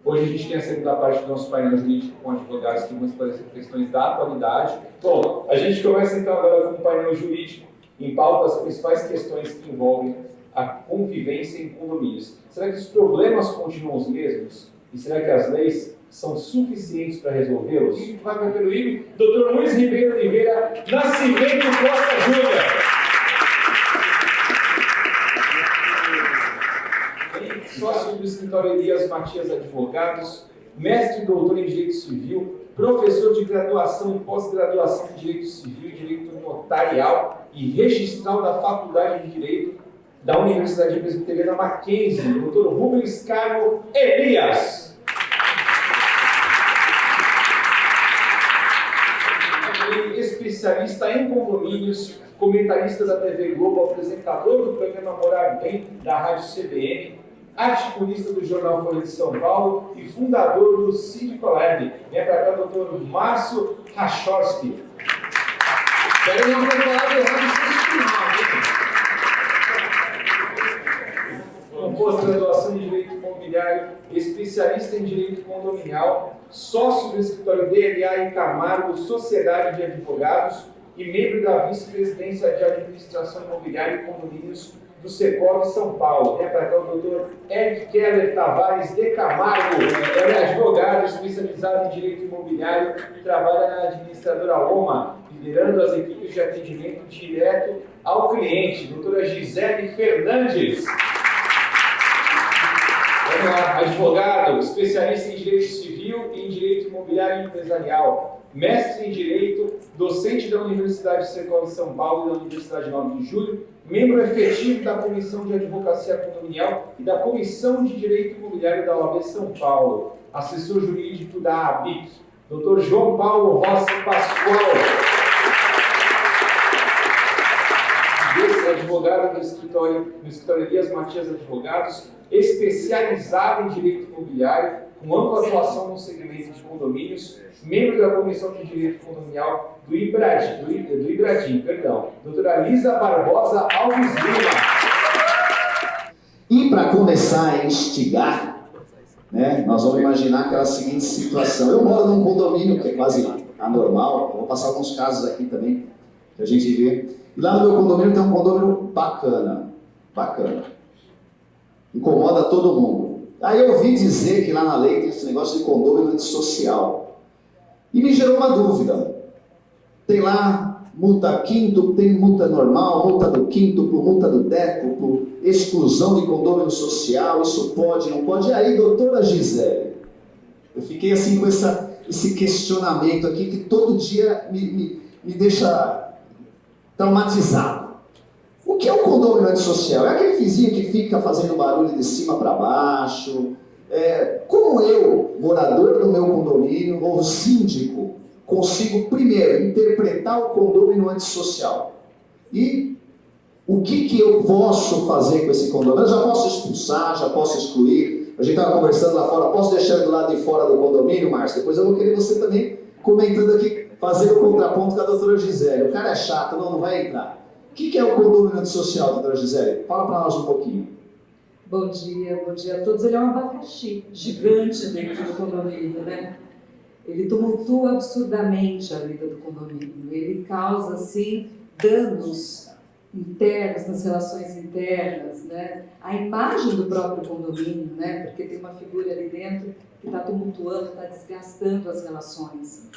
Hoje a gente tem a segunda parte do nosso painel jurídico com advogados que vão esclarecer questões da atualidade. Bom, a gente começa então agora com o painel jurídico, em pauta as principais questões que envolvem a convivência em condomínios. Será que os problemas continuam os mesmos? E será que as leis são suficientes para resolvê-los? Vai pelo IME, Dr. Luiz Ribeiro Oliveira Nascimento Costa Júnior. Sócio do escritório Elias Matias Advogados, mestre e doutor em Direito Civil, professor de graduação e pós-graduação em Direito Civil e Direito Notarial e registral da Faculdade de Direito da Universidade Presbiteriana Mackenzie, Dr. Rubens Carmo Elias. Especialista em condomínios, comentarista da TV Globo, apresentador do programa Morar Bem da Rádio CBN, articulista do jornal Folha de São Paulo e fundador do Sindicolab. Vem para cá, doutor Márcio Rachorski. Peraí, não vou falar errado com pós-graduação em Direito Imobiliário, especialista em Direito Condominial, sócio do escritório DLA em Camargo, Sociedade de Advogados e membro da Vice-Presidência de Administração Imobiliária e Condomínios do Secov São Paulo. Vem para cá o doutor Eric Keller Tavares de Camargo. Ele é advogado especializado em Direito Imobiliário e trabalha na administradora OMA, liderando as equipes de atendimento direto ao cliente. Doutora Gisele Fernandes. Vamos lá, advogado, especialista em Direito Civil e em Direito Imobiliário e Empresarial, mestre em Direito, docente da Universidade Secov São Paulo e da Universidade 9 de Julho, membro efetivo da Comissão de Advocacia Condominial e da Comissão de Direito Imobiliário da OAB São Paulo, assessor jurídico da ABIC, Dr. João Paulo Rossi Pascoal, advogado do escritório Elias Matias Advogados, especializado em Direito Imobiliário, com ampla atuação no segmento de condomínios, membro da Comissão de Direito Condominial do Ibradim, doutora Lisa Barbosa Alves Lima. E para começar a instigar, né, nós vamos imaginar aquela seguinte situação. Eu moro num condomínio que é quase anormal, vou passar alguns casos aqui também, que a gente vê. E lá no meu condomínio tem um condomínio bacana. Incomoda todo mundo. Aí eu ouvi dizer que lá na lei tem esse negócio de condomínio antissocial. E me gerou uma dúvida. Tem lá multa quíntuplo, tem multa normal, multa do quíntuplo, multa do décuplo, exclusão de condomínio social, isso pode, não pode? E aí, doutora Gisele, eu fiquei assim com esse questionamento aqui que todo dia me deixa traumatizado. O que é o condomínio antissocial? É aquele vizinho que fica fazendo barulho de cima para baixo. Como eu, morador do meu condomínio, ou síndico, consigo primeiro interpretar o condomínio antissocial? E o que eu posso fazer com esse condomínio? Eu já posso expulsar, já posso excluir. A gente estava conversando lá fora, posso deixar ele do lado de fora do condomínio, Márcio? Depois eu vou querer você também comentando aqui, fazer o contraponto com a doutora Gisele. O cara é chato, não vai entrar. O que é o condomínio antissocial, doutora Gisele? Fala para nós um pouquinho. Bom dia a todos. Ele é um abacaxi gigante dentro do condomínio, né? Ele tumultua absurdamente a vida do condomínio. Ele causa, assim, danos internos, nas relações internas, né? A imagem do próprio condomínio, né? Porque tem uma figura ali dentro que está tumultuando, está desgastando as relações.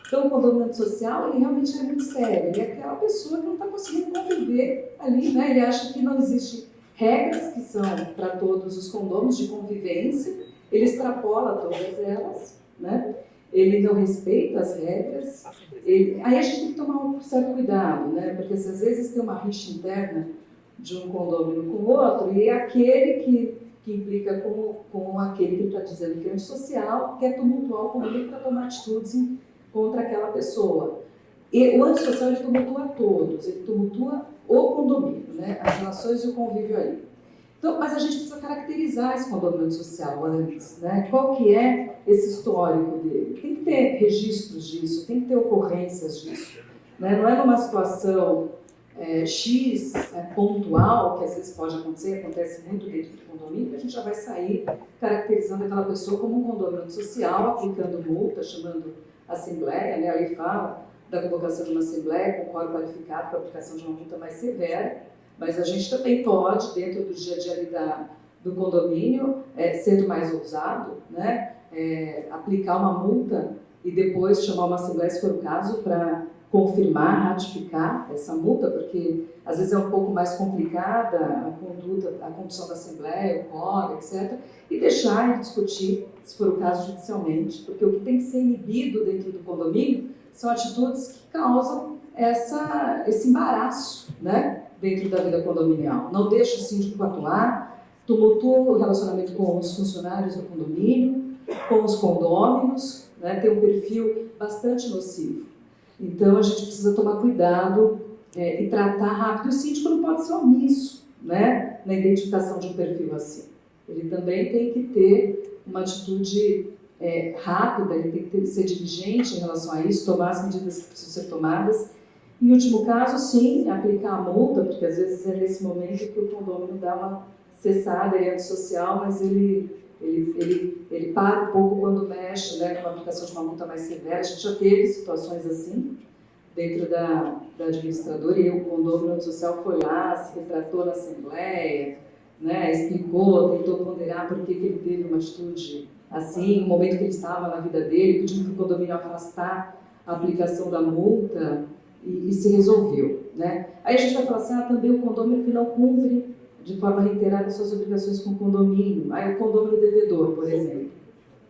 Então, o condomínio antissocial, ele realmente é muito sério. Ele é aquela pessoa que não está conseguindo conviver ali, né? Ele acha que não existe regras que são para todos os condôminos de convivência, ele extrapola todas elas, né? Ele não respeita as regras. Aí a gente tem que tomar um certo cuidado, né? Porque se às vezes tem uma rixa interna de um condômino com o outro, e é aquele que implica com aquele que está dizendo que é antissocial, quer tumultuar o condomínio para tomar atitudes contra aquela pessoa. E o antissocial, ele tumultua todos, ele tumultua o condomínio, né? As relações e o convívio ali. Então, mas a gente precisa caracterizar esse condomínio social antes, né? Qual que é esse histórico dele? Tem que ter registros disso, tem que ter ocorrências disso, né? Não é numa situação pontual, que às vezes pode acontecer, acontece muito dentro do condomínio, a gente já vai sair caracterizando aquela pessoa como um condomínio social, aplicando multa, chamando assembleia, né? A lei fala da convocação de uma assembleia com quórum qualificado para a aplicação de uma multa mais severa, mas a gente também pode, dentro do dia a dia ali do condomínio, ser mais ousado, né? Aplicar uma multa e depois chamar uma assembleia, se for o caso, para confirmar, ratificar essa multa, porque às vezes é um pouco mais complicada a condução da assembleia, o quórum, etc., e deixar e discutir, se for o caso, judicialmente, porque o que tem que ser inibido dentro do condomínio são atitudes que causam esse embaraço, né, dentro da vida condominial. Não deixa o síndico atuar, tumultua o relacionamento com os funcionários do condomínio, com os condôminos, né, tem um perfil bastante nocivo. Então, a gente precisa tomar cuidado e tratar rápido. O síndico não pode ser omisso, né, na identificação de um perfil assim. Ele também tem que ter uma atitude rápida, ele tem que ser diligente em relação a isso, tomar as medidas que precisam ser tomadas. Em último caso, sim, aplicar a multa, porque às vezes é nesse momento que o condômino dá uma cessada, ele é antissocial, mas ele para um pouco quando mexe, né, numa aplicação de uma multa mais severa. A gente já teve situações assim dentro da administradora, e o condomínio antissocial foi lá, se retratou na assembleia, né, explicou, tentou ponderar por que ele teve uma atitude assim, no momento que ele estava na vida dele, pedindo para o condomínio afastar a aplicação da multa, e se resolveu, né? Aí a gente vai falar assim, também o condomínio que não cumpre de forma reiterada suas obrigações com o condomínio. Aí o condomínio devedor, por exemplo,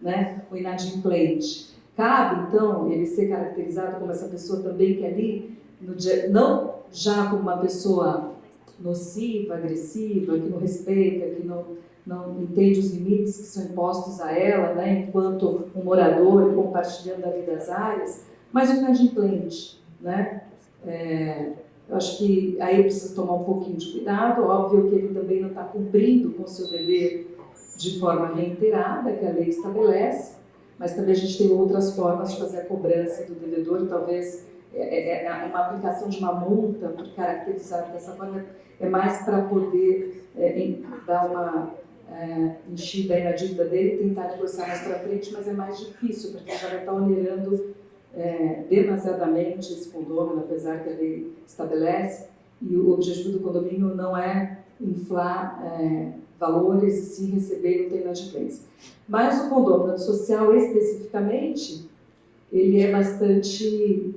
né? O inadimplente. Cabe, então, ele ser caracterizado como essa pessoa também que ali, não já como uma pessoa nociva, agressiva, que não respeita, que não entende os limites que são impostos a ela, né? Enquanto um morador compartilhando ali das áreas, mas o inadimplente, né? Eu acho que aí precisa tomar um pouquinho de cuidado. Óbvio que ele também não está cumprindo com o seu dever de forma reiterada, que a lei estabelece, mas também a gente tem outras formas de fazer a cobrança do devedor, e talvez uma aplicação de uma multa, por caracterizar dessa forma, é mais para poder dar uma enchida aí na dívida dele e tentar negociar mais para frente, mas é mais difícil, porque já vai estar onerando demasiadamente esse condomínio, apesar que a lei estabelece, e o objetivo do condomínio não é inflar valores e sim receber e não ter inadimplência. Mas o condomínio social, especificamente, ele é bastante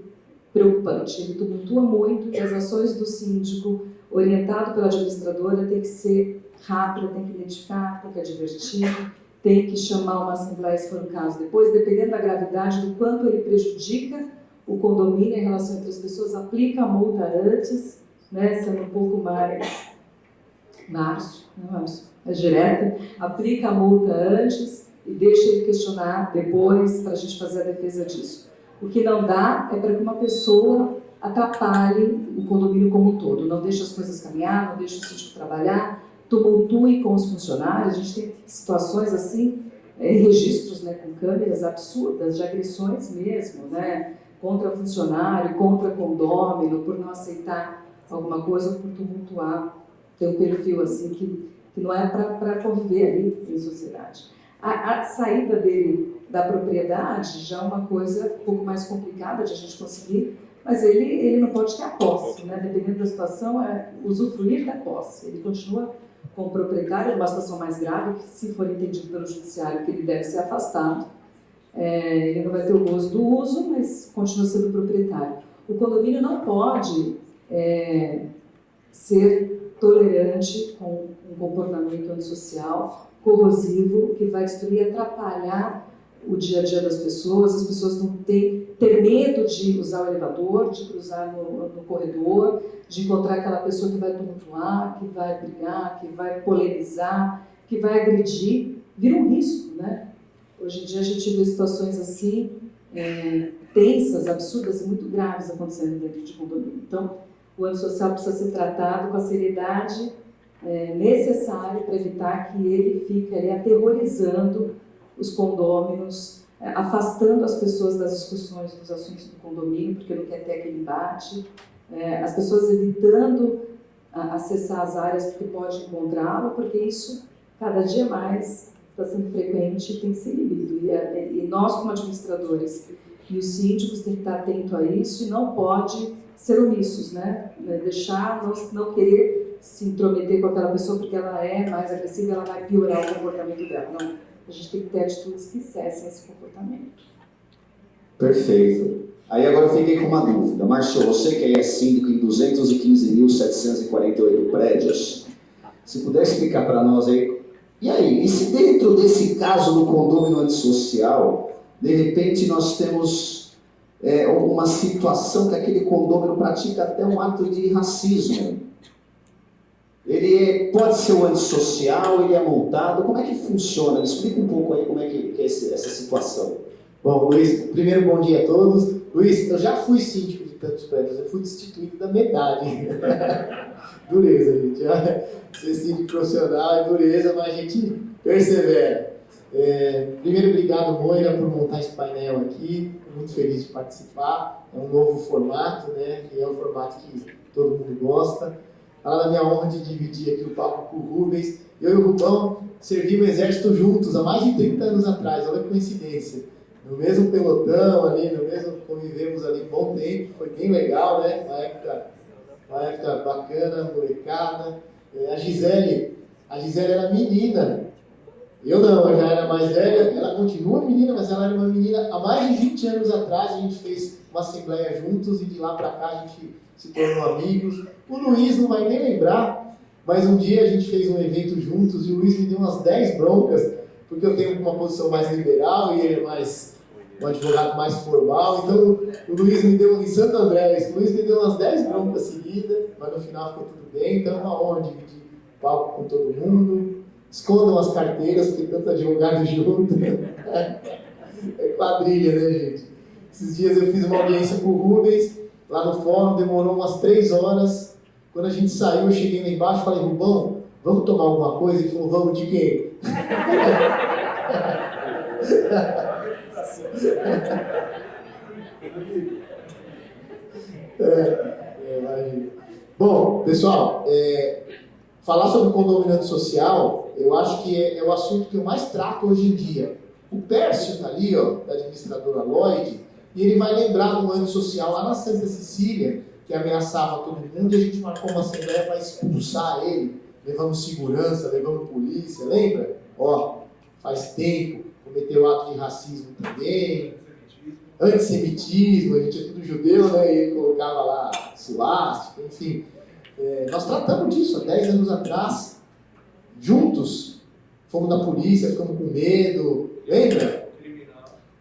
preocupante. Ele tumultua muito, e as ações do síndico, orientado pela administradora, tem que ser rápida, tem que identificar, tem que advertir, tem que chamar uma assembleia, se for o caso. Depois, dependendo da gravidade, do quanto ele prejudica o condomínio em relação entre as pessoas, aplica a multa antes, né, sendo um pouco mais direta, aplica a multa antes e deixa ele questionar depois para a gente fazer a defesa disso. O que não dá é para que uma pessoa atrapalhe o condomínio como um todo, não deixa as coisas caminhar, não deixa o síndico trabalhar, tumultue com os funcionários. A gente tem situações assim, registros, né, com câmeras absurdas de agressões mesmo, né, contra funcionário, contra condômino, por não aceitar alguma coisa, por tumultuar. Tem um perfil assim que não é para conviver ali em sociedade. A saída dele da propriedade já é uma coisa um pouco mais complicada de a gente conseguir, mas ele não pode ter a posse, né? Dependendo da situação, usufruir da posse. Ele continua como proprietário, numa situação mais grave, que se for entendido pelo judiciário que ele deve ser afastado, ele não vai ter o gozo do uso, mas continua sendo proprietário. O condomínio não pode ser tolerante com um comportamento antissocial, corrosivo, que vai destruir e atrapalhar o dia a dia das pessoas. As pessoas não ter medo de usar o elevador, de cruzar no corredor, de encontrar aquela pessoa que vai tumultuar, que vai brigar, que vai polemizar, que vai agredir. Vira um risco, né? Hoje em dia a gente vê situações assim, tensas, absurdas e muito graves acontecendo dentro de condomínio. Então, o antissocial precisa ser tratado com a seriedade necessária para evitar que ele fique ali aterrorizando os condôminos, afastando as pessoas das discussões dos assuntos do condomínio, porque não quer ter aquele embate. as pessoas evitando acessar as áreas porque pode encontrá-la, porque isso cada dia mais está sendo frequente e tem que ser inibido. E nós, como administradores e os síndicos, tem que estar atento a isso e não pode ser omissos, né? Deixar, não querer se intrometer com aquela pessoa porque ela é mais agressiva, ela vai piorar o comportamento dela. Não, a gente tem que ter atitudes que cessem esse comportamento. Perfeito. Aí agora eu fiquei com uma dúvida. Márcio, você que é síndico em 215.748 prédios, se puder explicar para nós aí, e aí, e se dentro desse caso do condomínio antissocial, de repente nós temos uma situação que aquele condomínio pratica até um ato de racismo? Ele pode ser o antissocial, ele é montado, como é que funciona? Explica um pouco aí como é que é essa situação. Bom, Luiz, primeiro bom dia a todos. Luiz, eu já fui síndico de tantos prédios, eu fui destituído da metade. Dureza, gente. Ser síndico profissional é dureza, mas a gente persevera. Primeiro, obrigado, Moira, por montar esse painel aqui. Estou muito feliz de participar. É um novo formato, né? Que é o formato que todo mundo gosta. Falar da minha honra de dividir aqui o papo com o Rubens. Eu e o Rubão servimos o exército juntos há mais de 30 anos atrás, olha a coincidência. No mesmo pelotão ali, convivemos ali um bom tempo, foi bem legal, né? Uma época bacana, molecada. A Gisele era menina. Eu não, eu já era mais velha, ela continua menina, mas ela era uma menina. Há mais de 20 anos atrás a gente fez uma assembleia juntos e de lá pra cá a gente se tornou amigos. O Luiz não vai nem lembrar, mas um dia a gente fez um evento juntos e o Luiz me deu umas 10 broncas, porque eu tenho uma posição mais liberal e ele é um advogado mais formal. Então o Luiz me deu, em Santo André, o Luiz me deu umas 10 broncas seguidas, mas no final ficou tudo bem. Então é uma honra dividir o palco com todo mundo. Escondam as carteiras, porque tanto advogado junto. É quadrilha, né, gente? Esses dias eu fiz uma audiência com o Rubens, lá no fórum, demorou umas 3 horas. Quando a gente saiu, eu cheguei lá embaixo e falei, Rubão, vamos tomar alguma coisa? Ele falou, vamos de quê? Bom, pessoal, falar sobre condomínio antissocial, eu acho que é o assunto que eu mais trato hoje em dia. O Pércio está ali, ó, da administradora Lloyd, e ele vai lembrar do antissocial lá na Santa Cecília, que ameaçava todo mundo, e a gente marcou uma assembleia para expulsar ele. Levamos segurança, levamos polícia, lembra? Ó, faz tempo, cometeu ato de racismo também, antissemitismo, a gente é tudo judeu, né? E ele colocava lá suástica, enfim. Nós tratamos disso há 10 anos atrás, juntos. Fomos na polícia, ficamos com medo, lembra?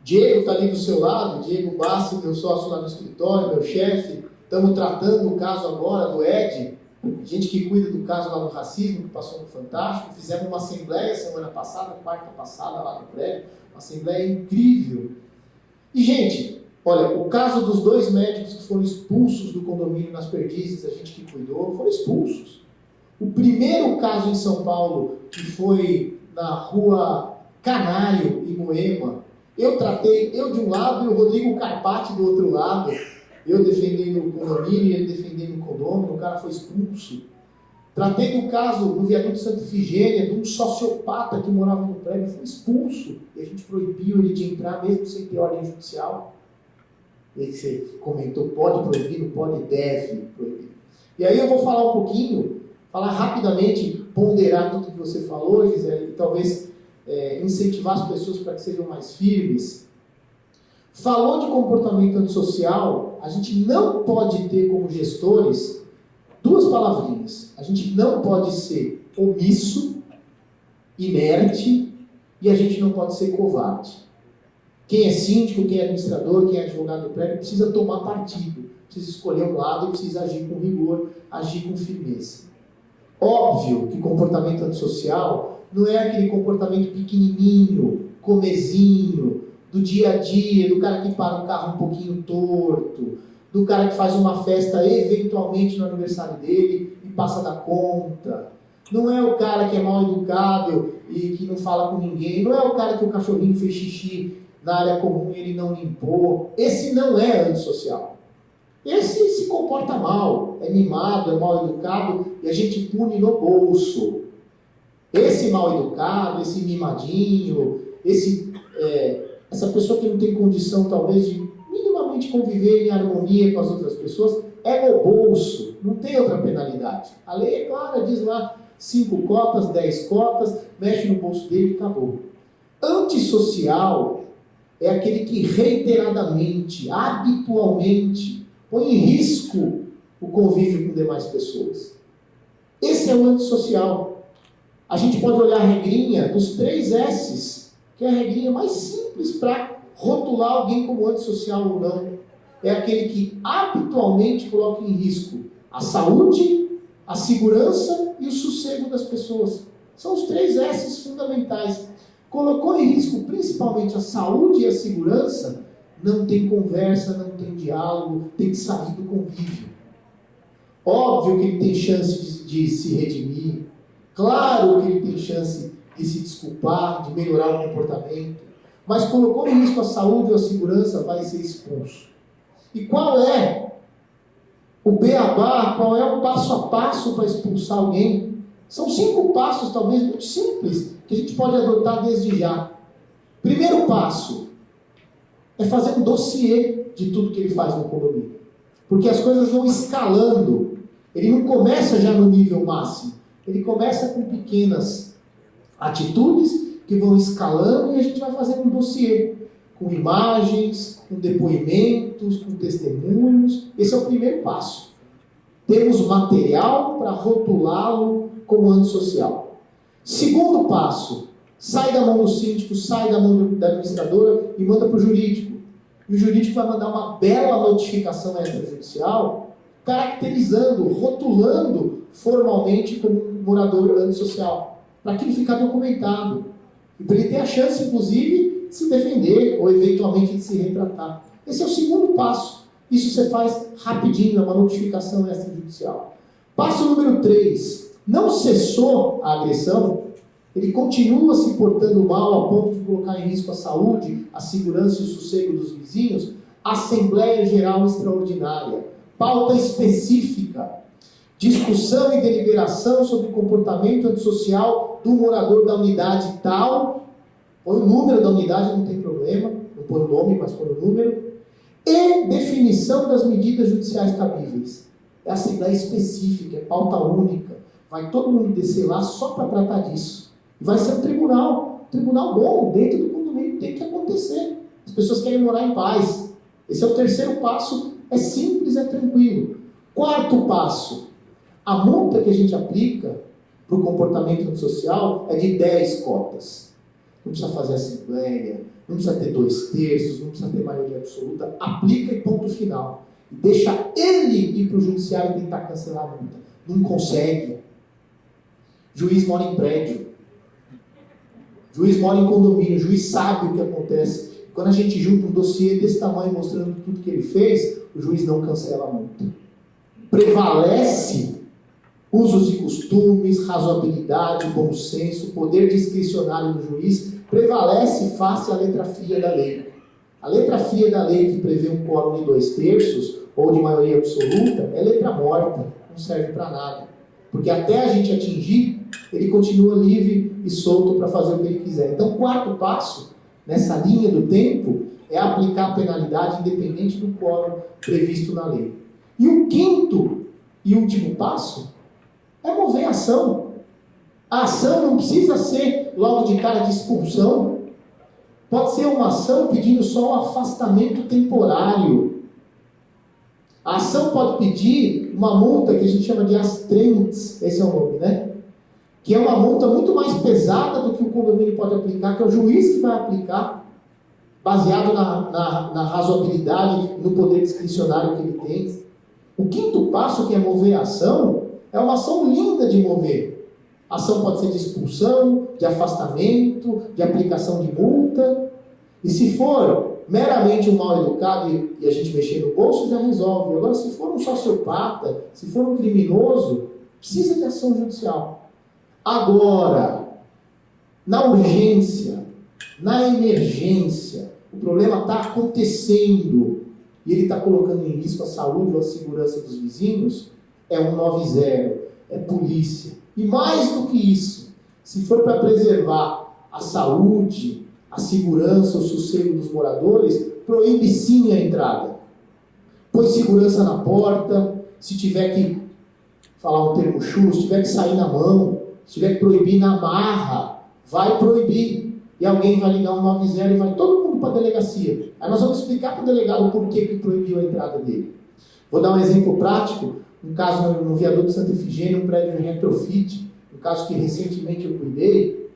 Diego está ali do seu lado, Diego Bassi, meu sócio lá no escritório, meu chefe. Estamos tratando o caso agora do Ed, gente que cuida do caso lá no racismo, que passou no Fantástico. Fizemos uma assembleia semana passada, quarta passada, lá no prédio, uma assembleia incrível. E, gente, olha, o caso dos 2 médicos que foram expulsos do condomínio nas Perdizes, a gente que cuidou, foram expulsos. O primeiro caso em São Paulo, que foi na rua Canário, em Moema, eu tratei, eu de um lado e o Rodrigo Carpati do outro lado, eu defendendo o condomínio e ele defendendo o condomínio, o cara foi expulso. Tratei do caso no viaduto Santa Ifigênia, de um sociopata que morava no prédio, foi expulso. E a gente proibiu ele de entrar, mesmo sem ter ordem judicial. E aí você comentou, pode proibir, não pode, deve proibir. E aí eu vou falar um pouquinho, falar rapidamente, ponderar tudo que você falou, Gisele, e talvez incentivar as pessoas para que sejam mais firmes. Falou de comportamento antissocial, a gente não pode ter como gestores 2 palavrinhas. A gente não pode ser omisso, inerte, e a gente não pode ser covarde. Quem é síndico, quem é administrador, quem é advogado do prédio, precisa tomar partido, precisa escolher um lado e precisa agir com rigor, agir com firmeza. Óbvio que comportamento antissocial não é aquele comportamento pequenininho, comezinho, do dia a dia, do cara que para um carro um pouquinho torto, do cara que faz uma festa eventualmente no aniversário dele e passa da conta. Não é o cara que é mal educado e que não fala com ninguém. Não é o cara que o cachorrinho fez xixi na área comum e ele não limpou. Esse não é antissocial. Esse se comporta mal, é mimado, é mal educado e a gente pune no bolso. Esse mal educado, esse mimadinho, essa pessoa que não tem condição talvez de minimamente conviver em harmonia com as outras pessoas, é no bolso, não tem outra penalidade. A lei é clara, diz lá 5 cotas, 10 cotas, mexe no bolso dele e acabou. Antissocial é aquele que reiteradamente, habitualmente, põe em risco o convívio com demais pessoas. Esse é o antissocial. A gente pode olhar a regrinha dos 3 S's, que é a regrinha mais simples para rotular alguém como antissocial ou não. É aquele que habitualmente coloca em risco a saúde, a segurança e o sossego das pessoas. São os 3 S's fundamentais. Colocou em risco principalmente a saúde e a segurança, não tem conversa, não tem diálogo, tem que sair do convívio. Óbvio que ele tem chance de se redimir, claro que ele tem chance de se desculpar, de melhorar o comportamento, mas colocou em risco a saúde ou a segurança, vai ser expulso. E qual é o beabá, qual é o passo a passo para expulsar alguém? São 5 passos, talvez muito simples, que a gente pode adotar desde já. Primeiro passo é fazer um dossiê de tudo que ele faz no condomínio. Porque as coisas vão escalando. Ele não começa já no nível máximo. Ele começa com pequenas atitudes que vão escalando e a gente vai fazendo um dossiê. Com imagens, com depoimentos, com testemunhos. Esse é o primeiro passo. Temos material para rotulá-lo como antissocial. Segundo passo, sai da mão do síndico, sai da mão da administradora e manda para o jurídico. E o jurídico vai mandar uma bela notificação extrajudicial, caracterizando, rotulando formalmente como um morador antissocial, para aquilo ficar documentado. E para ele ter a chance, inclusive, de se defender ou eventualmente de se retratar. Esse é o segundo passo. Isso você faz rapidinho, é uma notificação extrajudicial. Passo número 3. Não cessou a agressão, ele continua se portando mal ao ponto de colocar em risco a saúde, a segurança e o sossego dos vizinhos. Assembleia Geral Extraordinária. Pauta específica. Discussão e deliberação sobre o comportamento antissocial do morador da unidade tal. Põe o número da unidade, não tem problema. Não põe o nome, mas põe o número. E definição das medidas judiciais cabíveis. É assembleia específica, é pauta única. Vai todo mundo descer lá só para tratar disso. E vai ser um tribunal bom, dentro do condomínio tem que acontecer. As pessoas querem morar em paz. Esse é o terceiro passo, é simples, é tranquilo. Quarto passo, a multa que a gente aplica para o comportamento antissocial é de 10 cotas. Não precisa fazer assembleia, não precisa ter 2/3, não precisa ter maioria absoluta. Aplica e ponto final. E deixa ele ir para o judiciário e tentar cancelar a multa. Não consegue. Juiz mora em prédio. Juiz mora em condomínio. O juiz sabe o que acontece. Quando a gente junta um dossiê desse tamanho mostrando tudo que ele fez, o juiz não cancela a multa. Prevalece usos e costumes, razoabilidade, bom senso, poder discricionário do juiz, prevalece face à letra fria da lei. A letra fria da lei que prevê um quórum de 2/3 ou de maioria absoluta é letra morta, não serve para nada. Porque até a gente atingir, ele continua livre e solto para fazer o que ele quiser. Então, o quarto passo, nessa linha do tempo, é aplicar a penalidade independente do quórum previsto na lei. E o quinto e último passo é mover a ação. A ação não precisa ser logo de cara de expulsão. Pode ser uma ação pedindo só um afastamento temporário. A ação pode pedir uma multa que a gente chama de astrentes, esse é o nome, né? Que é uma multa muito mais pesada do que o condomínio pode aplicar, que é o juiz que vai aplicar, baseado na razoabilidade, no poder discricionário que ele tem. O quinto passo, que é mover a ação, é uma ação linda de mover. A ação pode ser de expulsão, de afastamento, de aplicação de multa. E se for meramente um mal educado e a gente mexer no bolso, já resolve. Agora, se for um sociopata, se for um criminoso, precisa de ação judicial. Agora, na urgência, na emergência, o problema está acontecendo e ele está colocando em risco a saúde ou a segurança dos vizinhos, é 190, é polícia. E mais do que isso, se for para preservar a saúde, a segurança, o sossego dos moradores, proíbe sim a entrada. Põe segurança na porta, se tiver que falar um termo chulo, se tiver que sair na mão, se tiver que proibir na marra, vai proibir. E alguém vai ligar 190 e vai todo mundo para a delegacia. Aí nós vamos explicar para o delegado por que proibiu a entrada dele. Vou dar um exemplo prático, um caso no viaduto Santa Efigênia, um prédio em retrofit, um caso que recentemente eu cuidei.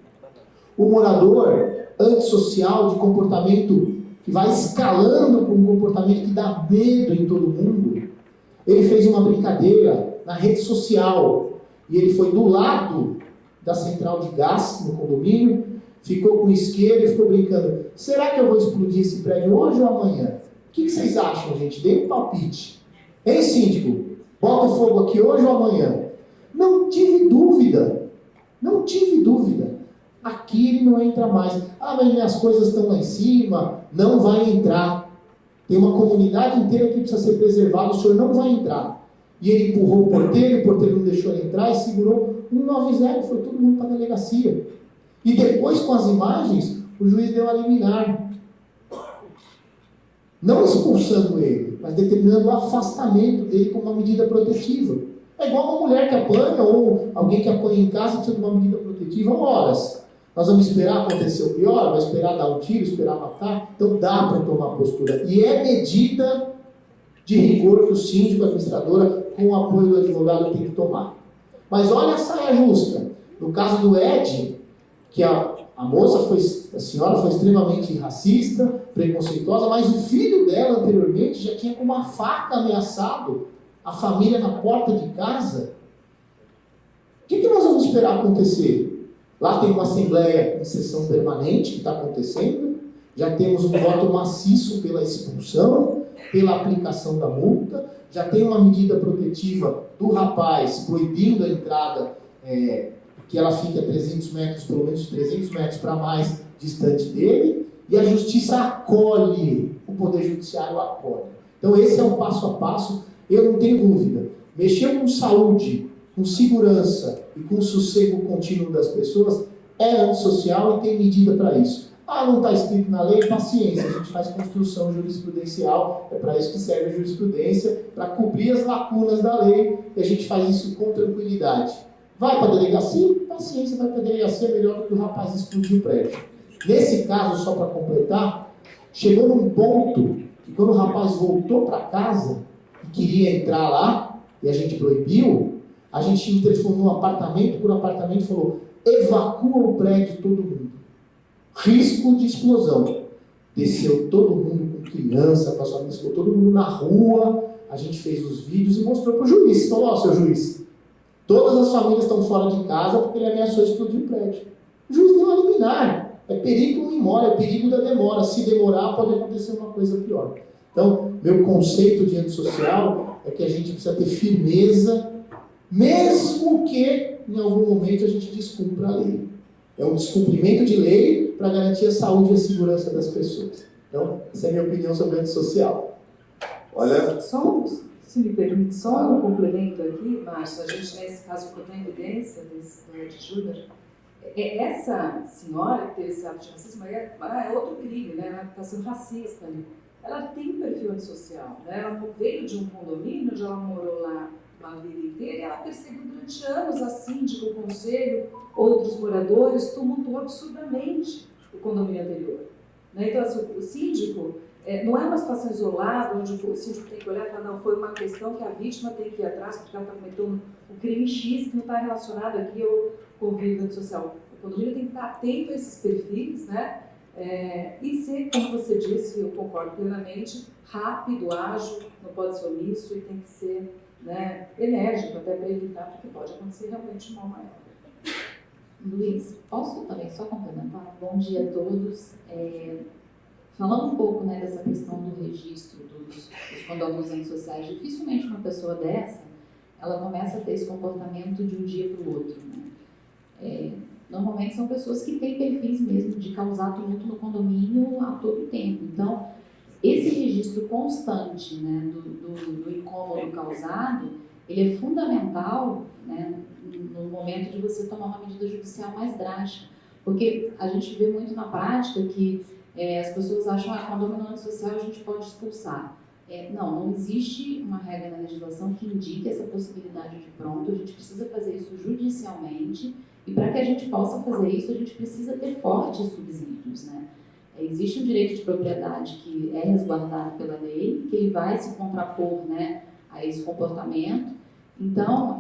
O morador antissocial, de comportamento que vai escalando para um comportamento que dá medo em todo mundo, ele fez uma brincadeira na rede social, e ele foi do lado da central de gás no condomínio, ficou com isqueiro e ficou brincando. Será que eu vou explodir esse prédio hoje ou amanhã? O que vocês acham, gente? Dê um palpite. Hein, síndico? Bota o fogo aqui hoje ou amanhã? Não tive dúvida. Não tive dúvida. Aqui ele não entra mais. Ah, mas minhas coisas estão lá em cima. Não vai entrar. Tem uma comunidade inteira que precisa ser preservada. O senhor não vai entrar. E ele empurrou o porteiro não deixou ele entrar e segurou 190 e foi todo mundo para a delegacia. E depois, com as imagens, o juiz deu a liminar. Não expulsando ele, mas determinando o afastamento dele como uma medida protetiva. É igual uma mulher que apanha ou alguém que apanha em casa precisa de uma medida protetiva horas. Nós vamos esperar acontecer o pior, vai esperar dar um tiro, esperar matar. Então dá para tomar postura. E é medida de rigor que o síndico, a administradora, com o apoio do advogado, tem que tomar. Mas olha a saia justa. No caso do Ed, que a senhora foi extremamente racista, preconceituosa, mas o filho dela anteriormente já tinha com uma faca ameaçado a família na porta de casa. O que nós vamos esperar acontecer? Lá tem uma assembleia em sessão permanente que está acontecendo, já temos um voto maciço pela expulsão, pela aplicação da multa, já tem uma medida protetiva do rapaz proibindo a entrada, que ela fique a 300 metros, pelo menos 300 metros para mais distante dele, e a justiça acolhe, o Poder Judiciário acolhe. Então esse é um passo a passo, eu não tenho dúvida. Mexer com saúde, com segurança e com o sossego contínuo das pessoas é antissocial e tem medida para isso. Ah, não está escrito na lei? Paciência, a gente faz construção jurisprudencial, é para isso que serve a jurisprudência, para cobrir as lacunas da lei, e a gente faz isso com tranquilidade. Vai para a delegacia? Paciência, vai para a delegacia, é melhor do que o rapaz explodir o prédio. Nesse caso, só para completar, chegou num ponto que quando o rapaz voltou para casa e queria entrar lá, e a gente proibiu, a gente interfonou apartamento por apartamento e falou: evacua o prédio todo mundo. Risco de explosão. Desceu todo mundo com criança, com a família, ficou todo mundo na rua, a gente fez os vídeos e mostrou para o juiz. Falou: ó, seu juiz, todas as famílias estão fora de casa porque ele ameaçou explodir o prédio. O juiz deu a liminar. É perigo em mora, é perigo da demora. Se demorar, pode acontecer uma coisa pior. Então, meu conceito de antissocial é que a gente precisa ter firmeza, mesmo que em algum momento a gente descumpra a lei. É um descumprimento de lei para garantir a saúde e a segurança das pessoas. Então, essa é a minha opinião sobre antissocial. Olha, Se me permite, só um complemento aqui, Márcio, a gente nesse caso ficou em evidência desse Ed Júnior. Essa senhora que teve esse ato de racismo é outro crime, né? Ela está sendo racista ali. Ela tem um perfil antissocial, né? Ela veio de um condomínio onde ela morou lá a vida inteira e ela perseguiu durante anos a síndica, o conselho, outros moradores, tumultuou absurdamente o condomínio anterior. Né? Então, assim, o síndico não é uma situação isolada onde o síndico tem que olhar e falar: não, foi uma questão que a vítima tem que ir atrás porque ela está cometendo um crime X que não está relacionado aqui ao convívio antissocial. O condomínio tem que estar atento a esses perfis, né? E ser, como você disse, eu concordo plenamente, rápido, ágil, não pode ser omisso e tem que ser, né, enérgico até para evitar, porque pode acontecer realmente um mal maior. Luiz, posso também só complementar? Bom dia a todos. Falando um pouco, né, dessa questão do registro dos condomínios antissociais, dificilmente uma pessoa dessa, ela começa a ter esse comportamento de um dia para o outro. Né? Normalmente são pessoas que têm perfis mesmo de causar tumulto no condomínio a todo tempo. Então, esse registro constante, né, do incômodo causado, ele é fundamental, né, no momento de você tomar uma medida judicial mais drástica. Porque a gente vê muito na prática que as pessoas acham que condomínio antissocial a gente pode expulsar. Não existe uma regra na legislação que indique essa possibilidade de pronto, a gente precisa fazer isso judicialmente, e para que a gente possa fazer isso, a gente precisa ter fortes subsídios, né? Existe um direito de propriedade que é resguardado pela lei, que ele vai se contrapor, né, a esse comportamento. Então,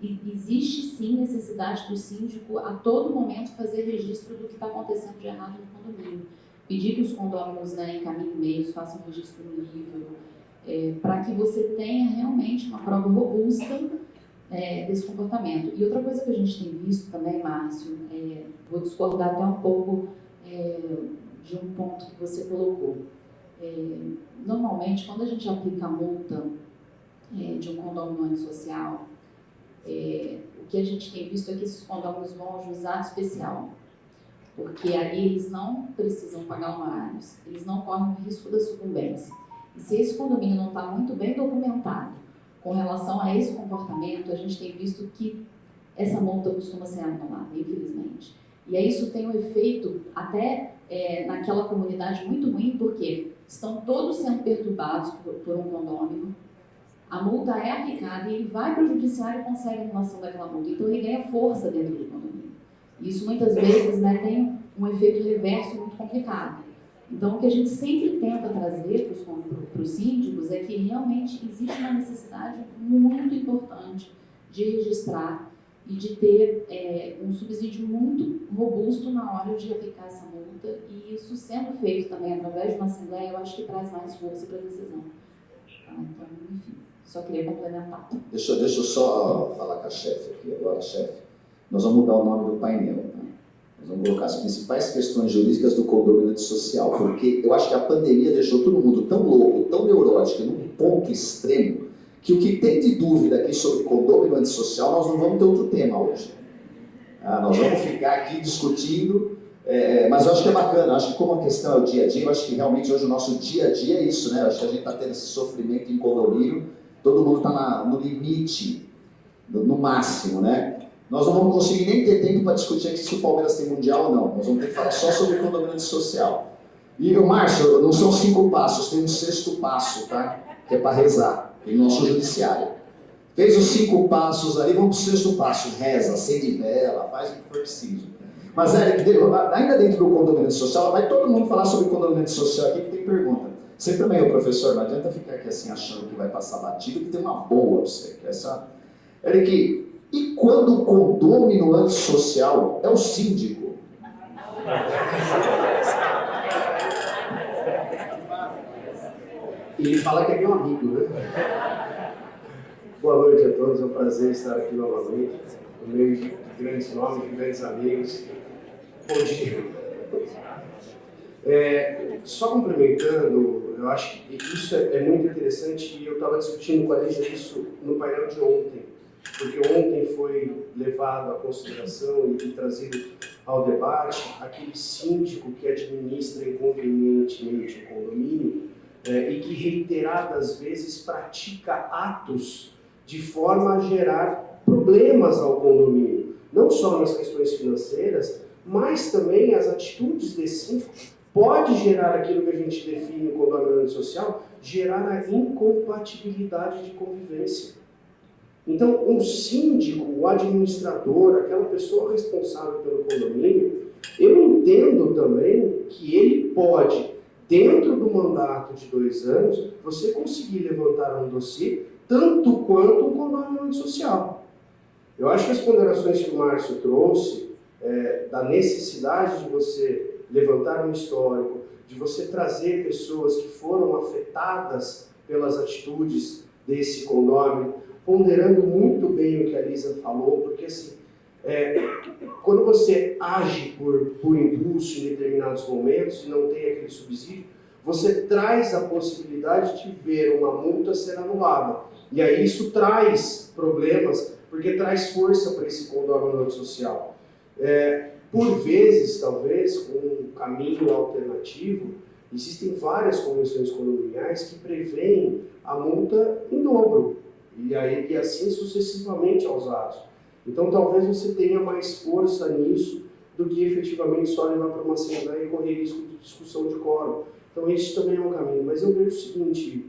existe sim necessidade do síndico a todo momento fazer registro do que está acontecendo de errado no condomínio. Pedir que os condôminos, né, encaminhem e-mails, façam registro no livro, para que você tenha realmente uma prova robusta desse comportamento. E outra coisa que a gente tem visto também, Márcio, vou discordar até um pouco de um ponto que você colocou. Normalmente, quando a gente aplica a multa de um condômino antissocial, o que a gente tem visto é que esses condôminos vão ao juizado especial, porque ali eles não precisam pagar honorários, eles não correm o risco da sucumbência. E se esse condomínio não está muito bem documentado com relação a esse comportamento, a gente tem visto que essa multa costuma ser anulada, infelizmente. E aí isso tem um efeito até naquela comunidade muito ruim, porque estão todos sendo perturbados por um condômino, a multa é aplicada e ele vai para o judiciário e consegue a anulação daquela multa. Então ele ganha força dentro do condomínio. E isso muitas vezes, né, tem um efeito reverso muito complicado. Então o que a gente sempre tenta trazer para os síndicos é que realmente existe uma necessidade muito importante de registrar e de ter um subsídio muito robusto na hora de aplicar essa multa, e isso sendo feito também através de uma assembleia, eu acho que traz mais força para a decisão. Tá? Então, enfim, só queria complementar. Deixa eu só falar com a chefe aqui agora, chefe. Nós vamos mudar o nome do painel, tá? Nós vamos colocar as principais questões jurídicas do condomínio antissocial, porque eu acho que a pandemia deixou todo mundo tão louco, tão neurótico, num ponto extremo, que o que tem de dúvida aqui sobre condomínio antissocial, nós não vamos ter outro tema hoje. Nós vamos ficar aqui discutindo, mas eu acho que é bacana, eu acho que como a questão é o dia a dia, eu acho que realmente hoje o nosso dia a dia é isso, né? Eu acho que a gente está tendo esse sofrimento em condomínio, todo mundo está no limite, no máximo, né? Nós não vamos conseguir nem ter tempo para discutir aqui se o Palmeiras tem mundial ou não, nós vamos ter que falar só sobre condomínio antissocial. E o Márcio, não são 5 passos, tem um 6º passo, tá? Que é para rezar. No nosso judiciário. Fez os 5 passos ali, vamos para o 6º passo. Reza, acende vela, faz o que for preciso. Mas, ainda dentro do condomínio social, vai todo mundo falar sobre condomínio social aqui, que tem pergunta. Você também, o professor, não adianta ficar aqui assim achando que vai passar batido, que tem uma boa para você. Eric, e quando o condomínio antissocial é o síndico? E ele fala que é meu amigo, né? Boa noite a todos, é um prazer estar aqui novamente, no meio de grandes nomes, de grandes amigos. Bom dia. Só complementando, eu acho que isso é muito interessante, e eu estava discutindo com a Lisa isso no painel de ontem, porque ontem foi levado à consideração e trazido ao debate aquele síndico que administra inconvenientemente o condomínio, e que reiteradas vezes pratica atos de forma a gerar problemas ao condomínio, não só nas questões financeiras, mas também as atitudes desse síndico pode gerar aquilo que a gente define no condomínio social, gerar a incompatibilidade de convivência. Então, um síndico, o administrador, aquela pessoa responsável pelo condomínio, eu entendo também que ele pode, dentro do mandato de 2 anos, você conseguir levantar um dossiê tanto quanto um condomínio social. Eu acho que as ponderações que o Márcio trouxe, da necessidade de você levantar um histórico, de você trazer pessoas que foram afetadas pelas atitudes desse condomínio, ponderando muito bem o que a Lisa falou, porque assim, quando você age por impulso em determinados momentos e não tem aquele subsídio, você traz a possibilidade de ver uma multa ser anulada. E aí isso traz problemas, porque traz força para esse condomínio social. Por vezes, talvez, com um caminho alternativo, Existem várias convenções condominiais que prevêem a multa em dobro, e assim sucessivamente aos atos. Então talvez você tenha mais força nisso do que efetivamente só levar para uma assembleia e correr risco de discussão de quórum. Então esse também é um caminho. Mas eu vejo o seguinte,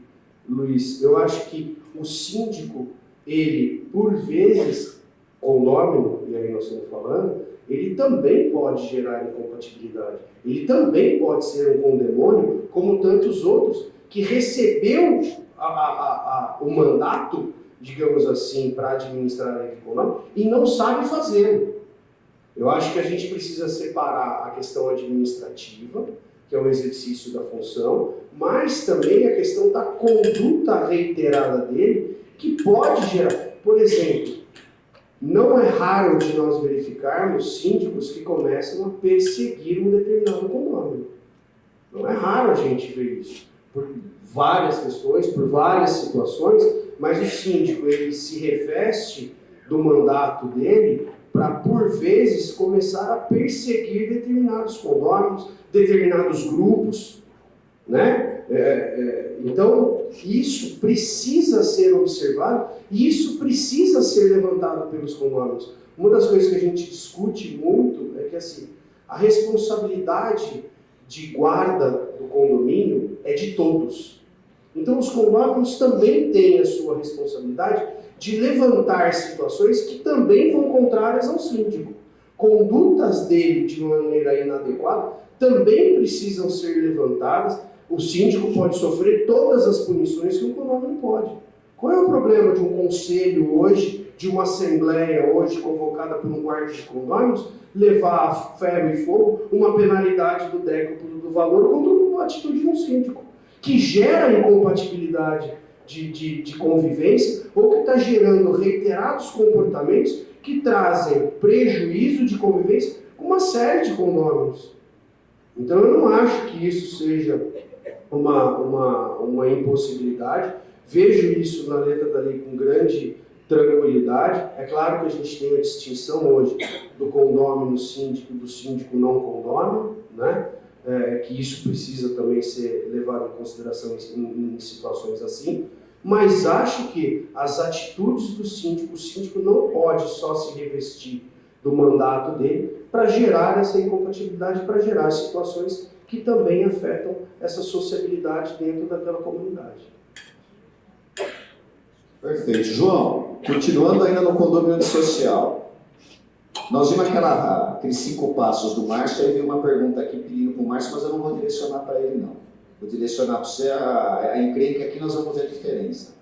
Luiz, eu acho que o síndico, ele, por vezes, condômino, e aí nós estamos falando, ele também pode gerar incompatibilidade. Ele também pode ser um condemônio, como tantos outros, que recebeu o mandato, digamos assim, para administrar a equipe econômica e não sabe fazê-lo. Eu acho que a gente precisa separar a questão administrativa, que é o exercício da função, mas também a questão da conduta reiterada dele, que pode gerar. Por exemplo, não é raro de nós verificarmos síndicos que começam a perseguir um determinado condomínio. Não é raro a gente ver isso. Por várias questões, por várias situações, mas o síndico ele se reveste do mandato dele para, por vezes, começar a perseguir determinados condôminos, determinados grupos, né? Então, isso precisa ser observado e isso precisa ser levantado pelos condôminos. Uma das coisas que a gente discute muito é que, assim, a responsabilidade de guarda do condomínio é de todos. Então, os condôminos também têm a sua responsabilidade de levantar situações que também vão contrárias ao síndico. Condutas dele de maneira inadequada também precisam ser levantadas. O síndico pode sofrer todas as punições que um condômino pode. Qual é o problema de um conselho hoje, de uma assembleia hoje convocada por um guarda de condôminos, levar a ferro e fogo uma penalidade do décuplo do valor contra uma atitude de um síndico, que gera incompatibilidade de convivência ou que está gerando reiterados comportamentos que trazem prejuízo de convivência com uma série de condôminos. Então eu não acho que isso seja uma impossibilidade. Vejo isso na letra da lei com grande tranquilidade. É claro que a gente tem a distinção hoje do condômino síndico e do síndico não condômino, né? Que isso precisa também ser levado em consideração em situações assim. Mas acho que as atitudes do síndico, o síndico não pode só se revestir do mandato dele para gerar essa incompatibilidade, para gerar situações que também afetam essa sociabilidade dentro daquela comunidade. Perfeito. João, continuando ainda no condomínio social, nós vimos aqueles 5 passos do Márcio, aí veio uma pergunta aqui pedindo para o Márcio, mas eu não vou direcionar para ele não. Vou direcionar para você a encrenca aqui, nós vamos ver a diferença.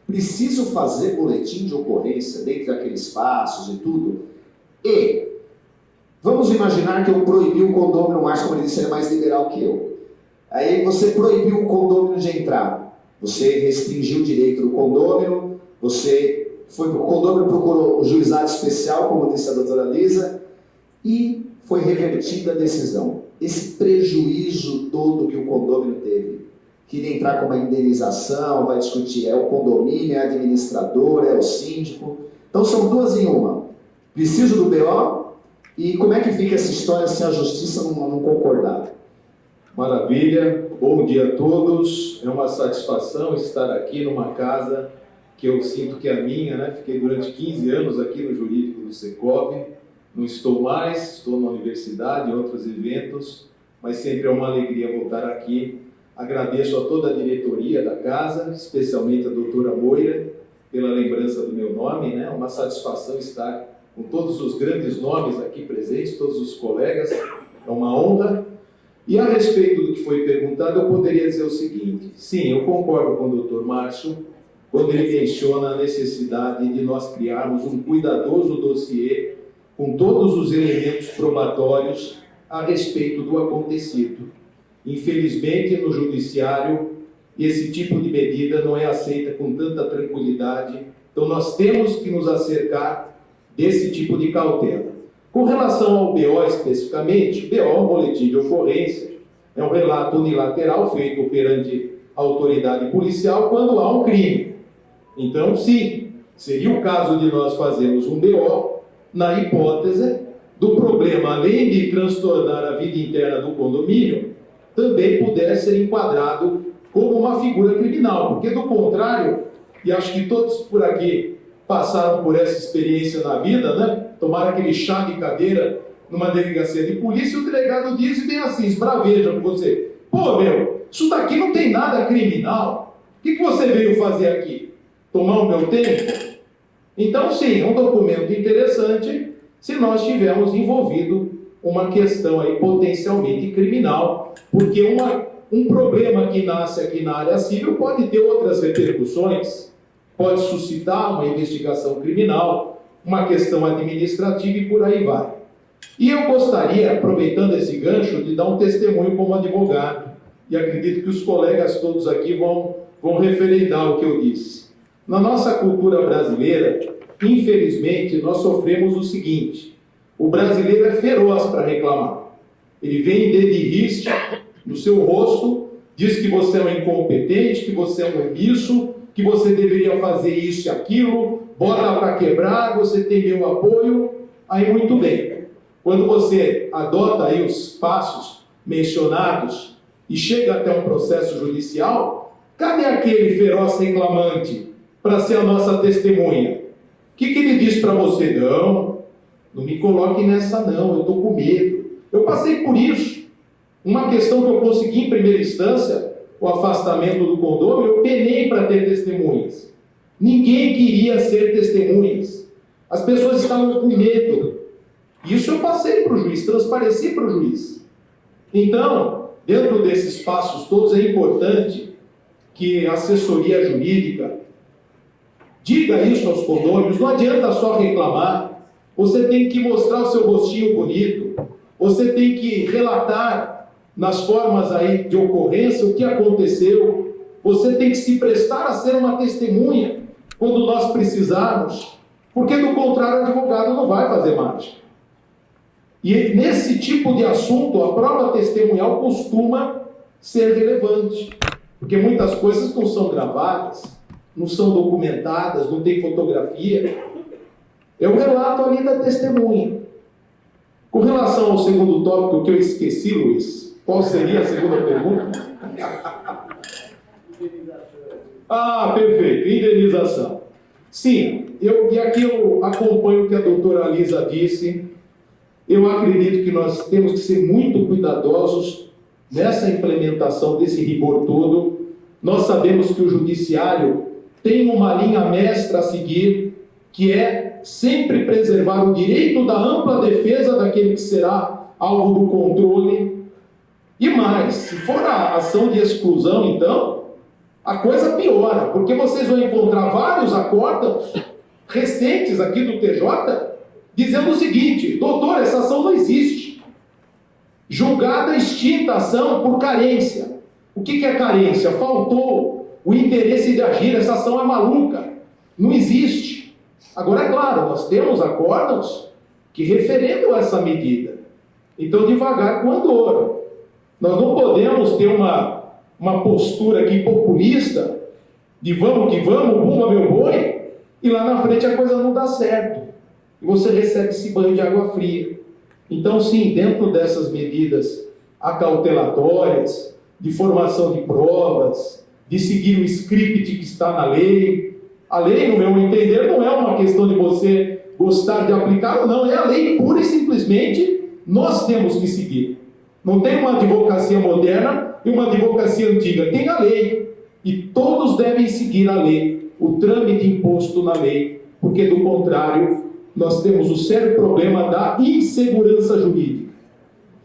Preciso fazer boletim de ocorrência dentro daqueles passos e tudo? E vamos imaginar que eu proibi o condômino, o Márcio, como ele disse, ele é mais liberal que eu. Aí você proibiu o condômino de entrar. Você restringiu o direito do condômino, o condômino procurou o juizado especial, como disse a doutora Lisa, e foi revertida a decisão. Esse prejuízo todo que o condômino teve, queria entrar com uma indenização, vai discutir, é o condomínio, é a administradora, é o síndico. Então são duas em uma. Preciso do BO, e como é que fica essa história se a justiça não concordar? Maravilha, bom dia a todos. É uma satisfação estar aqui numa casa que eu sinto que é minha, né? Fiquei durante 15 anos aqui no jurídico do Secov, não estou mais, estou na universidade, em outros eventos, mas sempre é uma alegria voltar aqui. Agradeço a toda a diretoria da casa, especialmente a doutora Moira, pela lembrança do meu nome, né? Uma satisfação estar com todos os grandes nomes aqui presentes, todos os colegas, é uma honra. E a respeito do que foi perguntado, eu poderia dizer o seguinte: sim, eu concordo com o doutor Márcio, quando ele menciona a necessidade de nós criarmos um cuidadoso dossiê com todos os elementos probatórios a respeito do acontecido. Infelizmente, no judiciário, esse tipo de medida não é aceita com tanta tranquilidade, então nós temos que nos acercar desse tipo de cautela. Com relação ao BO especificamente, BO é um boletim de ocorrência, é um relato unilateral feito perante a autoridade policial quando há um crime. Então, sim, seria o caso de nós fazermos um BO na hipótese do problema, além de transtornar a vida interna do condomínio, também puder ser enquadrado como uma figura criminal, porque do contrário, e acho que todos por aqui passaram por essa experiência na vida, né? Tomaram aquele chá de cadeira numa delegacia de polícia e o delegado diz e vem assim, esbraveja com você. Pô, meu, isso daqui não tem nada criminal. O que você veio fazer aqui? Tomar o meu tempo? Então, sim, é um documento interessante se nós tivermos envolvido uma questão aí potencialmente criminal, porque um problema que nasce aqui na área civil pode ter outras repercussões, pode suscitar uma investigação criminal, uma questão administrativa e por aí vai. E eu gostaria, aproveitando esse gancho, de dar um testemunho como advogado, e acredito que os colegas todos aqui vão referendar o que eu disse. Na nossa cultura brasileira, infelizmente, nós sofremos o seguinte: o brasileiro é feroz para reclamar. Ele vem dedilhiste no seu rosto, diz que você é um incompetente, que você é um omisso, que você deveria fazer isso e aquilo, bota para quebrar, você tem meu apoio, aí muito bem. Quando você adota aí os passos mencionados e chega até um processo judicial, cadê aquele feroz reclamante para ser a nossa testemunha? O que ele diz para você? Não me coloque nessa não, eu estou com medo. Eu passei por isso. Uma questão que eu consegui em primeira instância, o afastamento do condomínio, eu penei para ter testemunhas. Ninguém queria ser testemunhas. As pessoas estavam com medo. Isso eu passei para o juiz, transpareci para o juiz. Então, dentro desses passos todos, é importante que a assessoria jurídica diga isso aos condôminos. Não adianta só reclamar. Você tem que mostrar o seu rostinho bonito. Você tem que relatar nas formas aí de ocorrência o que aconteceu. Você tem que se prestar a ser uma testemunha quando nós precisarmos, porque do contrário o advogado não vai fazer mágica. E nesse tipo de assunto, a prova testemunhal costuma ser relevante, porque muitas coisas não são gravadas, não são documentadas, não tem fotografia. É o relato ali da testemunha. Com relação ao segundo tópico que eu esqueci, Luiz, qual seria a segunda pergunta? Ah, perfeito, indenização. Sim, e aqui eu acompanho o que a doutora Lisa disse. Eu acredito que nós temos que ser muito cuidadosos nessa implementação desse rigor todo. Nós sabemos que o judiciário tem uma linha mestra a seguir, que é sempre preservar o direito da ampla defesa daquele que será alvo do controle. E mais, se for a ação de exclusão, então, a coisa piora, porque vocês vão encontrar vários acórdãos recentes aqui do TJ dizendo o seguinte: doutor, essa ação não existe. Julgada extinta a ação por carência. O que é carência? Faltou o interesse de agir, essa ação é maluca, não existe. Agora, é claro, nós temos acórdãos que referendam essa medida. Então, devagar com andor. Nós não podemos ter uma postura aqui populista de vamos que vamos, bumba meu boi, e lá na frente a coisa não dá certo. E você recebe esse banho de água fria. Então, sim, dentro dessas medidas acautelatórias, de formação de provas, de seguir o script que está na lei. A lei, no meu entender, não é uma questão de você gostar de aplicar ou não, é a lei pura e simplesmente nós temos que seguir. Não tem uma advocacia moderna e uma advocacia antiga, tem a lei. E todos devem seguir a lei, o trâmite imposto na lei, porque do contrário, nós temos o sério problema da insegurança jurídica.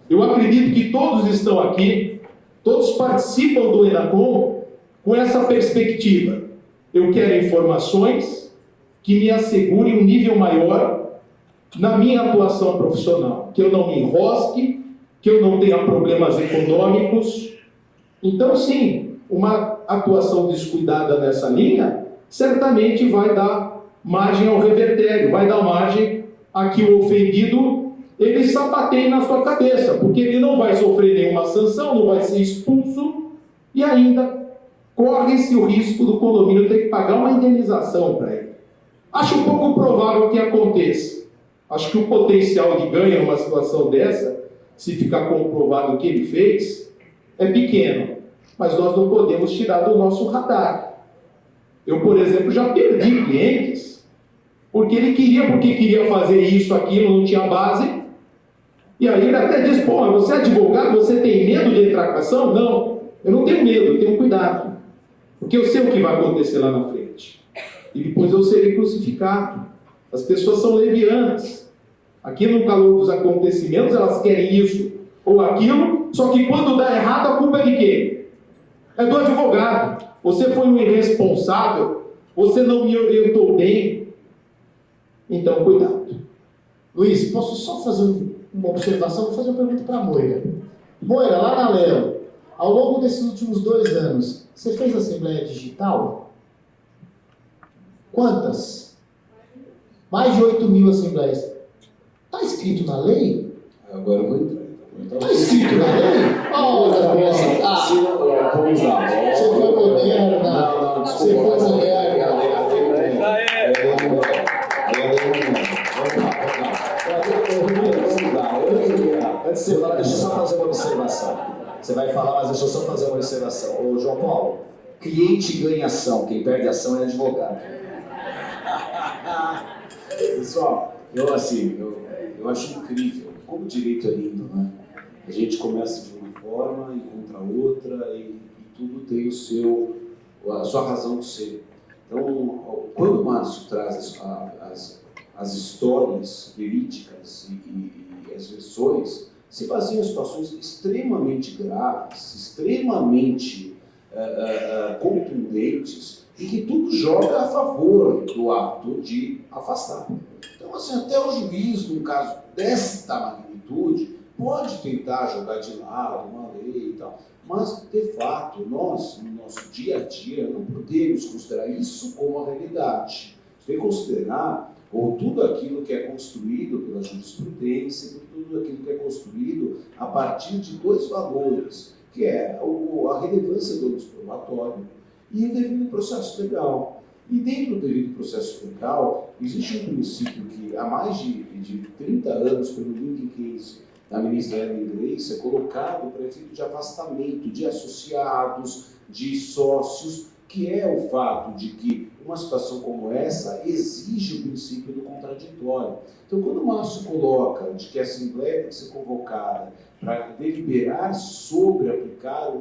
Eu acredito que todos estão aqui, todos participam do ENACOM com essa perspectiva. Eu quero informações que me assegurem um nível maior na minha atuação profissional, que eu não me enrosque, que eu não tenha problemas econômicos. Então, sim, uma atuação descuidada nessa linha certamente vai dar margem ao revertério, vai dar margem a que o ofendido ele sapateie na sua cabeça, porque ele não vai sofrer nenhuma sanção, não vai ser expulso e ainda corre-se o risco do condomínio ter que pagar uma indenização para ele. Acho um pouco provável que aconteça. Acho que o potencial de ganho numa situação dessa, se ficar comprovado o que ele fez, é pequeno, mas nós não podemos tirar do nosso radar. Eu, por exemplo, já perdi clientes porque queria fazer isso, aquilo, não tinha base. E aí ele até diz, pô, você é advogado, você tem medo de entrar com ação? Não, eu não tenho medo, eu tenho cuidado. Porque eu sei o que vai acontecer lá na frente. E depois eu serei crucificado. As pessoas são levianas. Aqui no calor dos acontecimentos, elas querem isso ou aquilo, só que quando dá errado, a culpa é de quem? É do advogado. Você foi um irresponsável, você não me orientou bem. Então, cuidado. Luiz, posso só fazer uma observação? Vou fazer uma pergunta para a Moira. Moira, lá na Leo, ao longo desses últimos 2 anos, você fez assembleia digital? Quantas? Mais de 8.000 assembleias. Está escrito na lei? Agora eu vou entrar. Está escrito na lei? Vamos lá. Você foi moderna. Não, Você foi moderna. Antes de você falar, deixa eu só fazer uma observação. Você vai falar, mas deixa eu só fazer uma observação. Ô, João Paulo, cliente ganha ação, quem perde ação é advogado. Pessoal, eu acho incrível. Como o direito é lindo, né? A gente começa de uma forma, encontra outra e tudo tem a sua razão de ser. Então, quando o Márcio traz as histórias verídicas e as versões, se baseiam em situações extremamente graves, extremamente contundentes, e que tudo joga a favor do ato de afastar. Então, assim, até o juiz, num caso desta magnitude, pode tentar jogar de lado uma lei e tal, mas, de fato, nós, no nosso dia a dia, não podemos considerar isso como a realidade. Tem que considerar tudo aquilo que é construído pela jurisprudência, tudo aquilo que é construído a partir de 2 valores, que é a relevância do ônus probatório e o devido processo legal. E dentro do devido processo legal, existe um princípio que há mais de 30 anos, pelo Lincoln Case da ministra Ellen Grace, é colocado para efeito de afastamento de associados, de sócios, que é o fato de que uma situação como essa exige o princípio do contraditório. Então, quando o Márcio coloca de que a Assembleia tem que ser convocada para deliberar sobre aplicar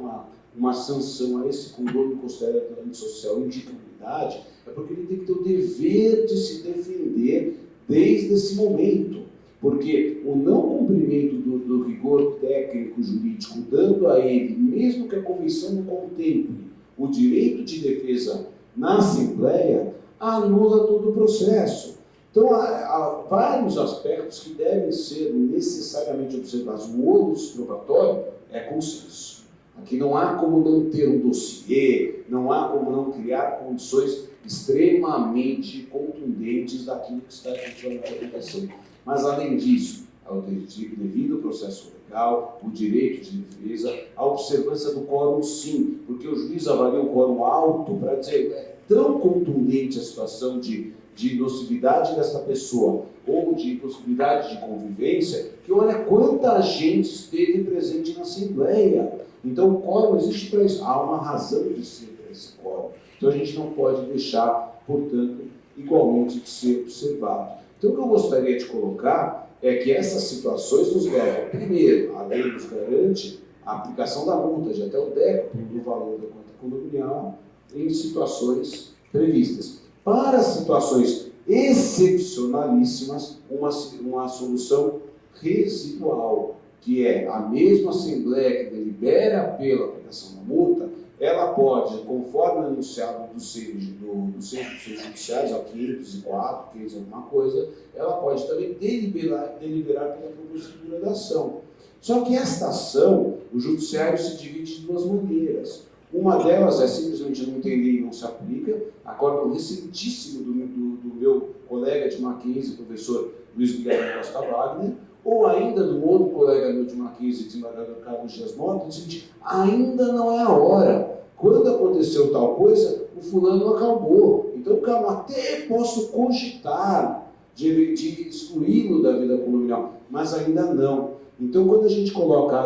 uma sanção a esse condômino considerado social indignidade, é porque ele tem que ter o dever de se defender desde esse momento. Porque o não cumprimento do rigor técnico-jurídico, dando a ele, mesmo que a convenção não contemple o direito de defesa na Assembleia, anula todo o processo. Então, há vários aspectos que devem ser necessariamente observados. O ônus probatório é consenso. Aqui não há como não ter um dossiê, não há como não criar condições extremamente contundentes daquilo que está efetivamente na aplicação. Mas, além disso, ao devido processo legal, o direito de defesa, a observância do quórum, sim, porque o juiz avalia o quórum alto para dizer é tão contundente a situação de nocividade dessa pessoa ou de possibilidade de convivência, que olha quanta gente esteve presente na Assembleia. Então, o quórum existe para isso. Há uma razão de ser para esse quórum. Então, a gente não pode deixar, portanto, igualmente de ser observado. Então, o que eu gostaria de colocar é que essas situações nos levam, primeiro, a lei nos garante a aplicação da multa de até o décimo do valor da conta condominial em situações previstas. Para situações excepcionalíssimas, uma solução residual, que é a mesma Assembleia que delibera pela aplicação da multa, ela pode, conforme anunciado dos centros judiciais, ao 504, 500 alguma coisa, ela pode também deliberar pela propositura da ação. Só que esta ação, o judiciário se divide de 2 maneiras. Uma delas é simplesmente não tem lei e não se aplica, acórdão recentíssimo do meu colega de Mackenzie, professor Luiz Guilherme Costa Wagner, ou ainda do outro colega meu de Mackenzie, desembargador Carlos Dias Mota, diz o seguinte: ainda não é a hora. Quando aconteceu tal coisa, o fulano acabou. Então, calma, até posso cogitar de excluí-lo da vida condominial, mas ainda não. Então, quando a gente coloca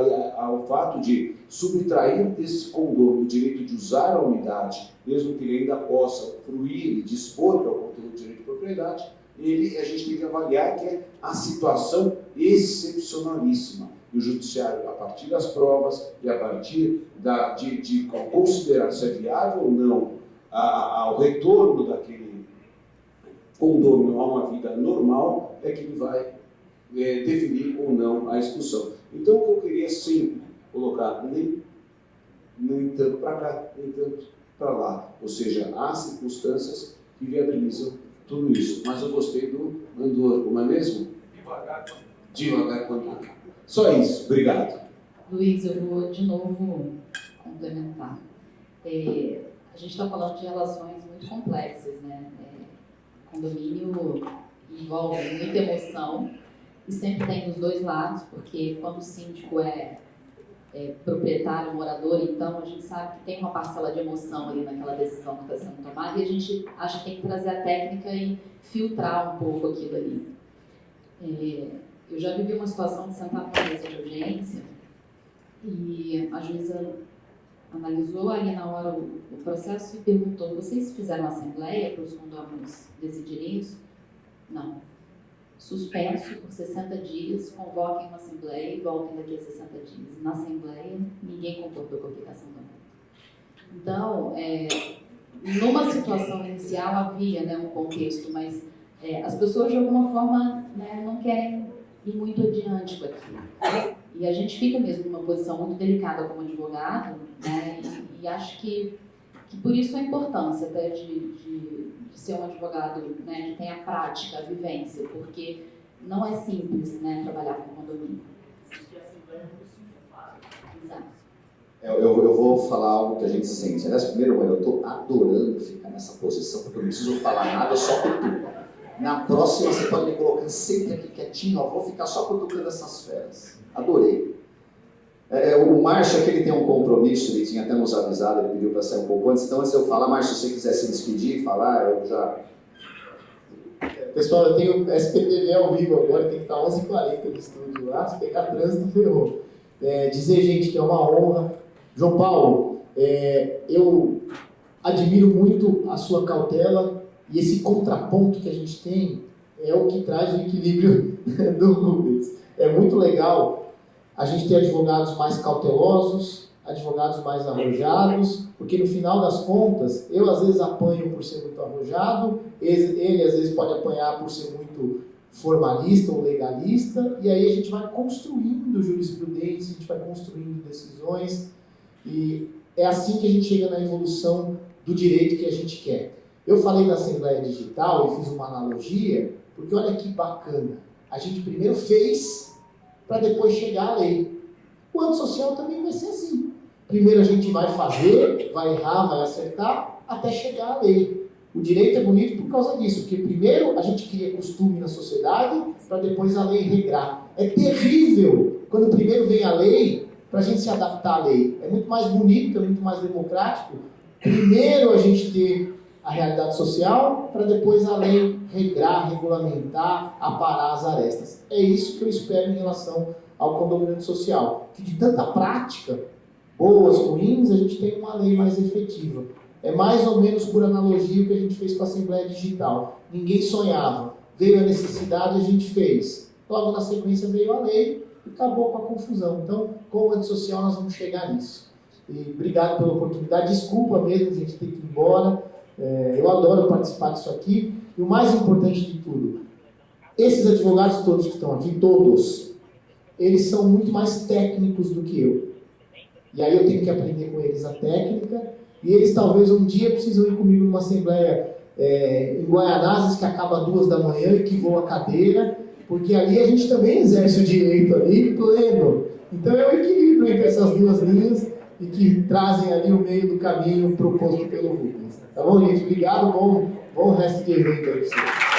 o fato de subtrair desse condomínio o direito de usar a unidade, mesmo que ele ainda possa fruir e dispor, que é o conteúdo do direito de propriedade, a gente tem que avaliar que é a situação excepcionalíssima. E o judiciário, a partir das provas e a partir de considerar se é viável ou não ao retorno daquele condomínio a uma vida normal, é que ele vai definir ou não a expulsão. Então, o que eu queria sempre colocar, nem tanto para cá, nem tanto para lá. Ou seja, há circunstâncias que viabilizam tudo isso. Mas eu gostei do Andor, como é mesmo? Devagar quando dá. Só isso. Obrigado. Luiz, eu vou de novo complementar. A gente está falando de relações muito complexas, né? Condomínio envolve muita emoção e sempre tem dos dois lados, porque quando o síndico é proprietário, morador, então a gente sabe que tem uma parcela de emoção ali naquela decisão que está sendo tomada e a gente acha que tem que trazer a técnica e filtrar um pouco aquilo ali. Eu já vivi uma situação de sentar numa mesa de audiência e a juíza analisou ali na hora o processo e perguntou: vocês fizeram assembleia para os condôminos decidirem isso? Não. Suspenso por 60 dias, convoquem uma assembleia e voltem daqui a 60 dias. Na assembleia, ninguém concordou com a aplicação da multa. Então, numa situação inicial havia, né, um contexto, mas as pessoas de alguma forma, né, não querem ir muito adiante com aquilo. E a gente fica mesmo numa posição muito delicada como advogado, né, e acho que por isso a importância até de ser um advogado, né, que tem a prática, a vivência, porque não é simples, né, trabalhar com condomínio. Exato. Eu vou falar algo que a gente sente. Aliás, primeiro, eu estou adorando ficar nessa posição, porque eu não preciso falar nada, só cutuco. Na próxima, você pode me colocar sempre aqui quietinho, vou ficar só cutucando essas feras. Adorei. O Márcio aqui, ele tem um compromisso, ele tinha até nos avisado, ele pediu para sair um pouco antes. Então, antes de eu falar, Márcio, se você quiser se despedir e falar, eu já... Pessoal, eu tenho SPTV ao vivo agora, tem que estar 11h40 no estúdio lá, se pegar trânsito, ferrou. Dizer, gente, que é uma honra. João Paulo, eu admiro muito a sua cautela e esse contraponto que a gente tem é o que traz o equilíbrio do Rubens. É muito legal a gente ter advogados mais cautelosos, advogados mais arrojados, porque no final das contas, eu às vezes apanho por ser muito arrojado, ele às vezes pode apanhar por ser muito formalista ou legalista, e aí a gente vai construindo jurisprudência, a gente vai construindo decisões, e é assim que a gente chega na evolução do direito que a gente quer. Eu falei da Assembleia Digital e fiz uma analogia, porque olha que bacana, a gente primeiro fez para depois chegar à lei. O antissocial também vai ser assim. Primeiro a gente vai fazer, vai errar, vai acertar, até chegar à lei. O direito é bonito por causa disso, porque primeiro a gente cria costume na sociedade, para depois a lei regrar. É terrível quando primeiro vem a lei, para a gente se adaptar à lei. É muito mais bonito, é muito mais democrático. Primeiro a gente ter a realidade social, para depois a lei regrar, regulamentar, aparar as arestas. É isso que eu espero em relação ao condomínio social. Que de tanta prática, boas, ruins, a gente tem uma lei mais efetiva. É mais ou menos por analogia o que a gente fez com a Assembleia Digital. Ninguém sonhava. Veio a necessidade, a gente fez. Logo na sequência veio a lei e acabou com a confusão. Então, como antissocial, nós vamos chegar nisso. E obrigado pela oportunidade. Desculpa mesmo, gente, ter que ir embora. Eu adoro participar disso aqui. E o mais importante de tudo, esses advogados todos que estão aqui, todos, eles são muito mais técnicos do que eu. E aí eu tenho que aprender com eles a técnica. E eles talvez um dia precisam ir comigo numa assembleia em Guaianazes, que acaba às 2h e que voa a cadeira, porque ali a gente também exerce o direito ali pleno. Então é o equilíbrio entre essas duas linhas e que trazem ali o meio do caminho proposto pelo Rubens. Tá bom, gente? Obrigado, bom resto de evento aí para vocês.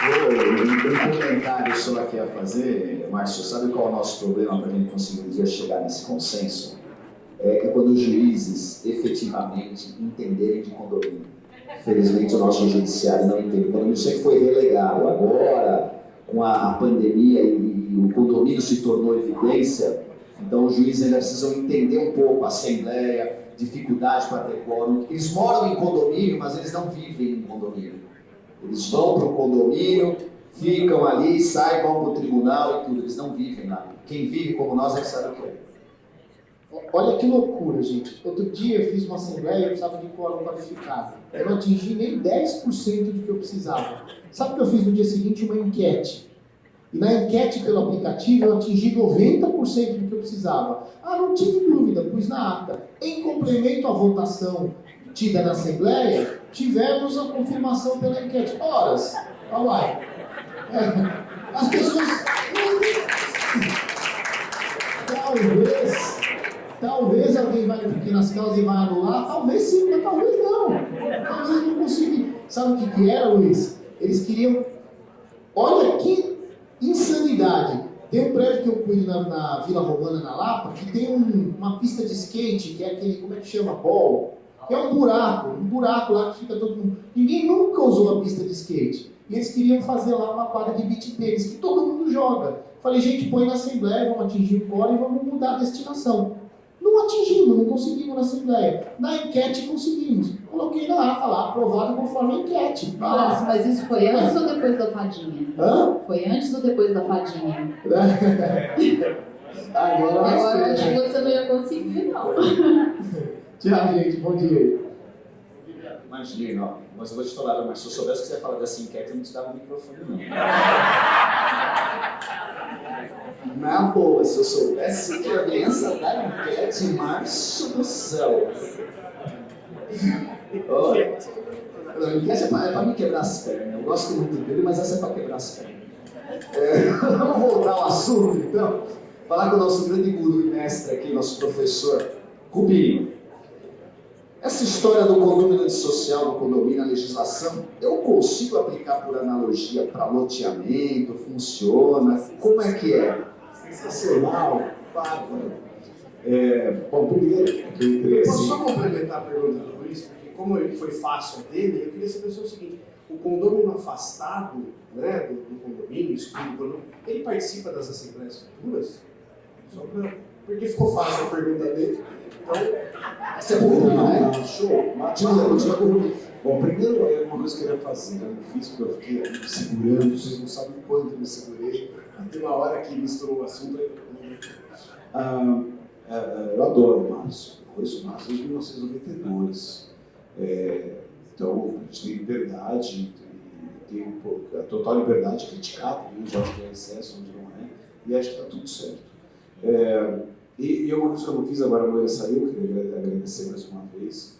Um comentário só aqui a fazer, Márcio, sabe qual é o nosso problema para a gente conseguir um dia chegar nesse consenso? É quando os juízes efetivamente entenderem de condomínio. Infelizmente, o nosso judiciário não entende. O condomínio sempre foi relegado. Agora, com a pandemia e o condomínio se tornou evidência, então os juízes ainda precisam entender um pouco a assembleia, dificuldade para ter quórum. Eles moram em condomínio, mas eles não vivem em condomínio. Eles vão para o condomínio, ficam ali, saem, vão para o tribunal e tudo. Eles não vivem lá. Quem vive como nós é que sabe o que é. Olha que loucura, gente. Outro dia eu fiz uma assembleia e eu precisava de quórum qualificado. Eu não atingi nem 10% do que eu precisava. Sabe o que eu fiz no dia seguinte? Uma enquete. E na enquete pelo aplicativo eu atingi 90% do que eu precisava. Ah, não tive dúvida, pus na ata. Em complemento à votação tida na Assembleia, tivemos a confirmação pela enquete. Horas. Uai. As pessoas... Talvez alguém vai no Pequenas Causas e vai anular, talvez sim, mas talvez não. Talvez não consiga. Sabe o que era, Luiz? Eles queriam... Olha que insanidade. Tem um prédio que eu cuido na Vila Romana, na Lapa, que tem uma pista de skate, que é aquele, como é que chama? Ball. Que é um buraco lá que fica todo mundo... Ninguém nunca usou uma pista de skate. E eles queriam fazer lá uma quadra de beach tênis, que todo mundo joga. Falei, gente, põe na Assembleia, vamos atingir o quórum e vamos mudar a destinação. Não atingimos, não conseguimos na Assembleia. Na enquete conseguimos. Coloquei na ata lá, aprovado conforme a enquete. Mas isso foi antes ou depois da fadinha? Hã? Foi antes ou depois da fadinha? Agora acho que você não ia conseguir, não. Tchau, gente. Bom dia. Imagina, ó, mas eu vou te falar, mas se eu soubesse que você ia falar dessa enquete, eu não te dava o microfone, não. Na boa, se eu soubesse que a criança da enquete, Márcio do céu. Olha, a enquete é pra me quebrar as pernas. Eu gosto muito dele, mas essa é pra quebrar as pernas. Vamos voltar ao assunto, então. Falar com o nosso grande guru e mestre aqui, nosso professor Rubinho. Essa história do condomínio antissocial, do condomínio, a legislação, eu consigo aplicar por analogia para loteamento, funciona? Como é que é? Sensacional, bárbaro. Bom, primeiro, eu posso só complementar a pergunta do Luiz, porque como foi fácil dele, eu queria saber só o seguinte: o condômino afastado, né, do condomínio, excluído do condomínio, ele participa das assembleias futuras? Só porque ficou fácil a pergunta dele. Então, Essa é boa, né? show. Bom, primeiro é uma coisa que eu queria fazer, né? Eu fiz porque eu fiquei me segurando, vocês não sabem o quanto eu me segurei. Tem uma hora que misturou o assunto. Eu adoro o Márcio, eu conheço o Márcio desde 1992. Então, a gente tem liberdade, tem a total liberdade de criticar, onde acho que é excesso, onde não é, e acho que está tudo certo. E uma coisa que eu não fiz agora, a Moira saiu, eu queria agradecer mais uma vez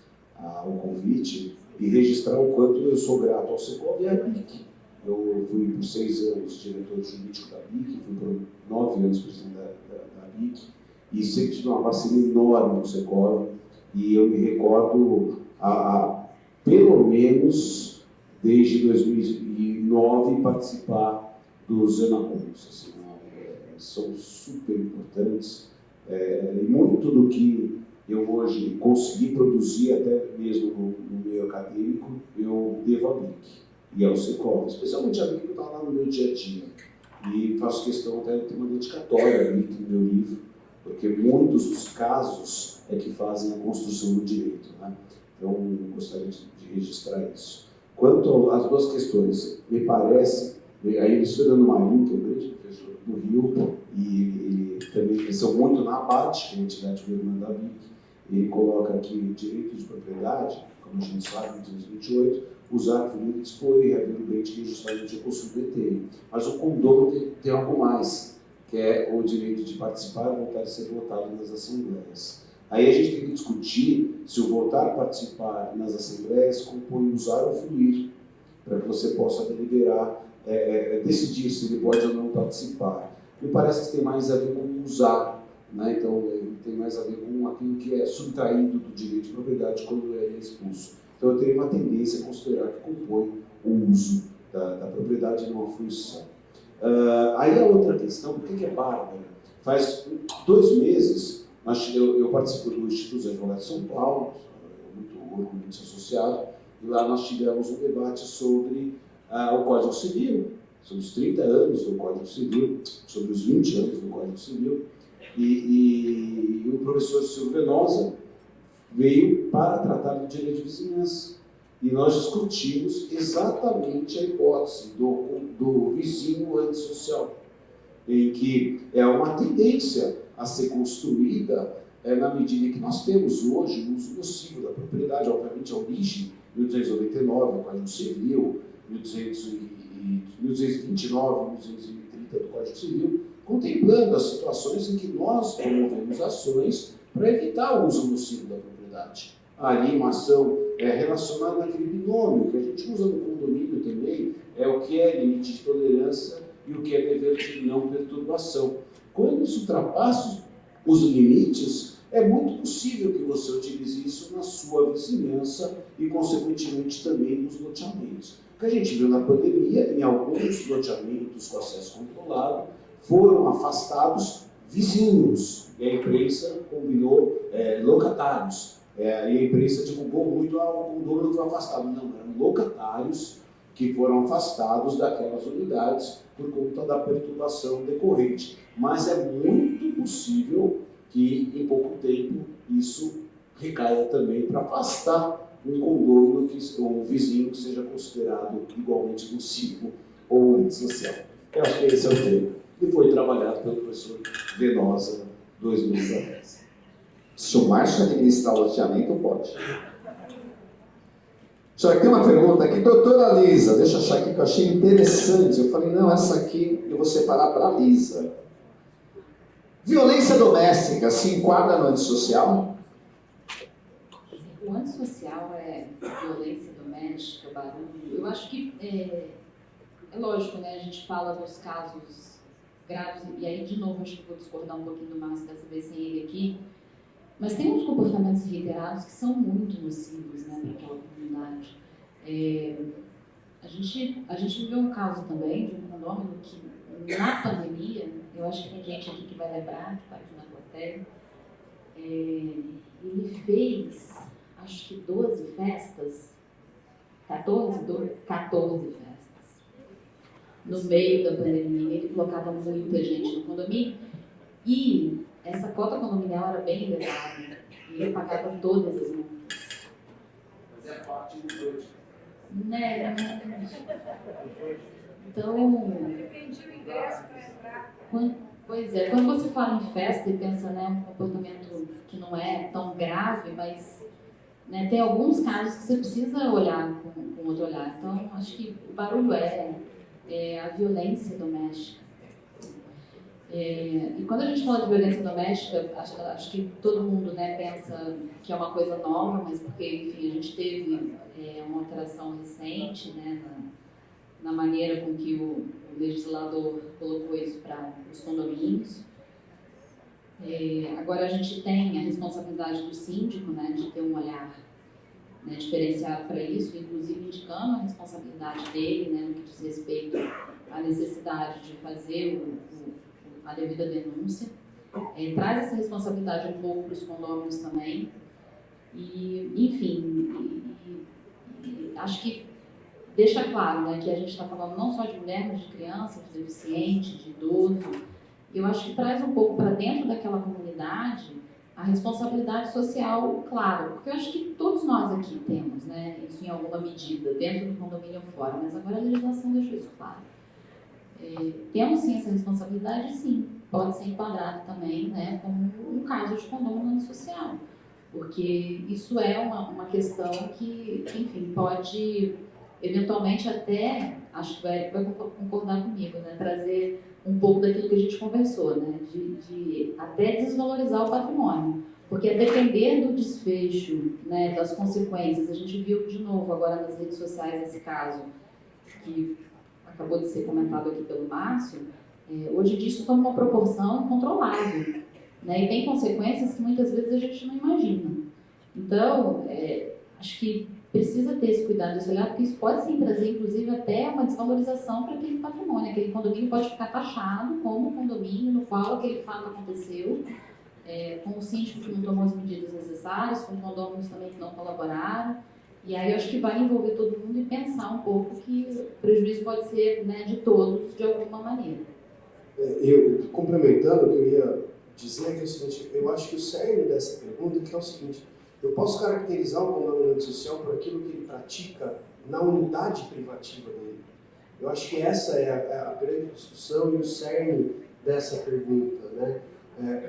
o convite e registrar o quanto eu sou grato ao Secov e à BIC. Eu fui por 6 anos diretor jurídico da BIC, fui por 9 anos presidente da BIC e sempre tive uma parceria enorme com o Secov e eu me recordo pelo menos desde 2009 participar dos Enacons. Assim, são super importantes. E muito do que eu hoje consegui produzir, até mesmo no meio acadêmico, eu devo à BIC e ao Secov, especialmente a BIC que está lá no meu dia a dia. E faço questão até de ter uma dedicatória à BIC no meu livro, porque muitos dos casos é que fazem a construção do direito, né? Então, eu gostaria de registrar isso. Quanto às duas questões, me parece, aí eu estou dando Marinho, que é um grande professor do Rio, e ele também cresceu muito na ABAT, que é a entidade governo da BIC. Ele coloca aqui o direito de propriedade, como a gente sabe, em 2028, usar por livre dispor e rever o bem de quem justamente é possuído tem. Mas o condômino tem algo mais, que é o direito de participar e voltar a ser votado nas assembleias. Aí a gente tem que discutir se o votar a participar nas assembleias compõe usar ou fluir, para que você possa deliberar, decidir se ele pode ou não participar. Me parece que tem mais a ver com usar, né? Então tem mais a ver com aquilo que é subtraído do direito de propriedade quando ele é expulso. Então eu teria uma tendência a considerar que compõe o uso da propriedade e não a fruição. Aí a outra questão, por que é bárbara? Faz 2 meses, eu participo do Instituto dos Advogados de São Paulo, muito orgulho de ser associado, e lá nós tivemos um debate sobre o Código Civil, sobre os 30 anos do Código Civil, sobre os 20 anos do Código Civil, e o professor Silvio Venosa veio para tratar do direito de vizinhança. E nós discutimos exatamente a hipótese do vizinho antissocial, em que é uma tendência a ser construída na medida que nós temos hoje o uso nocivo da propriedade, obviamente a origem, 1899, o Código Civil, 1229, 1230 do Código Civil, contemplando as situações em que nós promovemos ações para evitar o uso nocivo da propriedade. Ali uma ação relacionada àquele binômio que a gente usa no condomínio também, é o que é limite de tolerância e o que é dever de não perturbação. Quando isso ultrapassa os limites, é muito possível que você utilize isso na sua vizinhança e, consequentemente, também nos loteamentos. O que a gente viu na pandemia, em alguns loteamentos com acesso controlado, foram afastados vizinhos, e a imprensa combinou locatários. E a imprensa divulgou muito o condomínio foi afastado. Não, eram locatários que foram afastados daquelas unidades por conta da perturbação decorrente. Mas é muito possível que, em pouco tempo, isso recaia também para afastar um condomínio, um vizinho que seja considerado igualmente nocivo ou antissocial. Eu acho que esse é o tema. E foi trabalhado pelo professor Venosa, 2010. Se o Márcio administrar o loteamento, pode. Só que tem uma pergunta aqui, doutora Lisa, deixa eu achar aqui que eu achei interessante. Eu falei, não, essa aqui eu vou separar para a Lisa. Violência doméstica se enquadra no antissocial? O antissocial é violência doméstica, barulho. Eu acho que é lógico, né? A gente fala dos casos graves, e aí, de novo, acho que vou discordar um pouquinho do Márcio dessa vez sem ele aqui, mas tem uns comportamentos reiterados que são muito nocivos, né, para aquela comunidade. A gente viveu um caso também de um condomínio que, na pandemia, eu acho que tem gente aqui que vai lembrar, que está aqui na plateia, ele fez, acho que 12 festas, 14 festas, no meio da pandemia. Ele colocava muita gente no condomínio e essa cota condominial era bem elevada e ele pagava todas as multas. Mas é parte do dois. Né? Então, pois é, quando você fala em festa e pensa, né, um comportamento que não é tão grave, mas, né, tem alguns casos que você precisa olhar com outro olhar. Então, acho que o barulho é a violência doméstica. E quando a gente fala de violência doméstica, acho que todo mundo, né, pensa que é uma coisa nova, mas porque, enfim, a gente teve uma alteração recente, né, na maneira com que o legislador colocou isso para os condomínios. Agora a gente tem a responsabilidade do síndico, né, de ter um olhar, né, diferenciado para isso, inclusive indicando a responsabilidade dele, né, no que diz respeito à necessidade de fazer a devida denúncia. Traz essa responsabilidade um pouco para os condôminos também. E, enfim, acho que deixa claro, né, que a gente está falando não só de mulher, mas de criança, de deficiente, de idoso. Eu acho que traz um pouco para dentro daquela comunidade a responsabilidade social, claro, porque eu acho que todos nós aqui temos, né, isso em alguma medida, dentro do condomínio ou fora, mas agora a legislação deixou isso claro. Temos sim essa responsabilidade, sim, pode ser enquadrado também, né, como um caso de condomínio social, porque isso é uma questão que, enfim, pode eventualmente até, acho que vai concordar comigo, né, trazer um pouco daquilo que a gente conversou, né, de até desvalorizar o patrimônio, porque a depender do desfecho, né, das consequências, a gente viu de novo agora nas redes sociais esse caso que acabou de ser comentado aqui pelo Márcio, hoje disso toma uma proporção incontrolável, né, e tem consequências que muitas vezes a gente não imagina. Então, acho que precisa ter esse cuidado, esse olhar, porque isso pode sim trazer, inclusive, até uma desvalorização para aquele patrimônio. Aquele condomínio pode ficar taxado como condomínio no qual aquele fato aconteceu, com o síndico que não tomou as medidas necessárias, com condôminos também que não colaboraram. E aí eu acho que vai envolver todo mundo e pensar um pouco que o prejuízo pode ser, né, de todos, de alguma maneira. Eu, complementando, o que eu ia dizer é o seguinte, eu acho que o cerne dessa pergunta é o seguinte, eu posso caracterizar o condomínio social por aquilo que ele pratica na unidade privativa dele. Eu acho que essa é a grande discussão e o cerne dessa pergunta, né?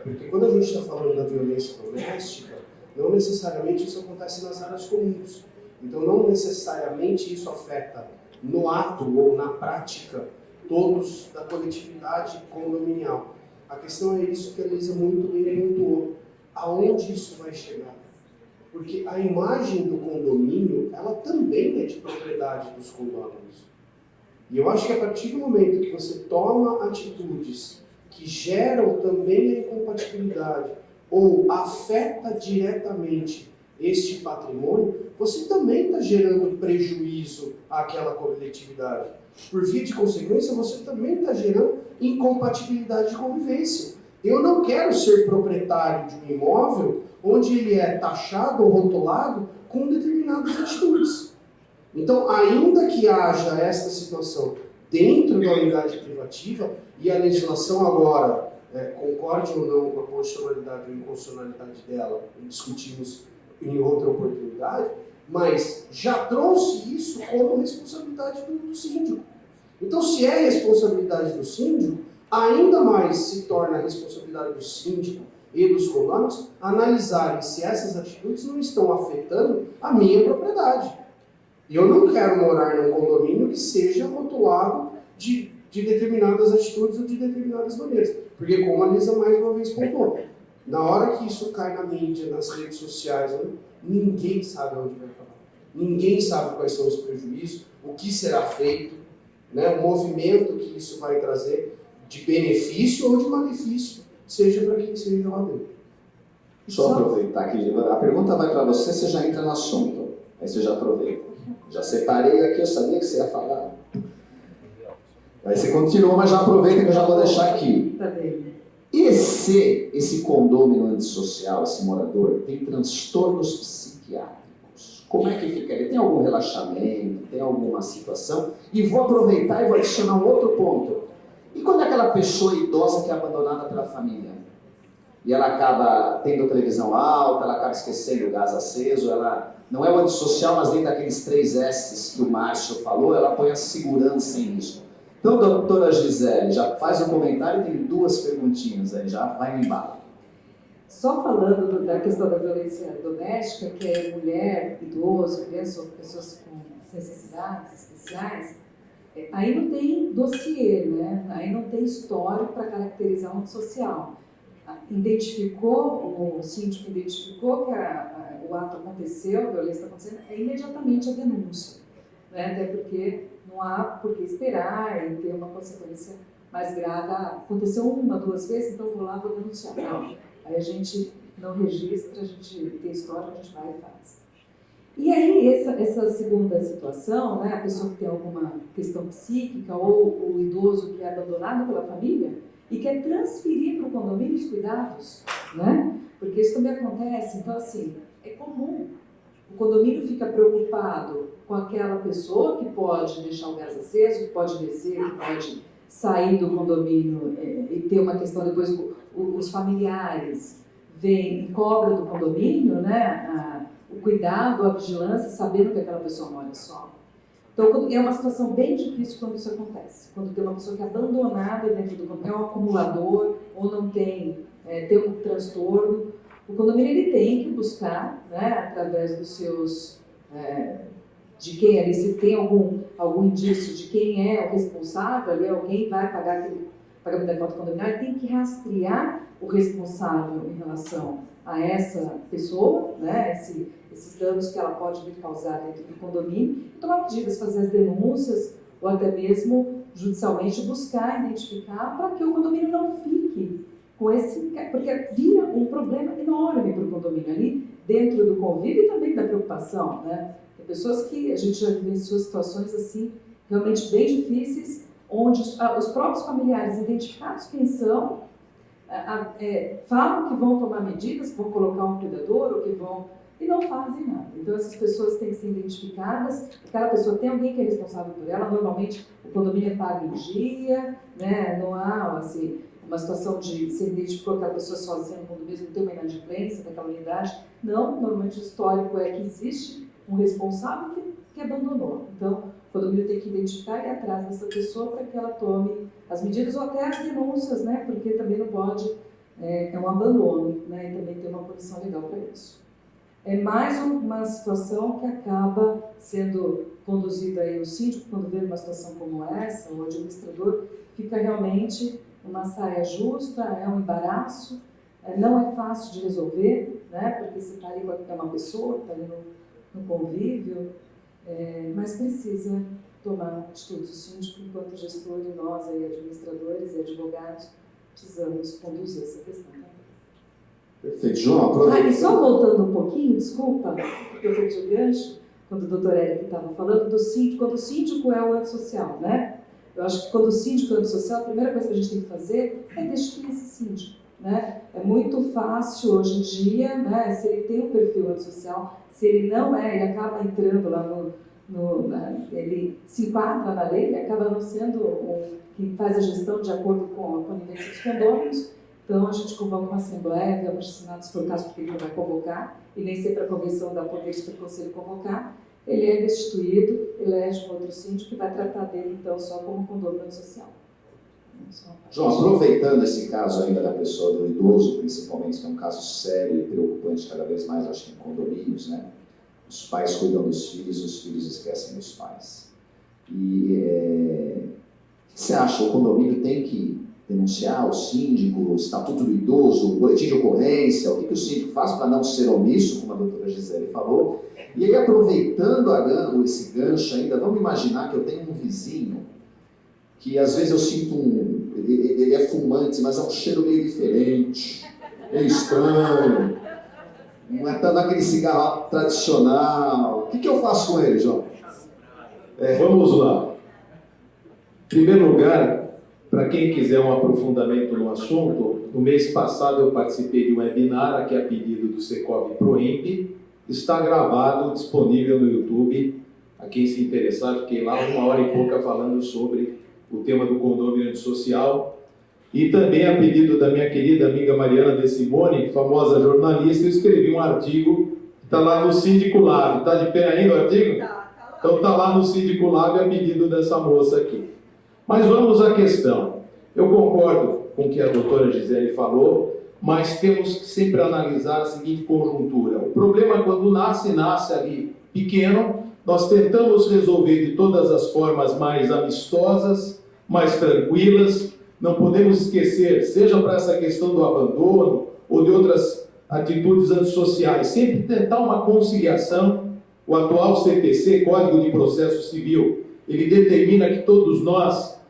Porque quando a gente está falando da violência doméstica, não necessariamente isso acontece nas áreas comuns. Então, não necessariamente isso afeta no ato ou na prática todos da coletividade condominial. A questão é isso que a Elisa muito bem pontuou. Aonde isso vai chegar? Porque a imagem do condomínio, ela também é de propriedade dos condôminos. E eu acho que a partir do momento que você toma atitudes que geram também a incompatibilidade ou afeta diretamente este patrimônio, você também está gerando prejuízo àquela coletividade. Por via de consequência, você também está gerando incompatibilidade de convivência. Eu não quero ser proprietário de um imóvel onde ele é taxado ou rotulado com determinadas atitudes. Então, ainda que haja esta situação dentro da unidade privativa, e a legislação agora, concorde ou não com a constitucionalidade ou inconstitucionalidade dela, discutimos em outra oportunidade, mas já trouxe isso como responsabilidade do síndico. Então, se é responsabilidade do síndico, ainda mais se torna a responsabilidade do síndico e dos condôminos analisarem se essas atitudes não estão afetando a minha propriedade. Eu não quero morar num condomínio que seja rotulado de determinadas atitudes ou de determinadas maneiras. Porque, como a Lisa mais uma vez pontuou, na hora que isso cai na mídia, nas redes sociais, ninguém sabe onde vai acabar. Ninguém sabe quais são os prejuízos, o que será feito, né, o movimento que isso vai trazer de benefício ou de malefício, seja para quem seja lá dentro. Só aproveitar aqui, a pergunta vai para você, você já entra no assunto. Aí você já aproveita. Já separei aqui, eu sabia que você ia falar. Aí você continua, mas já aproveita que eu já vou deixar aqui. Tá bem. E se esse condômino antissocial, esse morador, tem transtornos psiquiátricos? Como é que fica? Ele tem algum relaxamento? Tem alguma situação? E vou aproveitar e vou adicionar um outro ponto. E quando é aquela pessoa idosa que é abandonada pela família? E ela acaba tendo televisão alta, ela acaba esquecendo o gás aceso, ela não é o antissocial, mas dentro daqueles 3 S's que o Márcio falou, ela põe a segurança em isso. Então, doutora Gisele, já faz um comentário e tem 2 perguntinhas aí, já vai no embalo. Só falando da questão da violência doméstica, que é mulher, idoso, criança ou pessoas com necessidades especiais, aí não tem dossiê, né? Aí não tem histórico para caracterizar um antissocial. O síndico identificou que o ato aconteceu, a violência está acontecendo, é imediatamente a denúncia, né? Até porque não há por que esperar e ter uma consequência mais grave. Aconteceu 1, 2 vezes, então vou lá, vou denunciar. Não. Aí a gente não registra, a gente tem história, a gente vai e faz. E aí, essa segunda situação, né, a pessoa que tem alguma questão psíquica ou o idoso que é abandonado pela família e quer transferir para o condomínio os cuidados, né? Porque isso também acontece. Então, assim, é comum. O condomínio fica preocupado com aquela pessoa que pode deixar o gás aceso, que pode descer, que pode sair do condomínio e ter uma questão depois, os familiares vêm e cobram do condomínio, né, o cuidado, a vigilância, sabendo que aquela pessoa mora só. Então, é uma situação bem difícil quando isso acontece. Quando tem uma pessoa que é abandonada dentro do condomínio, é um acumulador ou não tem um transtorno. O condomínio ele tem que buscar, né, através dos seus, de quem ali, se tem algum indício de quem é o responsável, ali alguém vai pagar aquele pagamento da cota condominial, ele tem que rastrear o responsável em relação a essa pessoa, né, esses danos que ela pode vir causar dentro do condomínio, e tomar medidas, fazer as denúncias, ou até mesmo judicialmente buscar, identificar, para que o condomínio não fique com porque vira um problema enorme para o condomínio ali, dentro do convívio e também da preocupação, né? Tem pessoas que a gente já vivenciou situações assim, realmente bem difíceis, onde os próprios familiares identificados quem são, falam que vão tomar medidas, que vão colocar um cuidador, ou que vão e não fazem nada. Então essas pessoas têm que ser identificadas, aquela pessoa tem alguém que é responsável por ela, normalmente o condomínio paga em dia, né? Não há assim, uma situação de se identificou aquela pessoa sozinha no condomínio, não tem uma inadimplência daquela unidade. Não, normalmente o histórico é que existe um responsável que abandonou. Então o condomínio tem que identificar e ir atrás dessa pessoa para que ela tome as medidas ou até as denúncias, né? Porque também não pode, é um abandono, né? E também tem uma punição legal para isso. É mais uma situação que acaba sendo conduzida aí no síndico, quando vê uma situação como essa, o administrador fica realmente uma saia justa, é um embaraço, não é fácil de resolver, né? Porque você está ali com uma pessoa, está ali no convívio, mas precisa tomar atitudes. O síndico, enquanto gestor, e nós aí, administradores e advogados, precisamos conduzir essa questão. Né? Perfeito. João, aproveita. E só voltando um pouquinho, desculpa, porque eu perdi o gancho, quando o doutor Érico estava falando do síndico, quando o síndico é o antissocial, né? Eu acho que quando o síndico é o antissocial, a primeira coisa que a gente tem que fazer é destituir esse síndico, né? É muito fácil hoje em dia, né? Se ele tem um perfil antissocial, se ele não é, ele acaba entrando lá ele se enquadra na lei, ele acaba não sendo quem faz a gestão de acordo com a conivência dos condôminos. Então, a gente convoca uma assembleia, vê abaixo-assinados por caso, porque ele não vai convocar, e nem sempre a convenção dá poderes para o conselho convocar. Ele é destituído, elege um outro síndico que vai tratar dele, então, só como condomínio social. João, aproveitando esse caso ainda da pessoa do idoso, principalmente, que é um caso sério e preocupante cada vez mais, acho que em condomínios, né? Os pais cuidam dos filhos, os filhos esquecem dos pais. E o que você acha? O condomínio tem que denunciar o síndico, o estatuto do idoso, o boletim de ocorrência, o que o síndico faz para não ser omisso, como a doutora Gisele falou. E aí, aproveitando esse gancho ainda, vamos imaginar que eu tenho um vizinho que às vezes eu sinto ele é fumante, mas é um cheiro meio diferente, meio estranho, não é aquele cigarro tradicional. O que eu faço com ele, João? Vamos lá. Em primeiro lugar, para quem quiser um aprofundamento no assunto, no mês passado eu participei de um webinar aqui a pedido do Secov Proemp, está gravado, disponível no YouTube. A quem se interessar, fiquei lá 1h e pouca falando sobre o tema do condomínio social. E também, a pedido da minha querida amiga Mariana De Simone, famosa jornalista, eu escrevi um artigo que está lá no Síndico Lab. Está de pé ainda o artigo? Então está lá no Síndico Lab a pedido dessa moça aqui. Mas vamos à questão. Eu concordo com o que a doutora Gisele falou, mas temos que sempre analisar a seguinte conjuntura. O problema é quando nasce ali pequeno, nós tentamos resolver de todas as formas mais amistosas, mais tranquilas. Não podemos esquecer, seja para essa questão do abandono ou de outras atitudes antissociais, sempre tentar uma conciliação. O atual CPC, Código de Processo Civil, ele determina que todos nós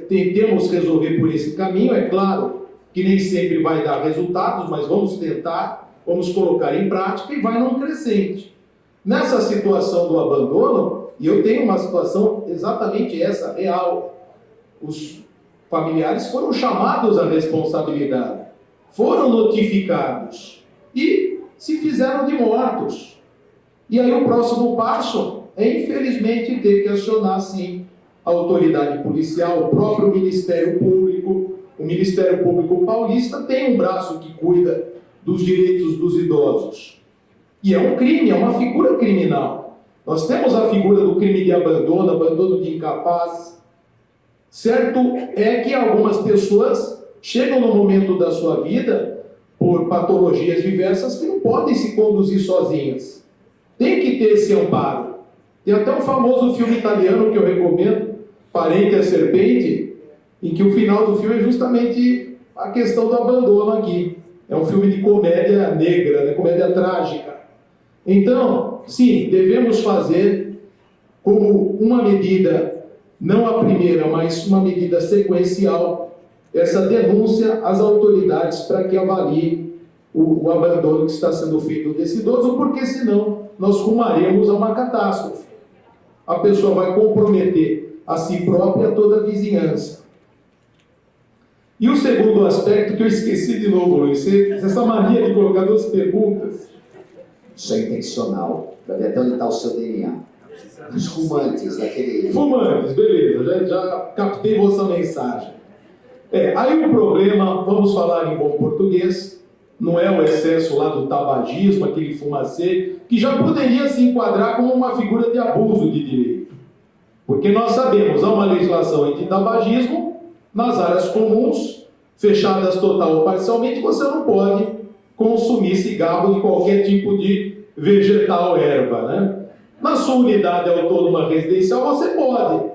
tentemos resolver por esse caminho. É claro que nem sempre vai dar resultados, mas vamos tentar, vamos colocar em prática e vai num crescente. Nessa situação do abandono, e eu tenho uma situação exatamente essa, real, os familiares foram chamados à responsabilidade, foram notificados e se fizeram de mortos. E aí o próximo passo é, infelizmente, ter que acionar, sim, a autoridade policial, o próprio Ministério Público. O Ministério Público Paulista tem um braço que cuida dos direitos dos idosos. E é um crime, é uma figura criminal. Nós temos a figura do crime de abandono de incapaz. Certo é que algumas pessoas chegam no momento da sua vida, por patologias diversas, que não podem se conduzir sozinhas. Tem que ter esse amparo. Tem até um famoso filme italiano que eu recomendo, Parente a Serpente, em que o final do filme é justamente a questão do abandono aqui. É um filme de comédia negra, né? Comédia trágica. Então, sim, devemos fazer como uma medida, não a primeira, mas uma medida sequencial, essa denúncia às autoridades para que avaliem o abandono que está sendo feito desse idoso, porque senão nós rumaremos a uma catástrofe. A pessoa vai comprometer a si própria e a toda a vizinhança. E o segundo aspecto que eu esqueci de novo, Luiz, essa mania de colocar duas perguntas. Isso é intencional, para ver até onde está o seu DNA. Os fumantes, daquele... Fumantes, beleza, já captei vossa mensagem. Aí o problema, vamos falar em bom português, não é o excesso lá do tabagismo, aquele fumacê, que já poderia se enquadrar como uma figura de abuso de direito. Porque nós sabemos, há uma legislação anti-tabagismo, nas áreas comuns, fechadas total ou parcialmente, você não pode consumir cigarro de qualquer tipo de vegetal, erva, né? Na sua unidade autônoma residencial você pode.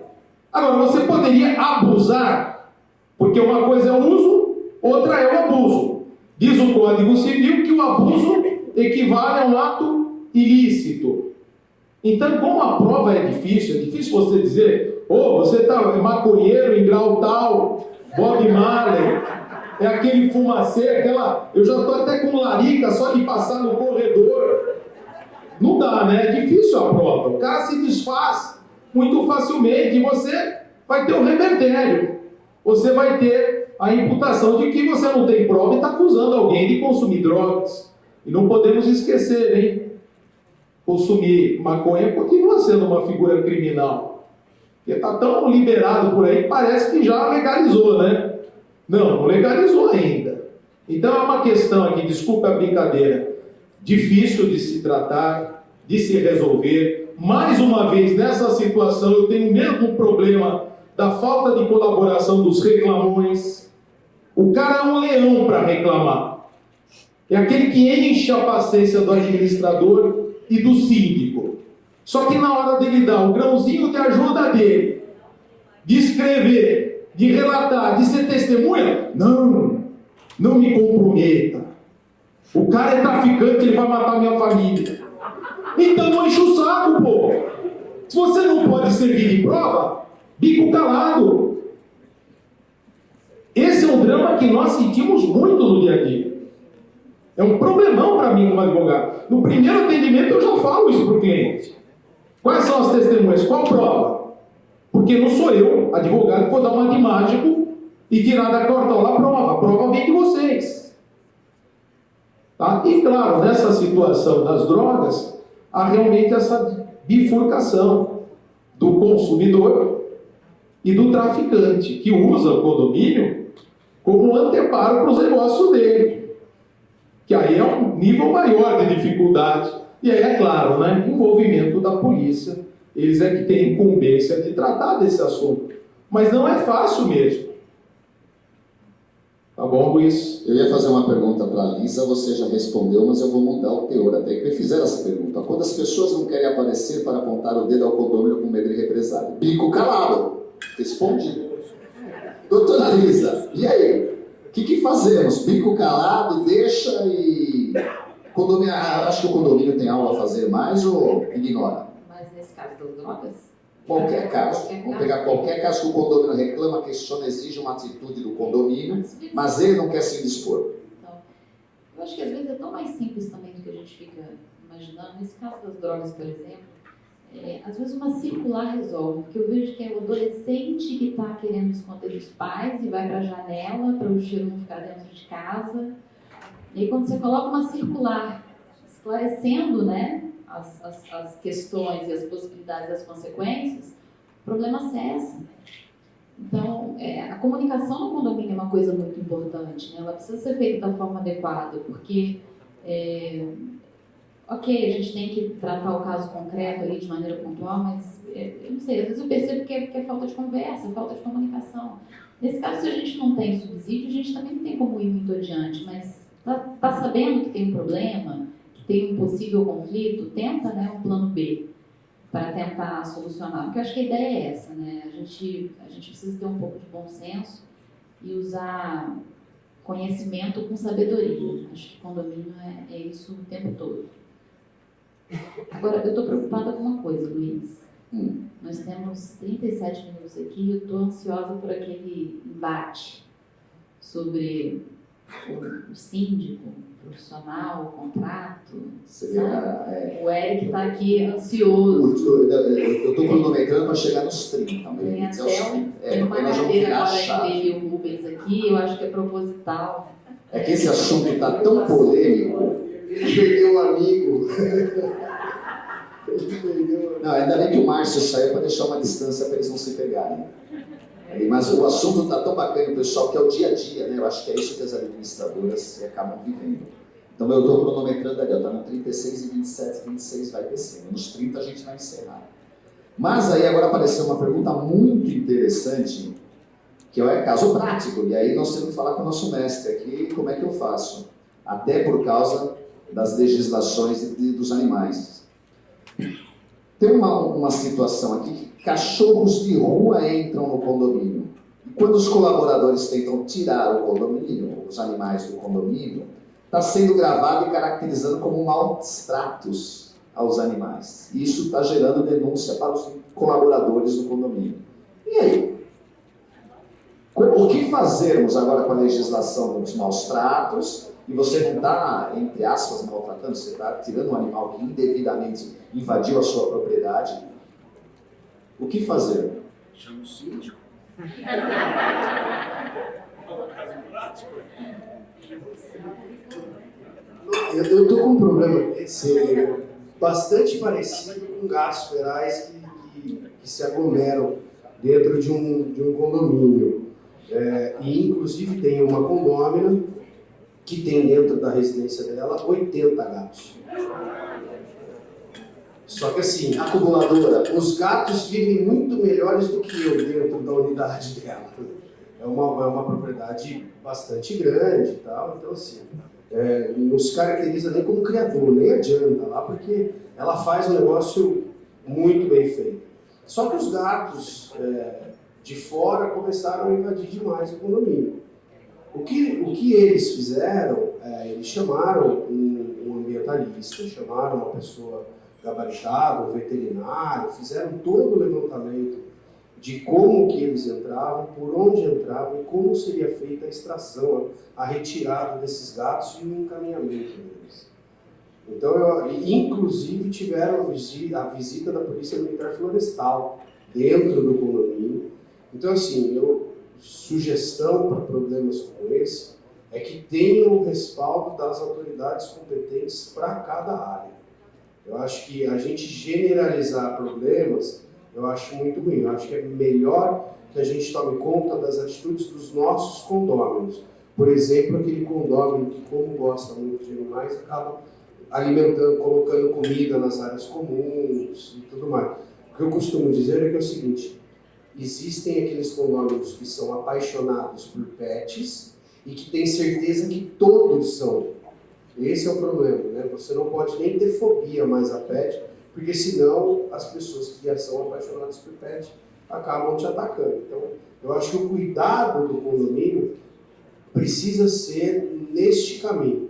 Agora, você poderia abusar, porque uma coisa é o uso, outra é o abuso. Diz o Código Civil que o abuso equivale a um ato ilícito. Então, como a prova é difícil você dizer, você é maconheiro em grau tal, Bob Marley, é aquele fumacê, eu já estou até com larica só de passar no corredor. Não dá, né? É difícil a prova. O cara se desfaz muito facilmente e você vai ter o revertério. Você vai ter a imputação de que você não tem prova e está acusando alguém de consumir drogas. E não podemos esquecer, hein? Consumir maconha continua sendo uma figura criminal. Porque está tão liberado por aí que parece que já legalizou, né? Não legalizou ainda. Então é uma questão aqui, desculpa a brincadeira, difícil de se tratar, de se resolver. Mais uma vez, nessa situação, eu tenho o mesmo problema da falta de colaboração dos reclamões. O cara é um leão para reclamar. É aquele que enche a paciência do administrador e do síndico. Só que na hora dele dar o grãozinho de ajuda dele, de escrever, de relatar, de ser testemunha, não me comprometa. O cara é traficante, ele vai matar minha família. Então não enche o saco, pô. Se você não pode servir de prova, bico calado. Esse é um drama que nós sentimos muito no dia a dia. É um problemão para mim como advogado. No primeiro atendimento eu já falo isso para o cliente. Quais são as testemunhas? Qual prova? Porque não sou eu, advogado, que vou dar uma de mágico e tirar da cartola a prova. A prova vem de vocês. Tá? E claro, nessa situação das drogas, há realmente essa bifurcação do consumidor e do traficante, que usa o condomínio como um anteparo para os negócios dele. Que aí é um nível maior de dificuldade. E aí, é claro, né, envolvimento da polícia. Eles é que têm incumbência de tratar desse assunto. Mas não é fácil mesmo. Tá bom, Luiz? Eu ia fazer uma pergunta para a Lisa, você já respondeu, mas eu vou mudar o teor até que me fizeram essa pergunta. Quando as pessoas não querem aparecer para apontar o dedo ao condomínio com medo de represália? Bico calado. Responde. Doutora Lisa, e aí? O que fazemos? Bico calado, deixa e... Condomínio, acho que o condomínio tem algo a fazer mais ou ignora? Mas nesse caso das drogas? Qualquer caso. Vamos pegar qualquer caso que o condomínio reclama, questiona, exige uma atitude do condomínio, mas ele não quer se indispor. Então, eu acho que às vezes é tão mais simples também do que a gente fica imaginando. Nesse caso das drogas, por exemplo, às vezes uma circular resolve, porque eu vejo que é o adolescente que está querendo esconder dos pais e vai para a janela para o cheiro não ficar dentro de casa. E aí quando você coloca uma circular esclarecendo, né, as questões e as possibilidades das consequências, o problema cessa. Então, a comunicação no condomínio é uma coisa muito importante, né? Ela precisa ser feita da forma adequada, porque, ok, a gente tem que tratar o caso concreto ali de maneira pontual, mas, eu não sei, às vezes eu percebo que é falta de conversa, falta de comunicação. Nesse caso, se a gente não tem subsídio, a gente também não tem como ir muito adiante, mas tá sabendo que tem um problema, que tem um possível conflito, tenta, né, um plano B para tentar solucionar. Porque eu acho que a ideia é essa, né? A gente precisa ter um pouco de bom senso e usar conhecimento com sabedoria. Acho que condomínio é isso o tempo todo. Agora, eu estou preocupada com uma coisa, Luiz. Nós temos 37 minutos aqui e eu estou ansiosa por aquele embate sobre o síndico, o profissional, o contrato. O Eric está aqui ansioso. Eu estou cronometrando para chegar nos 30. Tem até uma cadeira agora entre ele e o Rubens aqui, eu acho que é proposital. É que esse assunto está tão polêmico Ele perdeu um amigo. Ele perdeu... Não, ainda bem que o Márcio saiu para deixar uma distância para eles não se pegarem. Mas o assunto está tão bacana, pessoal, que é o dia a dia, né? Eu acho que é isso que as administradoras acabam vivendo. Então eu estou cronometrando ali, está no 36 e 27, 26 vai descendo. Nos 30 a gente vai encerrar. Mas aí agora apareceu uma pergunta muito interessante, que é caso prático. E aí nós temos que falar com o nosso mestre aqui, como é que eu faço? Até por causa das legislações dos animais. Tem uma situação aqui que cachorros de rua entram no condomínio. E quando os colaboradores tentam tirar o condomínio, os animais do condomínio, está sendo gravado e caracterizando como maus tratos aos animais. Isso está gerando denúncia para os colaboradores do condomínio. E aí? O que fazermos agora com a legislação dos maus tratos? E você não está, entre aspas, maltratando, você está tirando um animal que indevidamente invadiu a sua propriedade. O que fazer? Chama o síndico. Eu estou com um problema bastante parecido com gatos ferais que se aglomeram dentro de um condomínio. E inclusive tem uma condômina que tem dentro da residência dela 80 gatos. Só que assim, acumuladora, os gatos vivem muito melhores do que eu dentro da unidade dela. É uma propriedade bastante grande e tal, então assim, não se caracteriza nem como criador, nem adianta lá, porque ela faz um negócio muito bem feito. Só que os gatos de fora começaram a invadir demais o condomínio. O que eles fizeram, eles chamaram um ambientalista, chamaram uma pessoa gabaritada, um veterinário, fizeram todo o levantamento de como que eles entravam, por onde entravam e como seria feita a extração, a retirada desses gatos e o encaminhamento deles. Então, inclusive, tiveram a visita da Polícia Militar Florestal dentro do condomínio. Então, assim, sugestão para problemas como esse é que tenham o respaldo das autoridades competentes para cada área. Eu acho que a gente generalizar problemas, eu acho muito ruim. Eu acho que é melhor que a gente tome conta das atitudes dos nossos condôminos. Por exemplo, aquele condômino que, como gosta muito de animais, acaba alimentando, colocando comida nas áreas comuns e tudo mais. O que eu costumo dizer é que é o seguinte: existem aqueles condôminos que são apaixonados por pets e que têm certeza que todos são. Esse é o problema, né? Você não pode nem ter fobia mais a pet, porque senão as pessoas que já são apaixonadas por pet acabam te atacando. Então, eu acho que o cuidado do condomínio precisa ser neste caminho.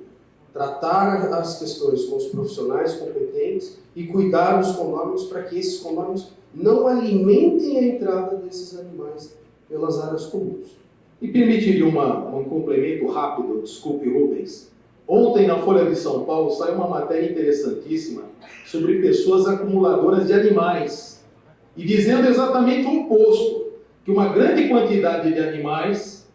Tratar as questões com os profissionais competentes e cuidar dos condôminos para que esses condôminos não alimentem a entrada desses animais pelas áreas comuns. E permitiria um complemento rápido, desculpe, Rubens. Ontem, na Folha de São Paulo, saiu uma matéria interessantíssima sobre pessoas acumuladoras de animais. E dizendo exatamente o oposto, que uma grande quantidade de animais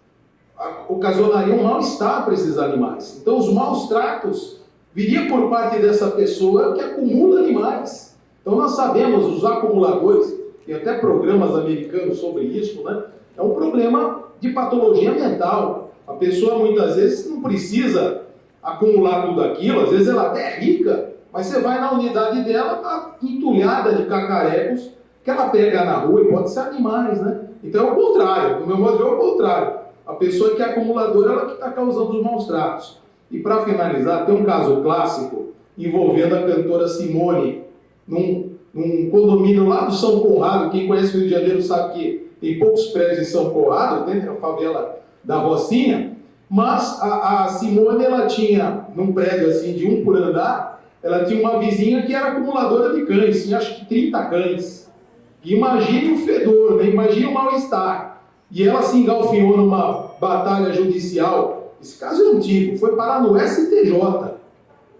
ocasionaria um mal-estar para esses animais. Então, os maus tratos viriam por parte dessa pessoa que acumula animais. Então, nós sabemos, os acumuladores, tem até programas americanos sobre isso, né? É um problema de patologia mental. A pessoa, muitas vezes, não precisa acumular tudo aquilo, às vezes ela até é rica, mas você vai na unidade dela, tá entulhada de cacarecos que ela pega na rua, e pode ser animais, né? Então é o contrário, do meu modo de ver é o contrário. A pessoa que é acumuladora, ela que está causando os maus tratos. E para finalizar, tem um caso clássico envolvendo a cantora Simone, num condomínio lá do São Conrado. Quem conhece o Rio de Janeiro sabe que tem poucos prédios em São Conrado, tem a favela da Rocinha. Mas a Simone, ela tinha, num prédio assim de 1 por andar, ela tinha uma vizinha que era acumuladora de cães, tinha acho que 30 cães. Imagine o fedor, né? Imagine o mal-estar. E ela se engalfinhou numa batalha judicial. Esse caso é antigo, foi parar no STJ,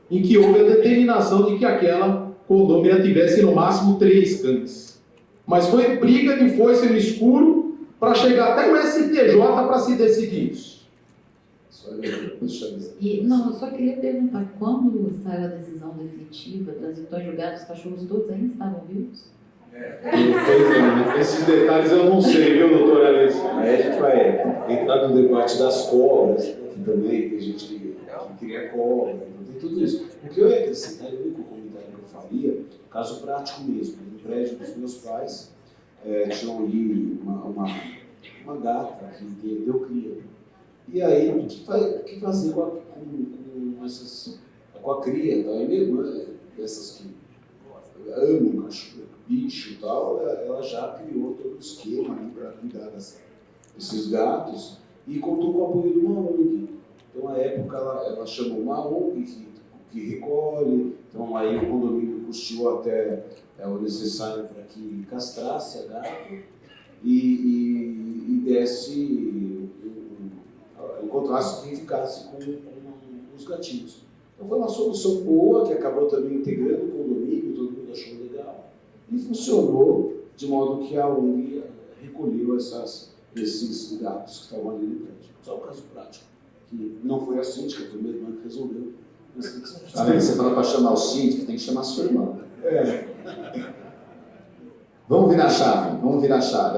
em que houve a determinação de que aquela condômina tivesse no máximo 3 cães. Mas foi briga de foice no escuro para chegar até o STJ para se decidir isso. Isso Puxa vida. E, não, eu só queria perguntar, quando saiu a decisão definitiva, transitou em julgado, os cachorros todos ainda estavam vivos? Pois é, esses detalhes eu não sei, viu, doutora Alice? Aí a gente vai entrar no debate das cobras, que também tem gente que cria cobra, tem tudo isso. O que eu ia acrescentar, o único comentário que eu faria, caso prático mesmo, no prédio dos meus pais, tinha ali uma gata que deu cria. E aí, o que fazer com a cria? Tá? E minha irmã, dessas que amam cachorro, bicho e tal, ela já criou todo o esquema para cuidar desses gatos e contou com o apoio de uma ONG. Então, na época, ela chamou uma ONG que recolhe, então aí o condomínio custeou até o necessário para que castrasse a gata e desse, encontrasse quem ficasse com os gatinhos. Então foi uma solução boa, que acabou também integrando o condomínio, todo mundo achou legal, e funcionou de modo que a ONG recolheu esses gatos que estavam ali no prédio. Só um caso prático, que não foi a síndica, foi minha irmã que resolveu. Tá vendo? Você fala para chamar o síndico, tem que chamar a sua irmã. Vamos virar a chave,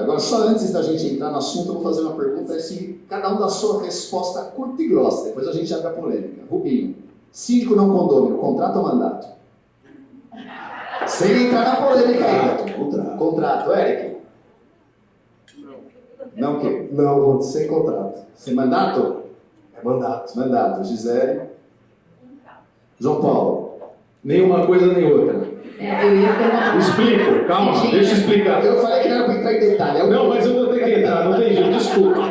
Agora, só antes da gente entrar no assunto, eu vou fazer uma pergunta, assim, cada um dá a sua resposta curta e grossa, depois a gente abre a polêmica. Rubinho, síndico não condômino, contrato ou mandato? Sem entrar na polêmica ainda. Contrato. Eric? Não o quê? Não, sem contrato. Sem mandato? É mandato. Mandato. Gisele? João Paulo? Nenhuma coisa nem outra. Eu ia perguntar. Explico, calma, deixa eu explicar. Eu falei que não era para entrar em detalhe. Não, mas eu vou ter que entrar, não tem jeito, desculpa.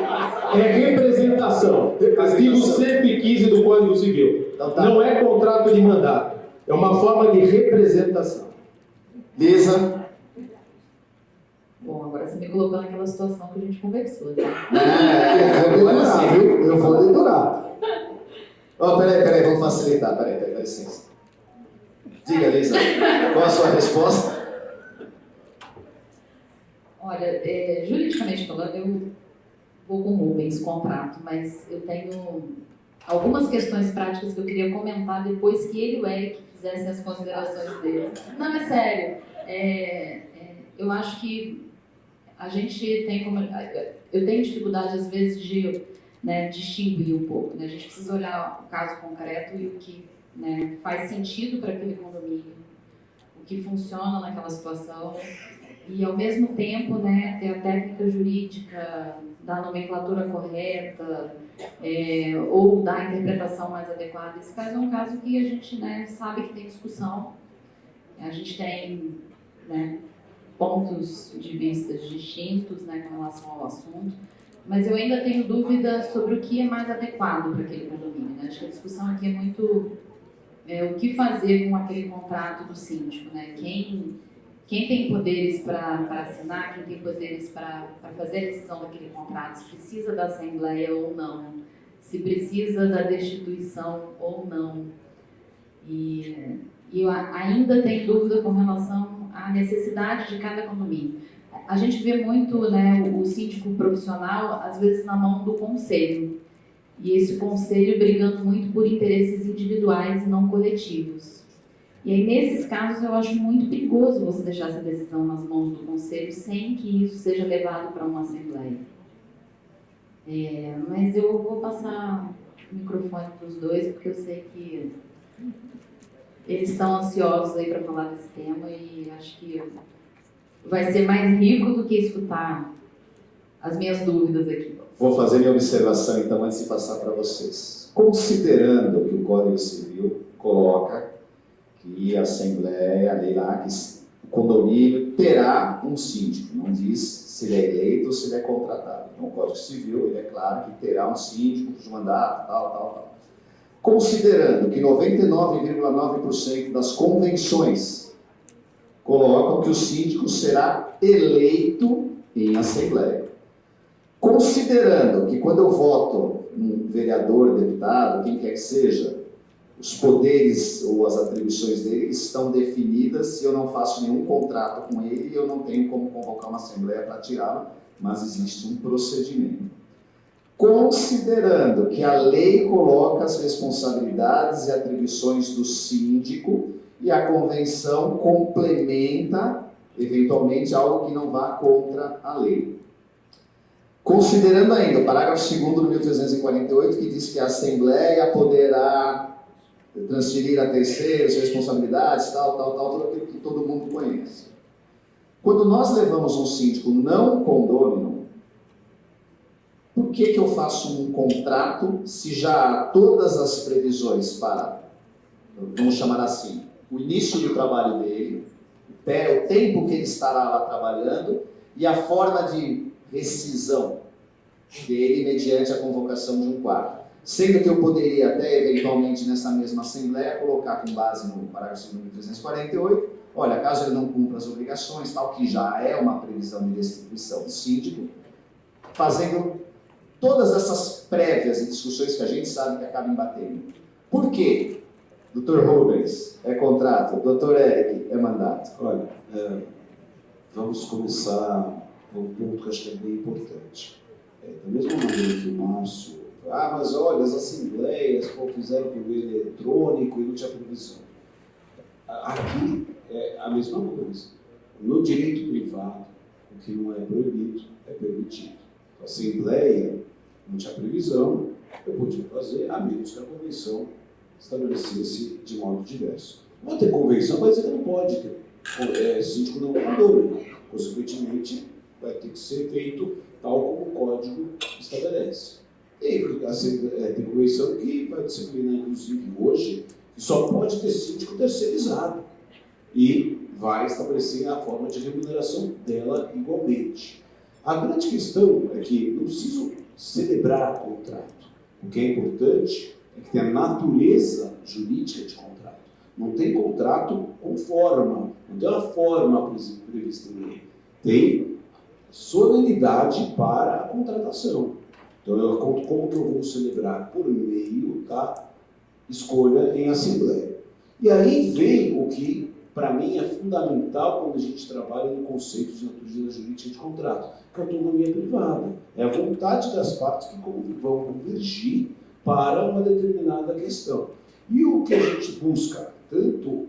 É representação. Artigo 115 do Código Civil. Então, tá. Não é contrato de mandato. É uma forma de representação. Lisa? Bom, agora você me colocou naquela situação que a gente conversou, né? Eu vou dedurar. Oh, peraí, vamos facilitar. Peraí, dá licença. Diga, Lisa, qual a sua resposta? Olha, juridicamente falando, eu vou com o Rubens, contrato, mas eu tenho algumas questões práticas que eu queria comentar depois que ele e o Eric fizessem as considerações deles. Não, é sério. Eu acho que a gente tem como... Eu tenho dificuldade, às vezes, de distinguir um pouco. Né? A gente precisa olhar o caso concreto e o que faz sentido para aquele condomínio, o que funciona naquela situação, e, ao mesmo tempo, ter a técnica jurídica da nomenclatura correta ou da interpretação mais adequada. Esse caso é um caso que a gente sabe que tem discussão, a gente tem pontos de vista distintos com relação ao assunto, mas eu ainda tenho dúvida sobre o que é mais adequado para aquele condomínio. Acho que a discussão aqui é muito o que fazer com aquele contrato do síndico. Quem tem poderes para assinar, quem tem poderes para fazer a decisão daquele contrato, se precisa da assembleia ou não, se precisa da destituição ou não. E eu ainda tenho dúvida com relação à necessidade de cada condomínio. A gente vê muito o síndico profissional, às vezes, na mão do conselho. E esse conselho brigando muito por interesses individuais e não coletivos. E aí, nesses casos, eu acho muito perigoso você deixar essa decisão nas mãos do conselho sem que isso seja levado para uma assembleia. Mas eu vou passar o microfone para os dois, porque eu sei que eles estão ansiosos aí para falar desse tema e acho que vai ser mais rico do que escutar as minhas dúvidas aqui. Vou fazer minha observação, então, antes de passar para vocês. Considerando que o Código Civil coloca que a Assembleia, a lei lá, que o condomínio terá um síndico, não diz se ele é eleito ou se ele é contratado. Então, o Código Civil, ele é claro que terá um síndico de mandato, tal. Considerando que 99,9% das convenções colocam que o síndico será eleito em Assembleia. Considerando que quando eu voto um vereador, deputado, quem quer que seja, os poderes ou as atribuições dele estão definidas, se eu não faço nenhum contrato com ele, eu não tenho como convocar uma assembleia para tirá-lo, mas existe um procedimento. considerando que a lei coloca as responsabilidades e atribuições do síndico e a convenção complementa, eventualmente, algo que não vá contra a lei. Considerando ainda o parágrafo 2º do 1348, que diz que a Assembleia poderá transferir a terceiros responsabilidades, tal, tudo aquilo que todo mundo conhece. Quando nós levamos um síndico não condômino, por que eu faço um contrato se já há todas as previsões para, vamos chamar assim, o início do trabalho dele, o tempo que ele estará lá trabalhando e a forma de rescisão dele mediante a convocação de um quadro. Sendo que eu poderia até, eventualmente, nessa mesma Assembleia, colocar com base no parágrafo 2º de 1348, olha, caso ele não cumpra as obrigações, tal, que já é uma previsão de restituição do síndico, fazendo todas essas prévias e discussões que a gente sabe que acabam batendo. Por quê? Dr. Rubens é contrato, Dr. Eric é mandato. Olha, vamos começar por um ponto que eu acho que é bem importante. Da mesma maneira que o Márcio, mas olha, as assembleias fizeram por meio eletrônico e não tinha previsão. Aqui é a mesma coisa. No direito privado, o que não é proibido é permitido. A assembleia não tinha previsão, eu podia fazer, a menos que a convenção estabelecesse de modo diverso. Não ter convenção vai dizer que não pode ter síndico não condômino. Consequentemente, vai ter que ser feito tal como o Código estabelece. Tem convenção que vai disciplinar, inclusive, hoje, que só pode ter síndico terceirizado. E vai estabelecer a forma de remuneração dela igualmente. A grande questão é que não preciso celebrar contrato. O que é importante é que tem a natureza jurídica de contrato. Não tem contrato com forma, não tem uma forma prevista em lei. Tem solenidade para a contratação. Então, como que eu vou celebrar? Por meio da escolha em assembleia. E aí vem o que, para mim, é fundamental quando a gente trabalha no conceito de natureza jurídica de contrato, que é a autonomia privada. É a vontade das partes que vão convergir para uma determinada questão. E o que a gente busca, tanto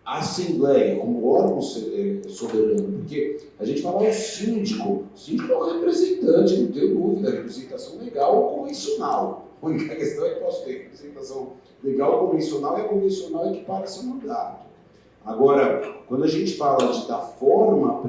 a Assembleia como órgão soberano, porque a gente fala o síndico é um representante, não tenho dúvida, representação legal ou convencional. A única questão é que posso ter representação legal ou convencional, e a convencional é que para seu mandato. Agora, quando a gente fala da forma,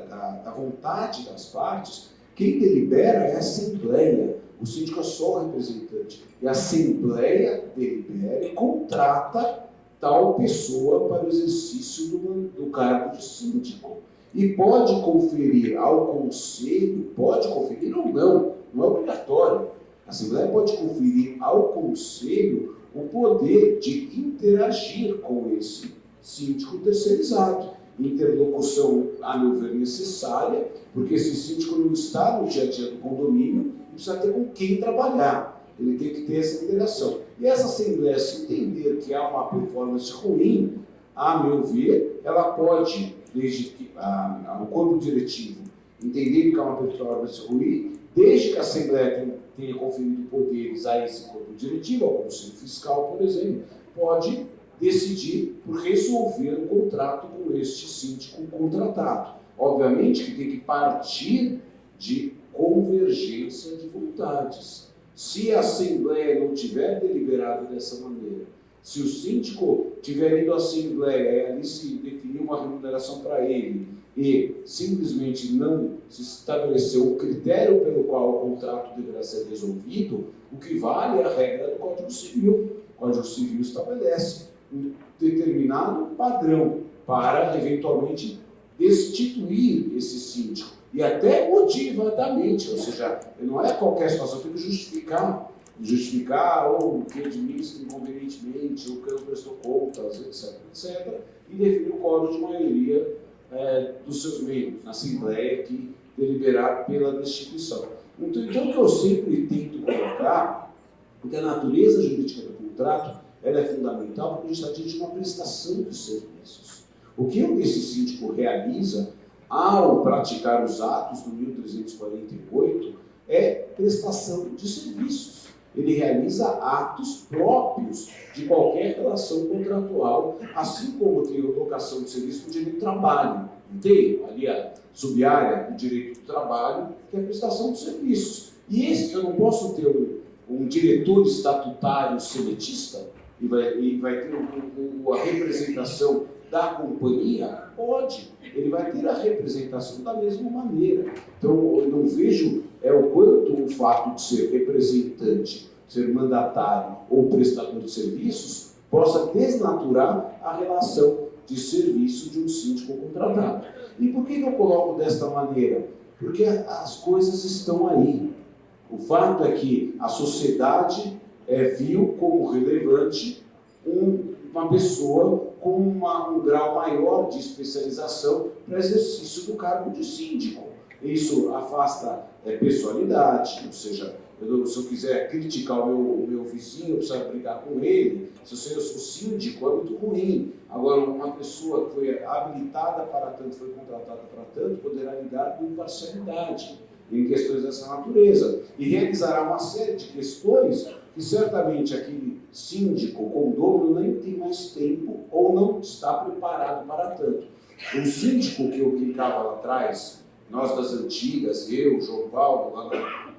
da vontade das partes, quem delibera é a Assembleia. O síndico é só o representante. E a Assembleia delibera e contrata tal pessoa para o exercício do cargo de síndico. E pode conferir ao Conselho, pode conferir ou não é obrigatório. A Assembleia pode conferir ao Conselho o poder de interagir com esse síndico terceirizado. Interlocução, a meu ver, necessária, porque esse síndico não está no dia a dia do condomínio e precisa ter com quem trabalhar. Ele tem que ter essa interação. E essa Assembleia, se entender que há uma performance ruim, a meu ver, ela pode, desde que o corpo diretivo entender que há uma performance ruim, desde que a Assembleia tenha conferido poderes a esse corpo diretivo, ao Conselho Fiscal, por exemplo, pode decidir por resolver o contrato com este síndico contratado. Obviamente que tem que partir de convergência de vontades. Se a Assembleia não tiver deliberado dessa maneira, se o síndico tiver ido à Assembleia e ali se definir uma remuneração para ele e simplesmente não se estabeleceu o critério pelo qual o contrato deverá ser resolvido, o que vale é a regra do Código Civil. O Código Civil estabelece um determinado padrão para, eventualmente, destituir esse síndico. E até motivadamente, ou seja, não é qualquer situação, tem que justificar ou que administra inconvenientemente, ou que não prestou contas, etc., e definir o quórum de maioria dos seus membros, na Assembleia que deliberar pela destituição. Então, o que eu sempre tento colocar, porque a natureza jurídica do contrato ela é fundamental porque a gente está diante de uma prestação de serviços. O que esse síndico realiza ao praticar os atos do 1348 é prestação de serviços. Ele realiza atos próprios de qualquer relação contratual, assim como tem a locação de serviço do direito do trabalho. Tem ali a sub-área do direito do trabalho, que é a prestação de serviços. E esse, eu não posso ter um diretor estatutário seletista e vai ter a representação da companhia? Pode. Ele vai ter a representação da mesma maneira. Então, eu não vejo o quanto o fato de ser representante, ser mandatário ou prestador de serviços possa desnaturar a relação de serviço de um síndico contratado. E por que eu coloco desta maneira? Porque as coisas estão aí. O fato é que a sociedade viu como relevante uma pessoa com um grau maior de especialização para exercício do cargo de síndico. Isso afasta pessoalidade, ou seja, se eu quiser criticar o meu vizinho, eu preciso brigar com ele. Se eu sou síndico, é muito ruim. Agora, uma pessoa que foi habilitada para tanto, foi contratada para tanto, poderá lidar com imparcialidade em questões dessa natureza e realizará uma série de questões que certamente aquele síndico, condômino, nem tem mais tempo ou não está preparado para tanto. O síndico que eu brincava lá atrás, nós das antigas, eu, João Paulo,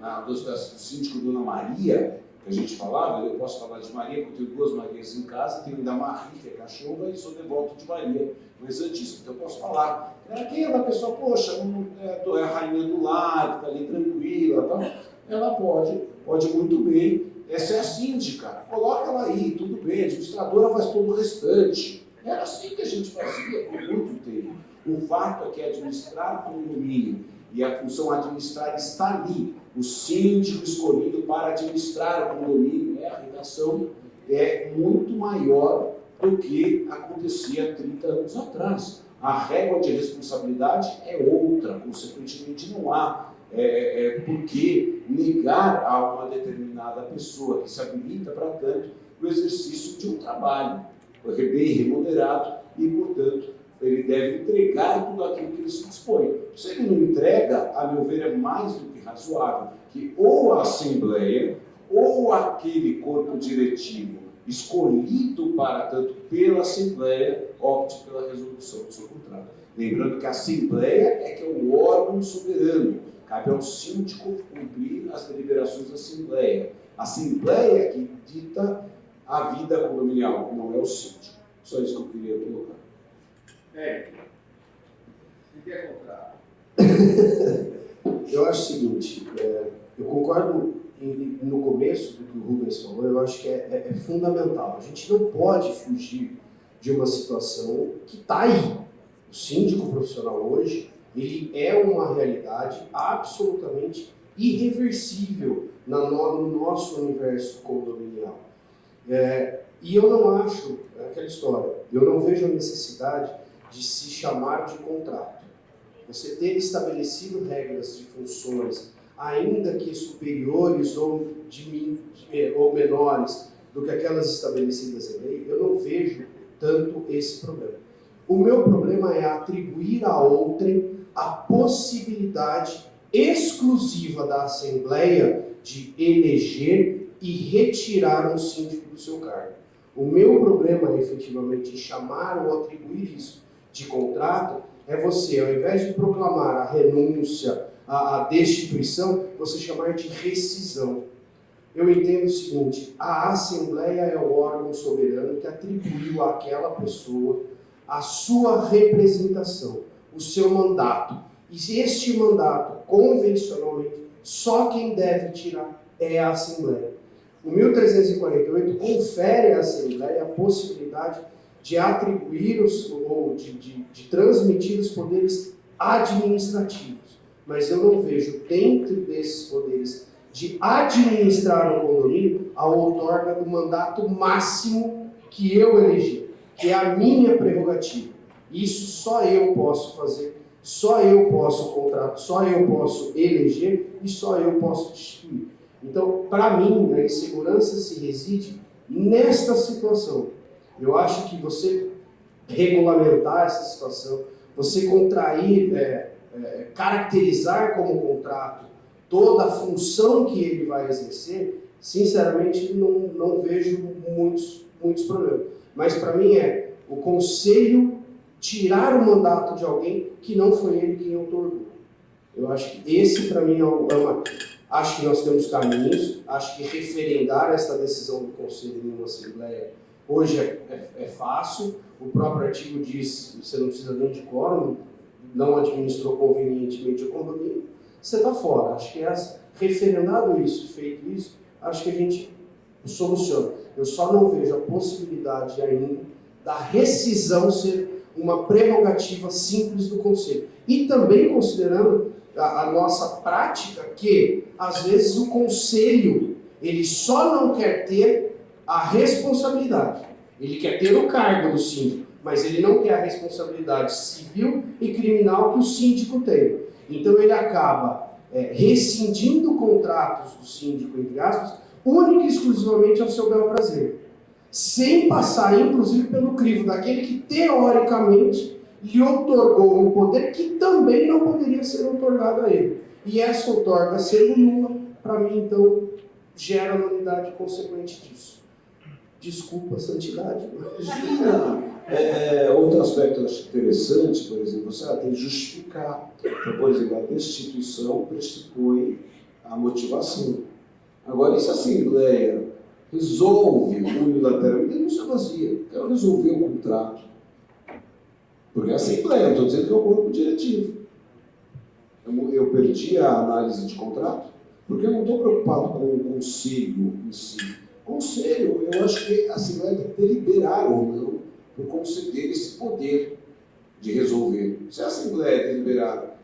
lá do síndico Dona Maria, que a gente falava, eu posso falar de Maria, porque eu tenho 2 Marias em casa, tenho ainda Marie, que é cachorra, e sou devoto de Maria, mas antíssimo. Então eu posso falar. É aquela pessoa, poxa, é a rainha do lar, está ali tranquila, tá? Ela pode muito bem. Essa é a síndica, coloca ela aí, tudo bem, a administradora faz todo o restante. Era assim que a gente fazia por muito tempo. O fato é que administrar condomínio e a função administrar está ali. O síndico escolhido para administrar o condomínio, a redação é muito maior do que acontecia 30 anos atrás. A régua de responsabilidade é outra, consequentemente não há por que negar a uma determinada pessoa que se habilita para tanto o exercício de um trabalho bem remunerado e, portanto, ele deve entregar tudo aquilo que ele se dispõe. Se ele não entrega, a meu ver, é mais do que razoável que ou a Assembleia ou aquele corpo diretivo escolhido para tanto pela Assembleia opte pela resolução do seu contrato. Lembrando que a Assembleia é que é o órgão soberano. Cabe ao síndico cumprir as deliberações da Assembleia. A Assembleia é que dita a vida condominial, não é o síndico. Só isso que eu queria colocar. Você quer comprar? Eu acho o seguinte, eu concordo no começo do que o Rubens falou, eu acho que é fundamental. A gente não pode fugir de uma situação que está aí. O síndico profissional hoje, ele é uma realidade absolutamente irreversível no nosso universo condominial. E eu não acho, aquela história, eu não vejo a necessidade de se chamar de contrato. Você ter estabelecido regras de funções, ainda que superiores ou menores do que aquelas estabelecidas em lei, eu não vejo tanto esse problema. O meu problema é atribuir a outrem a possibilidade exclusiva da Assembleia de eleger e retirar um síndico do seu cargo. O meu problema, efetivamente, em chamar ou atribuir isso de contrato, é você, ao invés de proclamar a renúncia, a destituição, você chamar de rescisão. Eu entendo o seguinte, a Assembleia é o órgão soberano que atribuiu àquela pessoa a sua representação, o seu mandato. E se este mandato, convencionalmente, só quem deve tirar é a Assembleia. O 1348 confere à Assembleia a possibilidade de atribuir ou de transmitir os poderes administrativos. Mas eu não vejo dentro desses poderes de administrar o condomínio a outorga do mandato máximo que eu elegi, que é a minha prerrogativa. Isso só eu posso fazer, só eu posso contrato, só eu posso eleger e só eu posso destituir. Então, para mim, a insegurança se reside nesta situação. Eu acho que você regulamentar essa situação, você contrair, caracterizar como contrato toda a função que ele vai exercer, sinceramente, não vejo muitos problemas. Mas para mim o conselho tirar o mandato de alguém que não foi ele quem otorgou. Eu acho que esse, para mim, acho que nós temos caminhos, acho que referendar esta decisão do conselho em uma assembleia hoje é fácil. O próprio artigo diz que você não precisa nem de quórum, não administrou convenientemente o condomínio, você está fora. Acho que referendado isso, feito isso, acho que a gente soluciona. Eu só não vejo a possibilidade ainda da rescisão ser uma prerrogativa simples do Conselho. E também considerando a nossa prática, que às vezes o Conselho ele só não quer ter a responsabilidade. Ele quer ter o cargo do síndico, mas ele não quer a responsabilidade civil e criminal que o síndico tem. Então ele acaba rescindindo contratos do síndico, entre aspas, única e exclusivamente ao seu bel prazer, sem passar, inclusive, pelo crivo daquele que, teoricamente, lhe otorgou um poder que também não poderia ser otorgado a ele. E essa outorga sendo nula, para mim, então, gera nulidade consequente disso. Desculpa a santidade. Outro aspecto que eu acho interessante, por exemplo, você tem que justificar. Então, por exemplo, a destituição pressupõe a motivação. Agora, e se a Assembleia resolve unilateralmente, denúncia vazia, quero resolver o contrato. Porque a Assembleia, eu estou dizendo que é o corpo diretivo. Eu perdi a análise de contrato, porque eu não estou preocupado com o conselho em si. Conselho, eu acho que a Assembleia deve deliberar ou não, por conceder esse poder de resolver. Se a Assembleia deliberar,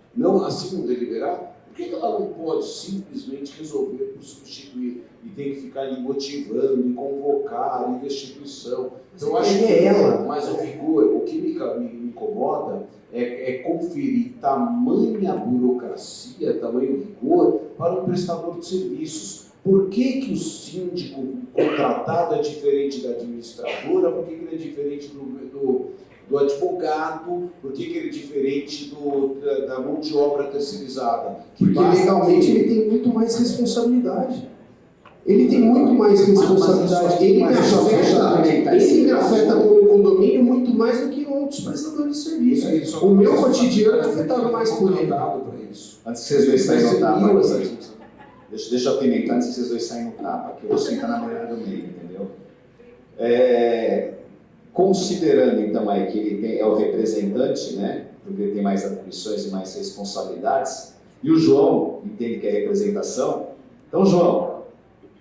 assim não deliberar, por que ela não pode simplesmente resolver por substituir e tem que ficar ali motivando, e convocar, e destituição? Então, eu acho que mas o rigor, o que me incomoda é conferir tamanha burocracia, tamanho rigor para um prestador de serviços. Por que o síndico contratado é diferente da administradora? Por que ele é diferente do advogado? Por que ele é diferente da mão de obra terceirizada? Porque legalmente ele tem muito mais responsabilidade. Ele tem muito mais responsabilidade. Ele me afeta como condomínio muito mais do que outros prestadores de serviço. O meu cotidiano é afetado mais por ele. Antes que vocês dois saiam no tapa, deixa eu apimentar antes que vocês dois saiam no tapa, que eu vou sentar na mulher do meio, entendeu? Considerando então aí que ele é o representante, né? Porque ele tem mais atribuições e mais responsabilidades, e o João entende que é representação. Então, João,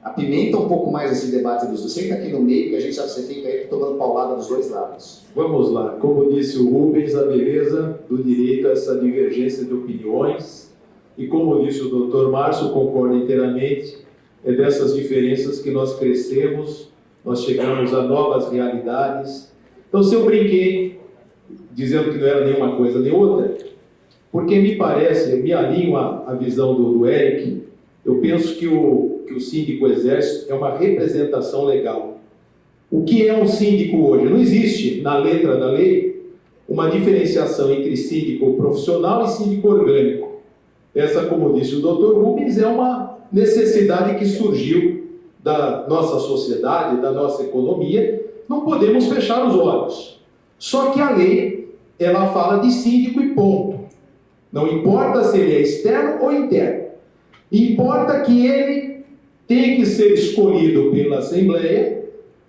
apimenta um pouco mais esse debate dos dois. Senta aqui no meio que a gente já fica aí tomando paulada dos dois lados. Vamos lá. Como disse o Rubens, a beleza do direito a essa divergência de opiniões. E como disse o Dr. Márcio, concordo inteiramente, é dessas diferenças que nós crescemos, nós chegamos a novas realidades. Então, se eu brinquei, dizendo que não era nenhuma coisa nem outra, porque me parece, eu me alinho à visão do Eric, eu penso que o síndico exerce é uma representação legal. O que é um síndico hoje? Não existe, na letra da lei, uma diferenciação entre síndico profissional e síndico orgânico. Essa, como disse o Dr. Rubens, é uma necessidade que surgiu da nossa sociedade, da nossa economia. Não podemos fechar os olhos. Só que a lei, ela fala de síndico e ponto. Não importa se ele é externo ou interno. Importa que ele tem que ser escolhido pela Assembleia,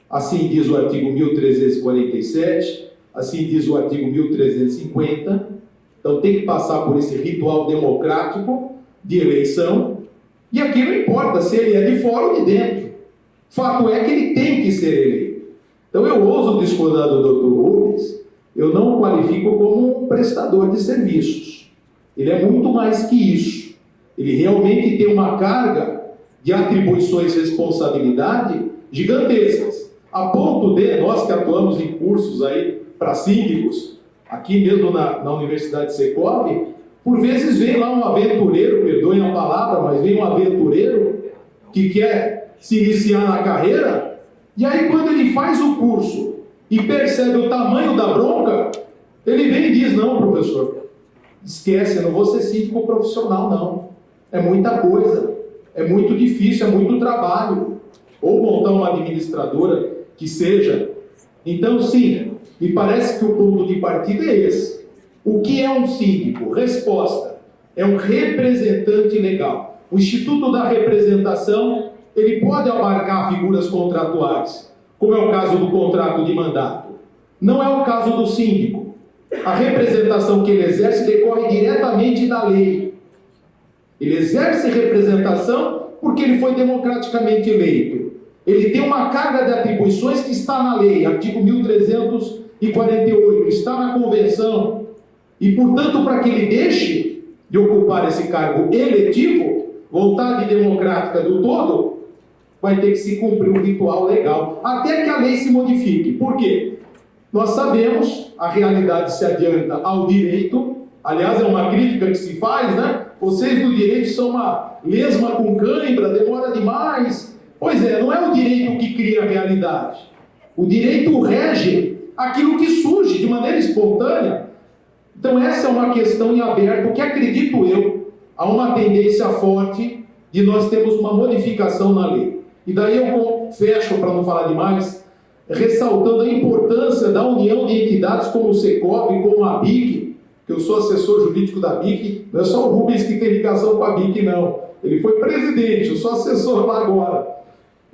assim diz o artigo 1347, assim diz o artigo 1350, então tem que passar por esse ritual democrático de eleição, e aqui não importa se ele é de fora ou de dentro. Fato é que ele tem que ser eleito. Então eu ouso discordar do Dr. Rubens, eu não o qualifico como um prestador de serviços. Ele é muito mais que isso. Ele realmente tem uma carga de atribuições e responsabilidade gigantescas, a ponto de nós que atuamos em cursos aí para síndicos, aqui mesmo na Universidade de Secov, por vezes vem lá um aventureiro, perdoem a palavra, mas vem um aventureiro que quer se iniciar na carreira, e aí quando ele faz o curso e percebe o tamanho da bronca, ele vem e diz: não, professor, esquece, eu não vou ser síndico profissional, não. É muita coisa, é muito difícil, é muito trabalho. Ou montar uma administradora que seja. Então, sim, me parece que o ponto de partida é esse. O que é um síndico? Resposta: é um representante legal. O Instituto da Representação, ele pode abarcar figuras contratuais, como é o caso do contrato de mandato. Não é o caso do síndico. A representação que ele exerce decorre diretamente da lei. Ele exerce representação porque ele foi democraticamente eleito. Ele tem uma carga de atribuições que está na lei, artigo 1348, está na convenção. E, portanto, para que ele deixe de ocupar esse cargo eletivo, vontade democrática do todo, vai ter que se cumprir um ritual legal, até que a lei se modifique. Por quê? Nós sabemos, a realidade se adianta ao direito, aliás, é uma crítica que se faz, né? Vocês do direito são uma lesma com cãibra, demora demais. Pois é, não é o direito que cria a realidade. O direito rege aquilo que surge de maneira espontânea. Então essa é uma questão em aberto que, acredito eu, há uma tendência forte de nós termos uma modificação na lei. E daí eu fecho, para não falar demais, ressaltando a importância da união de entidades como o Secov, como a BIC, que eu sou assessor jurídico da BIC, não é só o Rubens que tem ligação com a BIC, não. Ele foi presidente, eu sou assessor lá agora.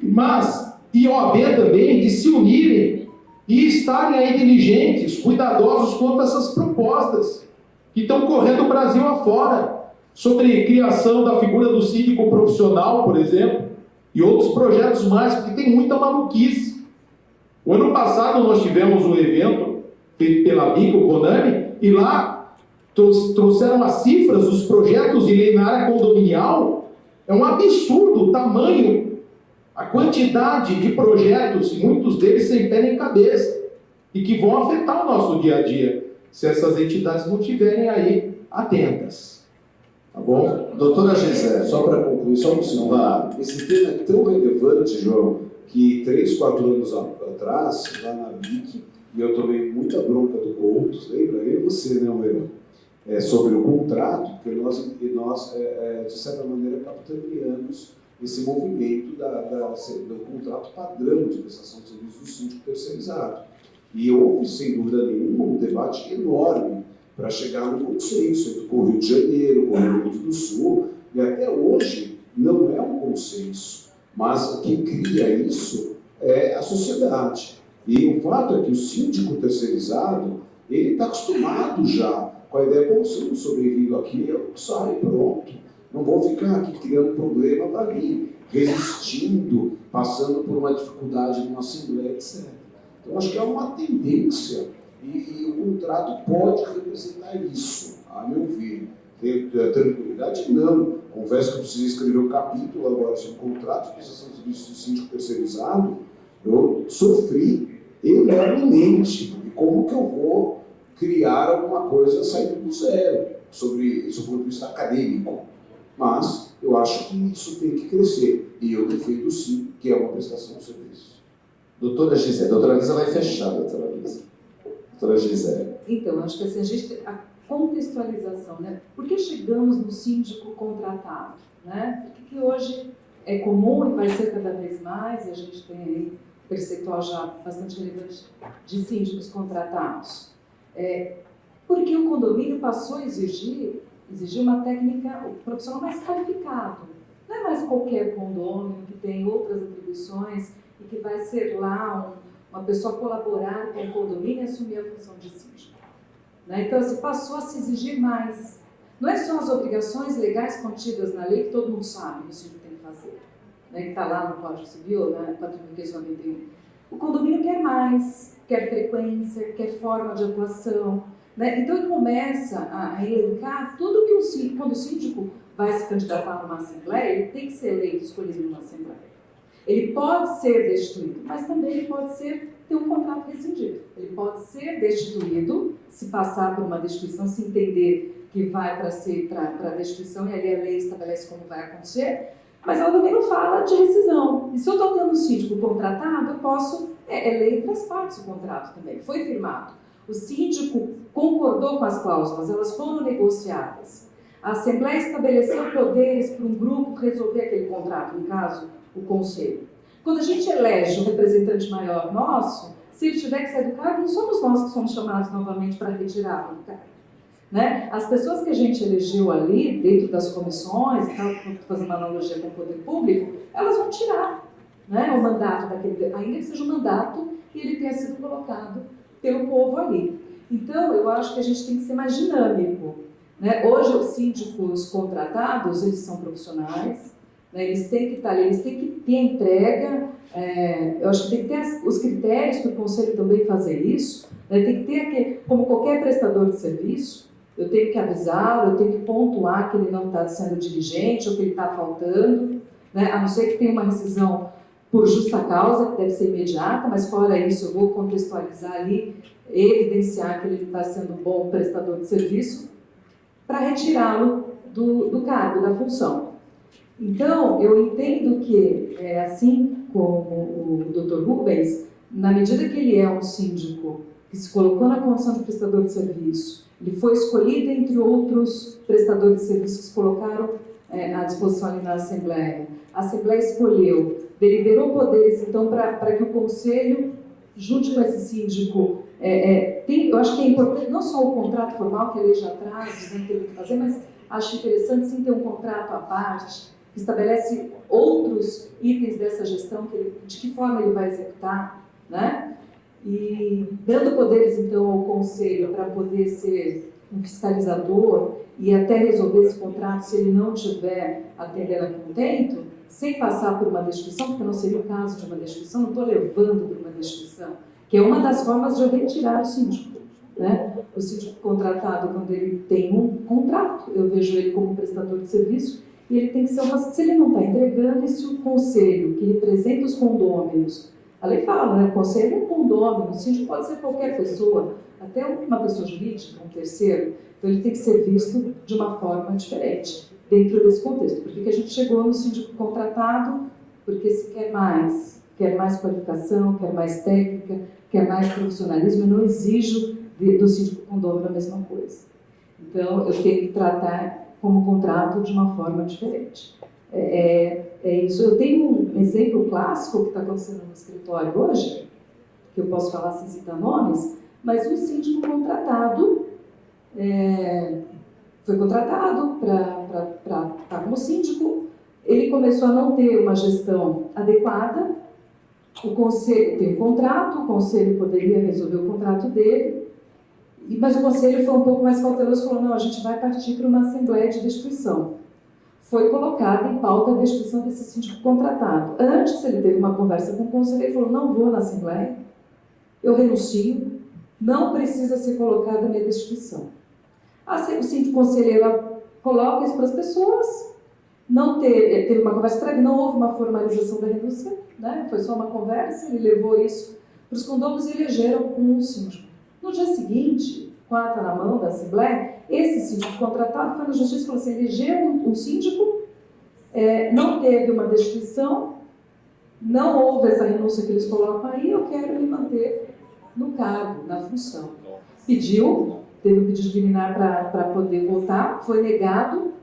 Mas, e OAB também, de se unirem e estarem aí diligentes, cuidadosos quanto a essas propostas que estão correndo o Brasil afora, sobre criação da figura do síndico profissional, por exemplo, e outros projetos mais, porque tem muita maluquice. O ano passado nós tivemos um evento feito pela BIC, o CONAMI, e lá trouxeram as cifras dos projetos de lei na área condominial. É um absurdo o tamanho, a quantidade de projetos, e muitos deles sem pé nem cabeça, e que vão afetar o nosso dia a dia, se essas entidades não estiverem aí atentas. Tá bom? Doutora Gisele, Só para concluir, só um segundo. Esse tema é tão relevante, João, que 3, 4 anos atrás, lá na BIC, e eu tomei muita bronca do Couto, lembra? Eu e você, né, Will? Sobre o contrato, porque nós de certa maneira, capitaneamos esse movimento do contrato padrão de prestação de serviços do síndico terceirizado. E houve, sem dúvida nenhuma, um debate enorme para chegar no consenso com o Rio de Janeiro, com o Rio Grande do Sul, e até hoje não é um consenso, mas quem cria isso é a sociedade. E o fato é que o síndico terceirizado, ele está acostumado já com a ideia, como se eu sobrevivo aqui, eu saio, pronto. Não vou ficar aqui criando problema para mim, resistindo, passando por uma dificuldade numa assembleia, etc. Então, acho que é uma tendência, e o contrato pode representar isso, a meu ver. Tranquilidade, não. Confesso que eu precisei escrever um capítulo agora sobre o contrato de prestação de serviços do síndico terceirizado. Eu sofri enormemente. E como que eu vou criar alguma coisa saindo do zero, sobre o ponto de vista acadêmico? Mas eu acho que isso tem que crescer. E eu defendo sim que é uma prestação de serviço. doutora Gisele, doutora Lisa vai fechar, doutora Lisa. Doutora Gisele. Então, acho que assim, a contextualização, né? Por que chegamos no síndico contratado? Né? Por que hoje é comum e vai ser cada vez mais, e a gente tem aí um percentual já bastante relevante de síndicos contratados? Porque o condomínio passou a exigir uma técnica, o profissional mais qualificado. Não é mais qualquer condomínio que tem outras atribuições e que vai ser lá uma pessoa colaborar com o condomínio e assumir a função de síndico. Né? Então, assim, passou a se exigir mais. Não é só as obrigações legais contidas na lei que todo mundo sabe que o síndico tem que fazer, né? Que está lá no Código Civil, né? 4.591. O condomínio quer mais, quer frequência, quer forma de atuação. Né? Então, ele começa a elencar tudo que quando o síndico vai se candidatar numa assembleia, ele tem que ser eleito, escolhido numa assembleia. Ele pode ser destituído, mas também ele pode ter um contrato rescindido. Ele pode ser destituído, se passar por uma destituição, se entender que vai para a destituição, e ali a lei estabelece como vai acontecer, mas ela também não fala de rescisão. E se eu estou tendo um síndico contratado, eu posso... É lei entre as partes o contrato também, foi firmado. O síndico concordou com as cláusulas, elas foram negociadas. A Assembleia estabeleceu poderes para um grupo resolver aquele contrato, no caso, o Conselho. Quando a gente elege o representante maior nosso, se ele tiver que sair do cargo, não somos nós que somos chamados novamente para retirá-lo do cargo. Né? As pessoas que a gente elegeu ali, dentro das comissões, fazendo uma analogia com o poder público, elas vão tirar, né, o mandato daquele, ainda que seja um mandato e ele tenha sido colocado pelo povo ali. Então, eu acho que a gente tem que ser mais dinâmico. Né? Hoje, os síndicos contratados, eles são profissionais, né? Eles têm que estar ali, eles têm que ter entrega, eu acho que tem que ter os critérios para o Conselho também fazer isso, né? Tem que ter, aquele, como qualquer prestador de serviço, eu tenho que avisá-lo, eu tenho que pontuar que ele não está sendo diligente ou que ele está faltando, né? A não ser que tenha uma rescisão por justa causa, que deve ser imediata, mas fora isso eu vou contextualizar ali, evidenciar que ele está sendo um bom prestador de serviço, para retirá-lo do cargo, da função. Então, eu entendo que, assim como o Dr. Rubens, na medida que ele é um síndico que se colocou na condição de prestador de serviço, ele foi escolhido entre outros prestadores de serviços que se colocaram à disposição ali na Assembleia. A Assembleia escolheu, deliberou poderes, então, para que o Conselho, junto com esse síndico, eu acho que é importante, não só o contrato formal que a lei já traz, dizendo que ele tem que fazer, mas acho interessante sim ter um contrato à parte, que estabelece outros itens dessa gestão, de que forma ele vai executar, né? E dando poderes, então, ao Conselho para poder ser um fiscalizador e até resolver esse contrato se ele não estiver atendendo a contento, sem passar por uma destituição, porque não seria o caso de uma destituição, não estou levando para uma destituição, que é uma das formas de eu retirar o síndico. Né? O síndico contratado, quando ele tem um contrato, eu vejo ele como prestador de serviço, e ele tem que ser se ele não está entregando, e se o conselho, que representa os condôminos, a lei fala, né? O conselho é um condômino, o síndico pode ser qualquer pessoa, até uma pessoa jurídica, um terceiro, então ele tem que ser visto de uma forma diferente, dentro desse contexto. Por que a gente chegou no síndico contratado? Porque se quer mais qualificação, quer mais técnica, quer mais profissionalismo, eu não exijo do síndico condômino a mesma coisa. Então, eu tenho que tratar como contrato de uma forma diferente. É isso. Eu tenho um exemplo clássico que está acontecendo no escritório hoje, que eu posso falar sem citar nomes, mas um síndico contratado foi contratado para estar como síndico, ele começou a não ter uma gestão adequada, o conselho tem um contrato, o conselho poderia resolver o contrato dele, mas o conselho foi um pouco mais cauteloso e falou, não, a gente vai partir para uma assembleia de destituição. Foi colocada em pauta a destituição desse síndico contratado. Antes ele teve uma conversa com o conselho e falou, não vou na assembleia, eu renuncio, não precisa ser colocada a minha destituição. O síndico conselheiro coloca isso para as pessoas, não teve uma conversa prévia, não houve uma formalização da renúncia, né? Foi só uma conversa, ele levou isso para os condôminos e elegeram um síndico. No dia seguinte, com a ata na mão da Assembleia, esse síndico contratado foi na Justiça e falou assim, elegeu um síndico, não teve uma destituição, não houve essa renúncia que eles colocam aí, eu quero me manter no cargo, na função. Teve um pedido de liminar para poder votar, foi negado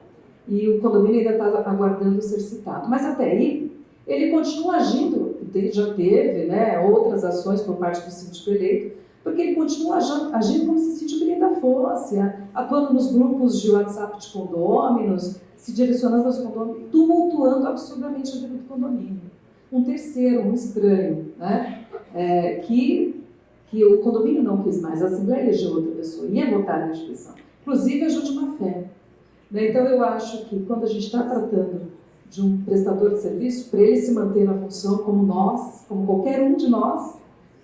e o condomínio ainda está aguardando ser citado. Mas até aí, ele continua agindo, já teve, né, outras ações por parte do síndico eleito, porque ele continua agindo como se o síndico ainda fosse, atuando nos grupos de WhatsApp de condôminos, se direcionando aos condôminos, tumultuando absurdamente a vida do condomínio. Um terceiro, um estranho, né, que o condomínio não quis mais, a Assembleia elegeu outra pessoa, ia votar na instituição, inclusive agiu de má fé. Então eu acho que quando a gente está tratando de um prestador de serviço, para ele se manter na função como nós, como qualquer um de nós,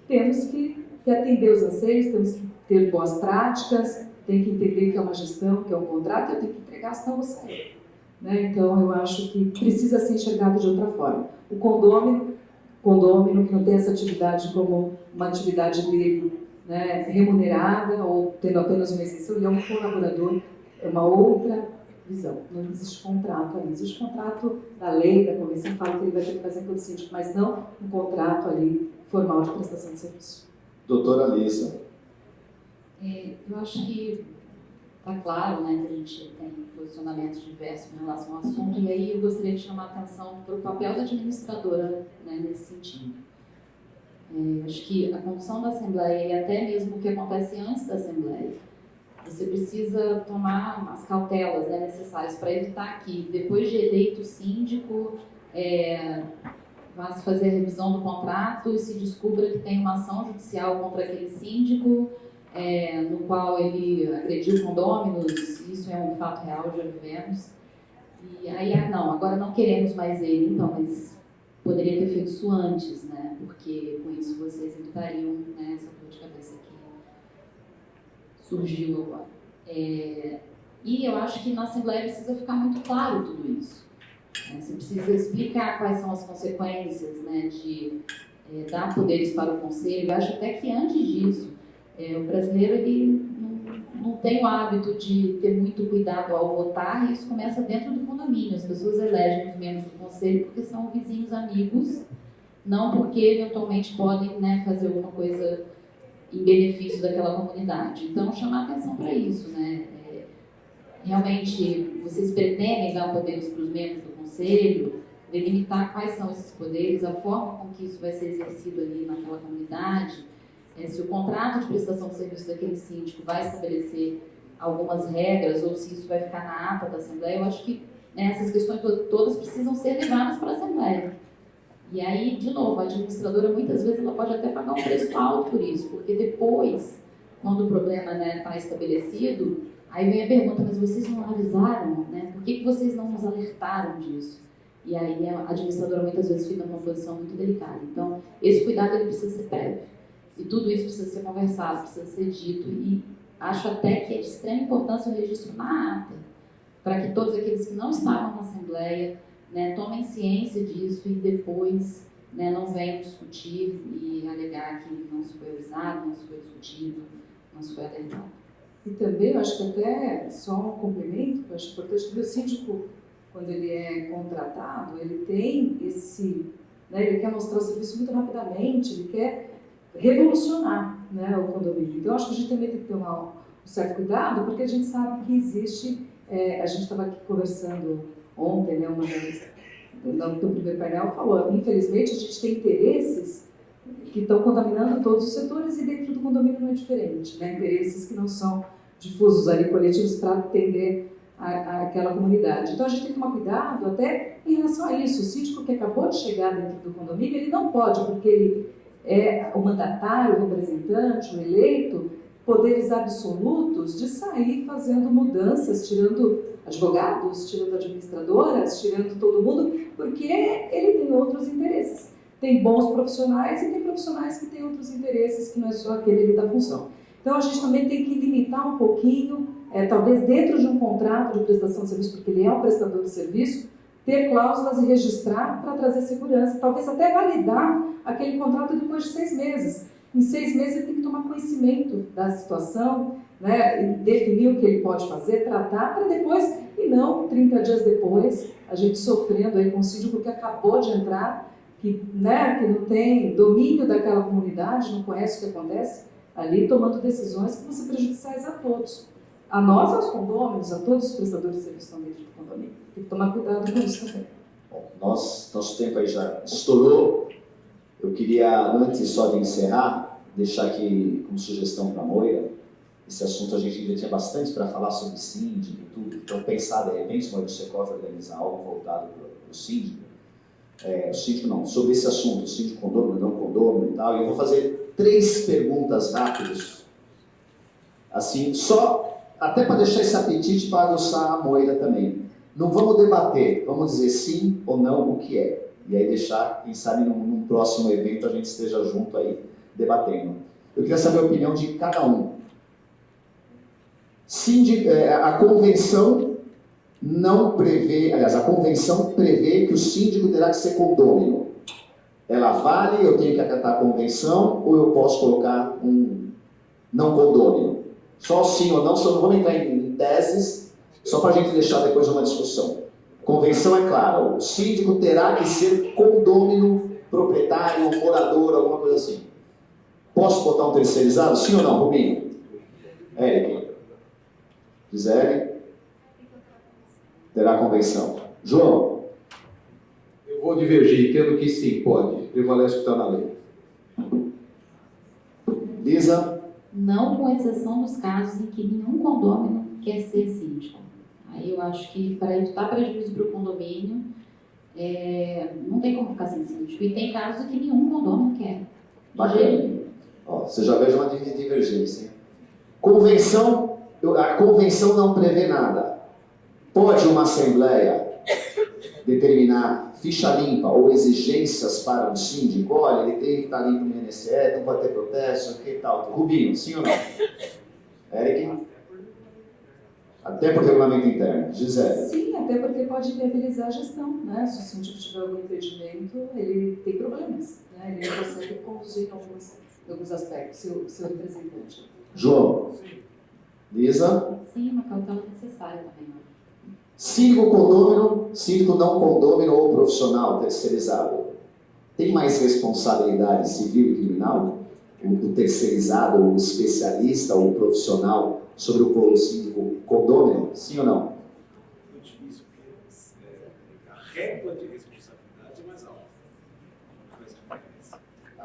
temos que atender os anseios, temos que ter boas práticas, tem que entender que é uma gestão, que é um contrato, eu tenho que entregar, senão eu vou sair. Né? Então eu acho que precisa ser enxergado de outra forma. O condômino que não tem essa atividade como uma atividade dele, né, remunerada ou tendo apenas uma isenção, ele é um colaborador, é uma outra visão. Não existe contrato ali. Existe contrato da lei, da convenção, fala que ele vai ter que fazer pelo síndico, mas não um contrato ali formal de prestação de serviço. Doutora Alissa. Eu acho que Tá claro, né, que a gente tem posicionamentos diversos em relação ao assunto, e aí eu gostaria de chamar a atenção para o papel da administradora, né, nesse sentido. Acho que a condução da Assembleia e até mesmo o que acontece antes da Assembleia, você precisa tomar as cautelas, né, necessárias para evitar que, depois de eleito o síndico, vá se fazer a revisão do contrato e se descubra que tem uma ação judicial contra aquele síndico, no qual ele agrediu condôminos. Isso é um fato real, já vivemos. E aí, não, agora não queremos mais ele, então, mas poderia ter feito isso antes, né? Porque com isso vocês evitariam, né, essa dor de cabeça que surgiu agora. E eu acho que na Assembleia precisa ficar muito claro tudo isso. Você precisa explicar quais são as consequências, né, de dar poderes para o Conselho. Eu acho até que antes disso, o brasileiro ele não tem o hábito de ter muito cuidado ao votar, e isso começa dentro do condomínio. As pessoas elegem os membros do Conselho porque são vizinhos amigos, não porque eventualmente podem, né, fazer alguma coisa em benefício daquela comunidade. Então, chamar atenção para isso, né? Realmente, vocês pretendem dar poderes para os membros do Conselho, delimitar quais são esses poderes, a forma com que isso vai ser exercido ali naquela comunidade, se o contrato de prestação de serviço daquele síndico vai estabelecer algumas regras, ou se isso vai ficar na ata da Assembleia. Eu acho que, né, essas questões todas precisam ser levadas para a Assembleia. E aí, de novo, a administradora, muitas vezes, ela pode até pagar um preço alto por isso, porque depois, quando o problema está estabelecido, aí vem a pergunta: mas vocês não avisaram, né? Por que vocês não nos alertaram disso? E aí a administradora muitas vezes fica numa posição muito delicada. Então, esse cuidado ele precisa ser prévio. E tudo isso precisa ser conversado, precisa ser dito. E acho até que é de extrema importância o registro na ata, para que todos aqueles que não estavam na Assembleia, né, tomem ciência disso e depois, né, não venham discutir e alegar que não se foi avisado, não se foi discutido, não se foi alertado. E também, eu acho que até, só um complemento, eu acho importante que o síndico, quando ele é contratado, ele tem esse, né, ele quer mostrar o serviço muito rapidamente, ele quer revolucionar, né, o condomínio. Então, eu acho que a gente também tem que ter um certo cuidado, porque a gente sabe que existe, a gente estava aqui conversando ontem, né, uma vez, no primeiro painel, falou, infelizmente, a gente tem interesses que estão contaminando todos os setores, e dentro do condomínio não é diferente, né? Interesses que não são difusos ali, coletivos, para atender aquela comunidade. Então a gente tem que tomar cuidado até em relação a isso. O síndico que acabou de chegar dentro do condomínio, ele não pode, porque ele é o mandatário, o representante, o eleito, poderes absolutos de sair fazendo mudanças, tirando advogados, tirando administradoras, tirando todo mundo, porque ele tem outros interesses. Tem bons profissionais e tem profissionais que têm outros interesses, que não é só aquele da função. Então, a gente também tem que limitar um pouquinho, talvez dentro de um contrato de prestação de serviço, porque ele é um prestador de serviço, ter cláusulas e registrar para trazer segurança, talvez até validar aquele contrato depois de 6 meses. Em 6 meses, ele tem que tomar conhecimento da situação, né, definir o que ele pode fazer, tratar, para depois, e não 30 dias depois, a gente sofrendo aí com o síndico que acabou de entrar, que não tem domínio daquela comunidade, não conhece o que acontece ali, tomando decisões que vão ser prejudiciais a todos. A nós, aos condôminos, a todos os prestadores de serviço que estão dentro do condomínio. Tem que tomar cuidado com isso também. Bom, nosso tempo aí já estourou. Eu queria, antes só de encerrar, deixar aqui como sugestão para a Moira. Esse assunto a gente ainda tinha bastante para falar sobre síndico e tudo. Então, pensar, de repente, se o Secov organizar algo voltado para o síndico, sobre esse assunto, síndico condomínio, não condomínio e tal, e eu vou fazer 3 perguntas rápidas, assim, só até para deixar esse apetite para aguçar a Moira também. Não vamos debater, vamos dizer sim ou não o que é, e aí deixar, quem sabe num próximo evento a gente esteja junto aí debatendo. Eu queria saber a opinião de cada um. A convenção não prevê, aliás, a convenção prevê que o síndico terá que ser condômino. Ela vale, eu tenho que acatar a convenção, ou eu posso colocar um não condômino? Só sim ou não, só não vamos entrar em teses, só para a gente deixar depois uma discussão. Convenção é clara, o síndico terá que ser condômino, proprietário, morador, alguma coisa assim. Posso botar um terceirizado? Sim ou não, Rubinho? Eric? Gisele? Terá convenção. João? Eu vou divergir, entendo que sim, pode. Prevalece o que está na lei. Lisa? Não, com exceção dos casos em que nenhum condômino quer ser síndico. Aí eu acho que para evitar prejuízo para o condomínio, não tem como ficar sem síndico. E tem casos em que nenhum condômino quer. Bacana. Ó, você já veja uma divergência. Convenção, a convenção não prevê nada. Pode uma assembleia determinar ficha limpa ou exigências para um síndico? Olha, ele tem que estar limpo no INSS, não pode ter protesto, que tal? Rubinho, sim ou não? Eric? Até por regulamento interno. Gisele? Sim, até porque pode viabilizar a gestão, né? Se o síndico tiver algum impedimento, ele tem problemas, né? Ele não consegue conduzir em alguns aspectos, seu representante. João? Lisa? Sim, uma cautela necessária também. Síndico condômino, síndico não condômino ou profissional terceirizado. Tem mais responsabilidade civil e criminal? O terceirizado, o especialista ou o profissional sobre o síndico condômino? Sim ou não? Muito difícil, porque a régua de responsabilidade é mais alta.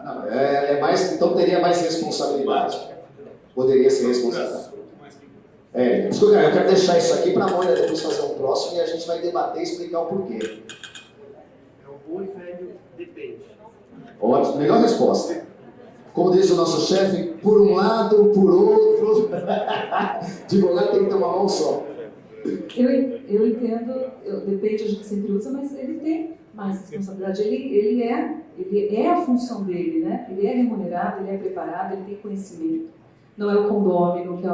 Não, então teria mais responsabilidade. Poderia ser responsável. Eu quero deixar isso aqui para a Mônica depois fazer um próximo e a gente vai debater e explicar o porquê. É o bom e velho depende. Ótimo, melhor resposta. Como diz o nosso chefe, por um lado, por outro. Advogado tem que ter uma mão só. Eu entendo, depende, a gente sempre usa, mas ele tem mais responsabilidade. Ele é a função dele, né? Ele é remunerado, ele é preparado, ele tem conhecimento. Não é o condômino que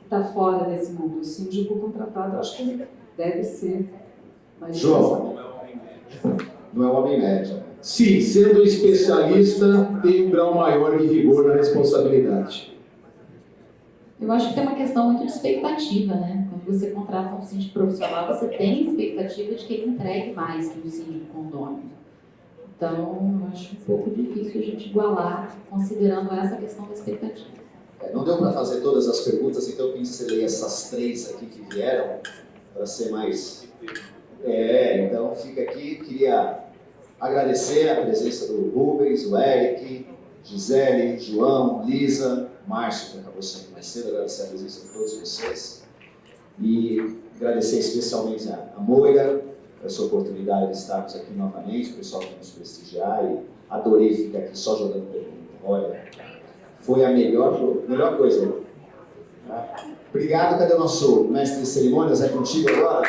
está fora desse mundo. O síndico contratado, eu acho que ele deve ser mais João? Não é o homem médio. Sim, sendo especialista, tem um grau maior de rigor na responsabilidade. Eu acho que tem uma questão muito de expectativa, né? Quando você contrata um síndico profissional, você tem expectativa de que ele entregue mais que um síndico condômino. Então, eu acho um pouco difícil a gente igualar, considerando essa questão da expectativa. Não deu para fazer todas as perguntas, então eu pincelei essas 3 aqui que vieram, para ser mais... então fica aqui, queria agradecer a presença do Rubens, o Eric, Gisele, João, Lisa, Márcio, que acabou saindo mais cedo, agradecer a presença de todos vocês. E agradecer especialmente a Moira, por essa oportunidade de estarmos aqui novamente, o pessoal que nos prestigiar, e adorei ficar aqui só jogando pergunta. Olha, foi a melhor coisa. Tá? Obrigado, cadê o nosso mestre de cerimônias? É contigo agora?